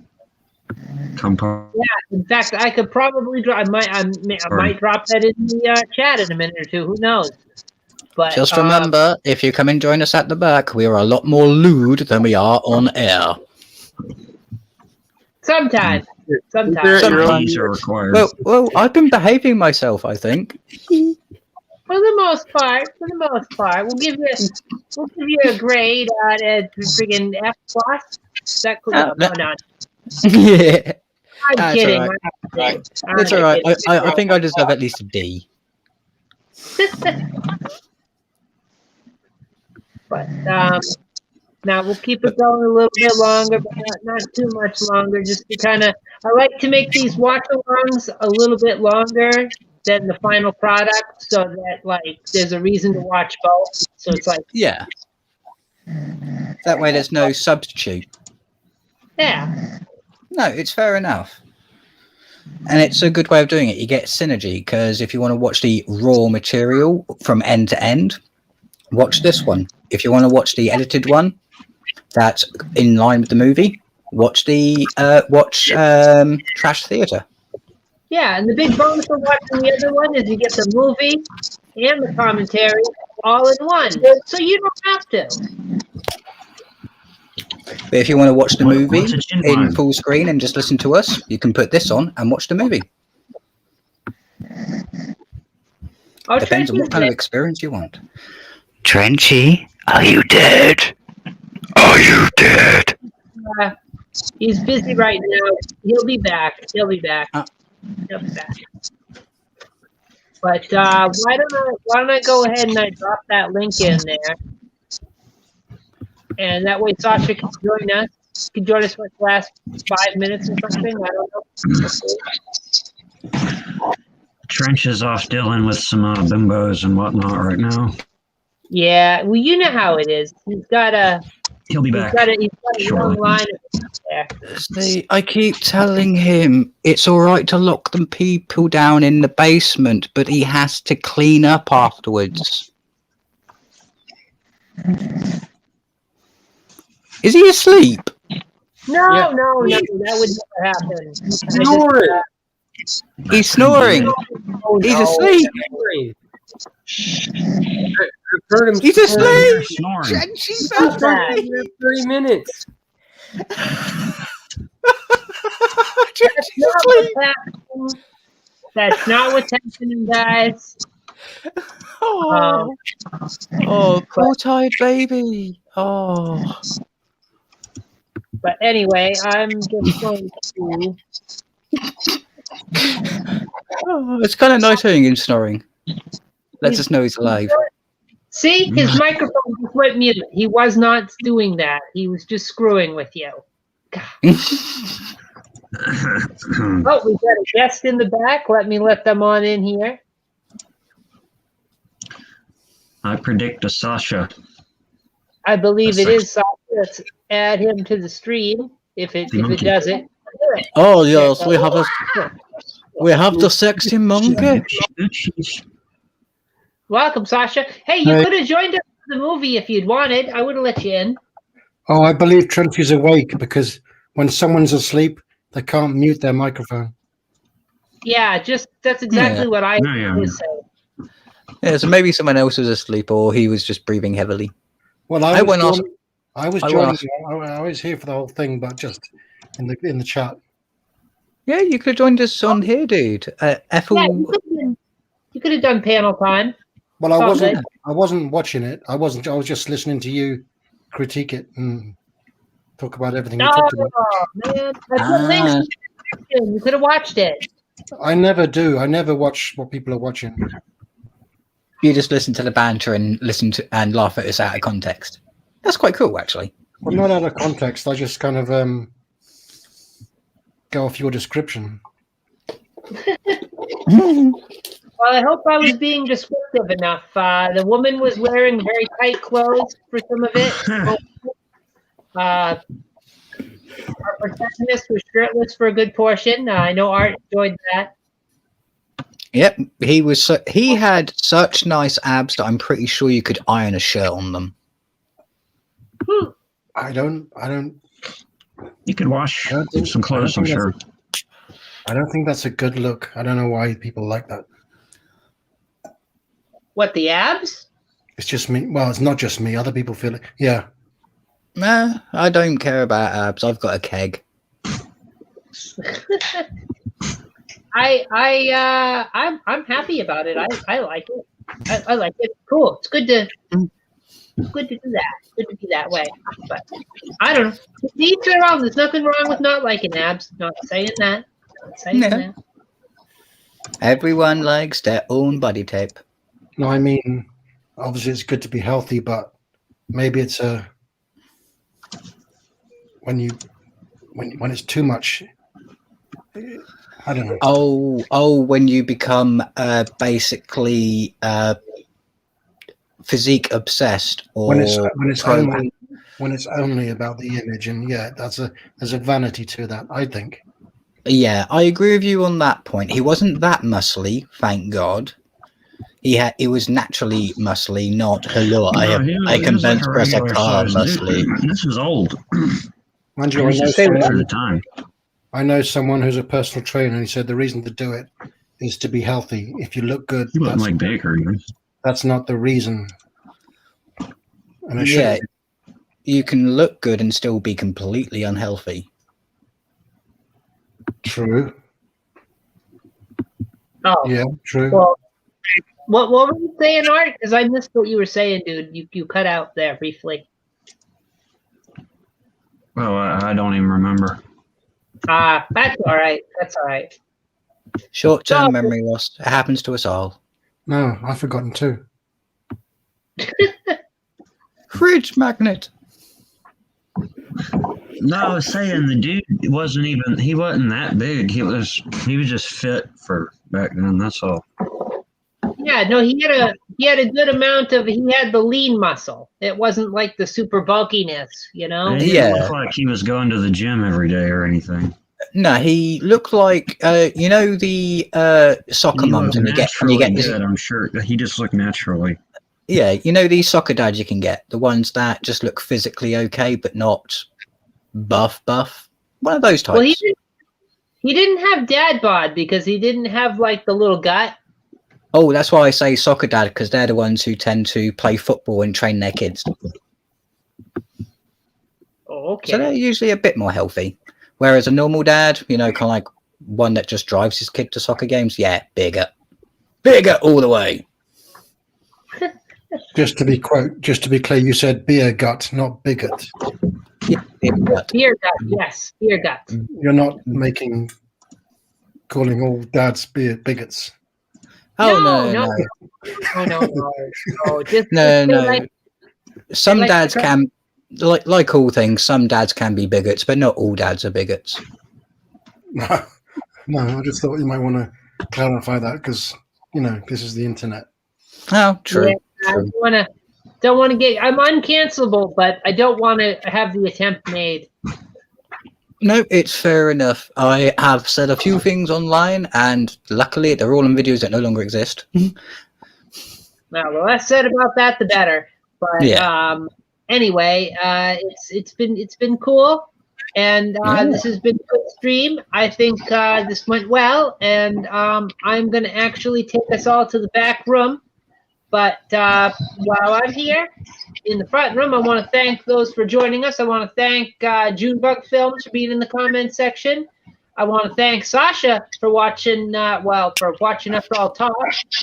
come park. Yeah, in fact, I could probably drop. I might drop that in the chat in a minute or two. Who knows? But Just remember, if you come and join us at the back, we are a lot more lewd than we are on air. Sometimes. Keys are required. Well, I've been behaving myself, I think. For the most part, we'll give you a grade at friggin' F plus. That could Oh, no, not. Yeah, I'm That's kidding. all right. I'm kidding. it's all right. I think I deserve at least a D. But now we'll keep it going a little bit longer, but not too much longer. Just to kind of, I like to make these watch-alongs a little bit longer than the final product, so that like there's a reason to watch both. So it's like, Yeah. That way, there's no substitute. yeah, No, it's fair enough. And it's a good way of doing it. You get synergy, because if you want to watch the raw material from end to end, watch this one. If you want to watch the edited one that's in line with the movie, watch Trash Theatre. yeah. And the big bonus of watching the other one is you get the movie and the commentary all in one, so you don't have to. But if you want to watch the movie What's it in in mind? full screen and just listen to us, you can put this on and watch the movie. Oh, Depends on what kind of Tracy's experience you want. Trenchy, are you dead? Are you dead? he's busy right now. He'll be back. He'll be back. Ah. He'll be back. But why don't I go ahead and I drop that link in there, and that way Sasha can join us. Can join us for the last 5 minutes or something. I don't know. Trench is off dealing with some bimbos and whatnot right now. Yeah, well, you know how it is. He's got a He'll be back. he's got a shortly. long line there. See, I keep telling him it's all right to lock them people down in the basement, but he has to clean up afterwards. Is he asleep? No, Yeah. no, that would never happen. Ignore it. He's snoring. Oh, He's no. asleep. I've heard him He's snoring asleep. Snoring. Trenchy's Stop that. for 30 minutes. Trenchy's Not asleep. what's happening. That's not what's happening, guys. Oh, poor tired baby. Oh. But anyway, I'm just going to. Oh, it's kind of nice hearing him snoring. Lets us know he's alive. See, his microphone just went mute. He was not doing that. He was just screwing with you. Oh, we've got a guest in the back. Let them on in here. I predict a Sasha. I believe That's it is Sasha. Let's add him to the stream if it does it. Oh yes, we have the sexy monkey. Welcome, Sasha. Hey, you could have joined us for the movie if you'd wanted. I would have let you in. Oh, I believe Trent's awake because when someone's asleep, they can't mute their microphone. Yeah, that's exactly what I was saying. Yeah, so maybe someone else was asleep or he was just breathing heavily. Well, I was here for the whole thing, but just in the chat. Yeah, you could have joined us on here, dude. Ethel. Yeah, you could have done panel time. Well, I wasn't watching it. I was just listening to you critique it and talk about everything you talked about. Oh man, that's what links. You could have watched it. I never do. I never watch what people are watching. You just listen to the banter and and laugh at us out of context. That's quite cool, actually. Well, not out of context. I just kind of go off your description. Well, I hope I was being descriptive enough. The woman was wearing very tight clothes for some of it. Our protagonist was shirtless for a good portion. I know Art enjoyed that. Yep, he had such nice abs that I'm pretty sure you could iron a shirt on them. I don't. You could wash some clothes, I'm sure. I don't think that's a good look. I don't know why people like that. What, the abs? It's just me. Well, it's not just me. Other people feel it. Yeah. Nah, I don't care about abs. I've got a keg. I'm happy about it. I like it. I like it. Cool. It's good to do that. Good to be that way. But I don't know. To each their own. There's nothing wrong with not liking abs. Not saying that. That. Everyone likes their own body type. No, I mean, obviously it's good to be healthy, but maybe it's when it's too much. I don't know. Oh, when you become basically physique obsessed, or when it's only about the image, and yeah, there's a vanity to that, I think. Yeah, I agree with you on that point. He wasn't that muscly, thank God. He was naturally muscly, not hello. I can bench press a car muscly. This is old. Andrew, I know someone who's a personal trainer, and he said the reason to do it is to be healthy. If you look good, you look like Baker. That's not the reason. And yeah, you can look good and still be completely unhealthy. True. Oh, yeah, true. Well, what were you saying, Art? Because I missed what you were saying, dude. You cut out there briefly. Well, I don't even remember. That's all right. That's all right. Short-term memory loss. It happens to us all. No, I've forgotten too. Fridge magnet. No, I was saying the dude he wasn't that big. He was just fit for back then. That's all. Yeah, no, he had a good amount of. He had the lean muscle. It wasn't like the super bulkiness, you know. He didn't look like he was going to the gym every day or anything. No, he looked like you know the soccer moms, and you get good, I'm sure he just looked naturally. Yeah, you know these soccer dads you can get, the ones that just look physically okay but not buff. One of those types. Well, he didn't have dad bod because he didn't have like the little gut. Oh, that's why I say soccer dad, because they're the ones who tend to play football and train their kids. Oh, okay. So they're usually a bit more healthy. Whereas a normal dad, you know, kind of like one that just drives his kid to soccer games, yeah, bigger all the way. Just to be clear, you said beer gut, not bigot. Yeah, beer gut, yes, beer gut. You're not calling all dads bigots. Oh no. No. Some dads can, like all things, some dads can be bigots, but not all dads are bigots. No, I just thought you might want to clarify that because this is the internet. Oh, true. Yeah, true. I don't want to get. I'm uncancelable, but I don't want to have the attempt made. No, it's fair enough. I have said a few things online, and luckily they're all in videos that no longer exist. Well, the less said about that, the better. But anyway, it's been cool, and this has been a good stream. I think this went well, and I'm going to actually take us all to the back room. But while I'm here in the front room, I want to thank those for joining us. I want to thank Junebug Films for being in the comments section. I want to thank Sasha for watching, for watching us all talk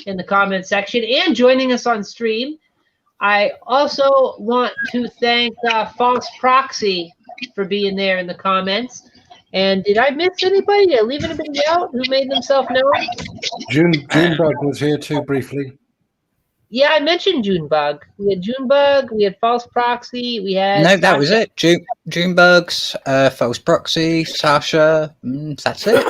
in the comments section and joining us on stream. I also want to thank False Proxy for being there in the comments. And did I miss anybody? Did I leave anybody out who made themselves known? Junebug was here too briefly. Yeah, I mentioned Junebug. We had Junebug, we had False Proxy, we had... No, that was it. Junebugs, False Proxy, Sasha, that's it.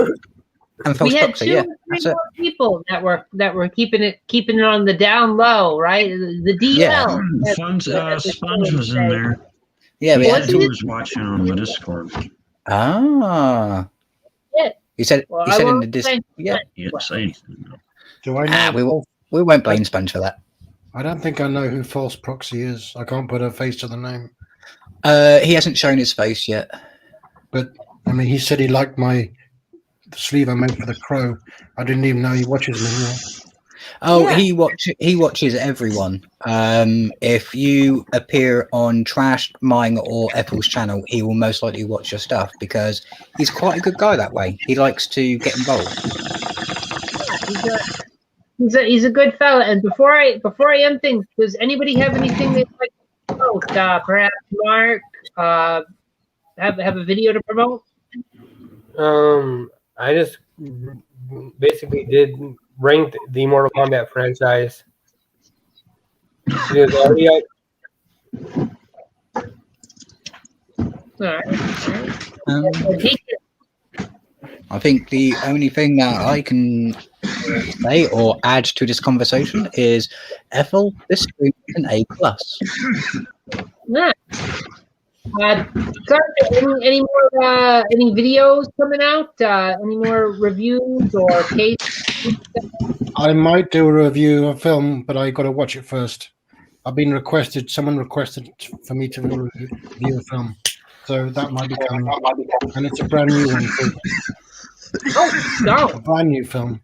And False Proxy, yeah. That's it. People that were keeping it on the down low, right? The DL. Yeah. Sponge was in there. Yeah, we had was watching on the Discord. Ah. Yeah. He said in the Discord. Yeah. Yes, Do I know? We won't blame Sponge for that. I don't think I know who False Proxy is. I can't put a face to the name. He hasn't shown his face yet. But I mean, he said he liked the sleeve I made for the Crow. I didn't even know he watches me anymore. Oh, yeah. He watches everyone. If you appear on Trash, mine, or Ethel's channel, he will most likely watch your stuff because he's quite a good guy that way. He likes to get involved. He's a good fella. And before I end things, does anybody have anything they'd like to promote? Perhaps Mark have a video to promote? I just basically did ranked the Mortal Kombat franchise. I think the only thing that I can say or add to this conversation is Ethel, this stream is an A+. Yeah. Any more any videos coming out? Any more reviews or cases? I might do a review of a film, but I got to watch it first. Someone requested for me to review a film, so that might be coming. And it's a brand new one too. Oh, no. A brand new film.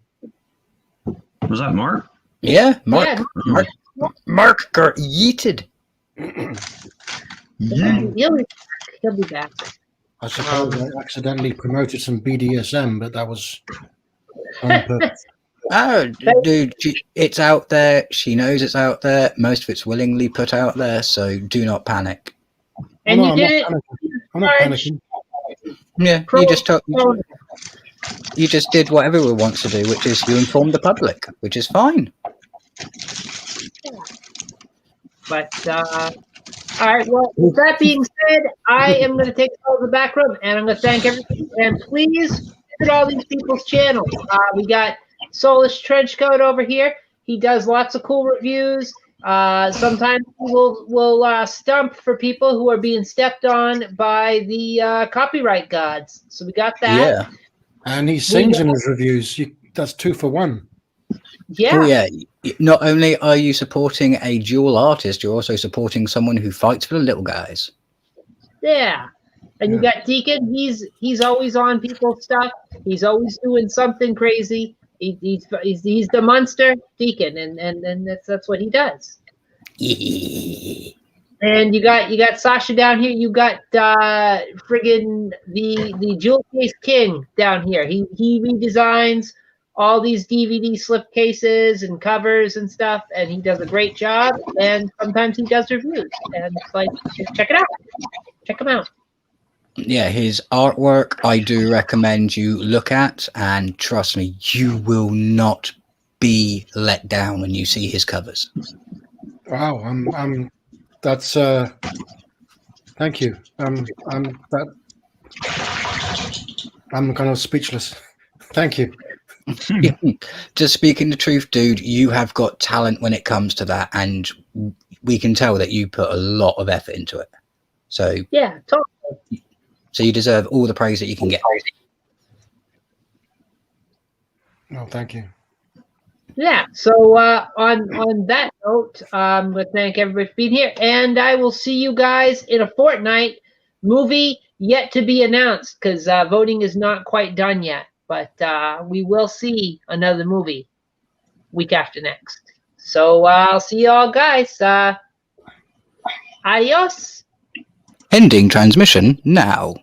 Was that Mark? Yeah, Mark. Yeah. Mark got yeeted. He'll be back. I suppose I accidentally promoted some BDSM, but that was on purpose. Oh, dude, it's out there. She knows it's out there. Most of it's willingly put out there, so do not panic. And you did it. I'm not panicking. Yeah, you just did what everyone wants to do, which is you inform the public, which is fine. But all right. Well, with that being said, I am going to take all the back room, and I'm going to thank everybody. And please visit all these people's channels. We got Soulless Trenchcoat over here. He does lots of cool reviews. Sometimes we'll stump for people who are being stepped on by the copyright gods. So we got that. Yeah. And he sings in his reviews. That's 2 for 1. Yeah. Oh, yeah. Not only are you supporting a dual artist, you're also supporting someone who fights for the little guys. Yeah. And you got Deacon. He's always on people's stuff. He's always doing something crazy. He's the monster Deacon, and that's what he does. Yeah. And you got Sasha down here. You got friggin' the Jewel Case King down here. He redesigns all these DVD slip cases and covers and stuff, and he does a great job. And sometimes he does reviews, and it's like, check it out. Check him out. Yeah, his artwork I do recommend you look at, and trust me, you will not be let down when you see his covers. Wow, that's thank you. I'm kind of speechless. Thank you. Just speaking the truth, dude, you have got talent when it comes to that, and we can tell that you put a lot of effort into it. So Yeah, totally. So you deserve all the praise that you can get. Oh, thank you. Yeah. So on that note, I'm gonna thank everybody for being here, and I will see you guys in a fortnight. Movie yet to be announced because voting is not quite done yet, but we will see another movie week after next. So I'll see y'all guys. Adios. Ending transmission now.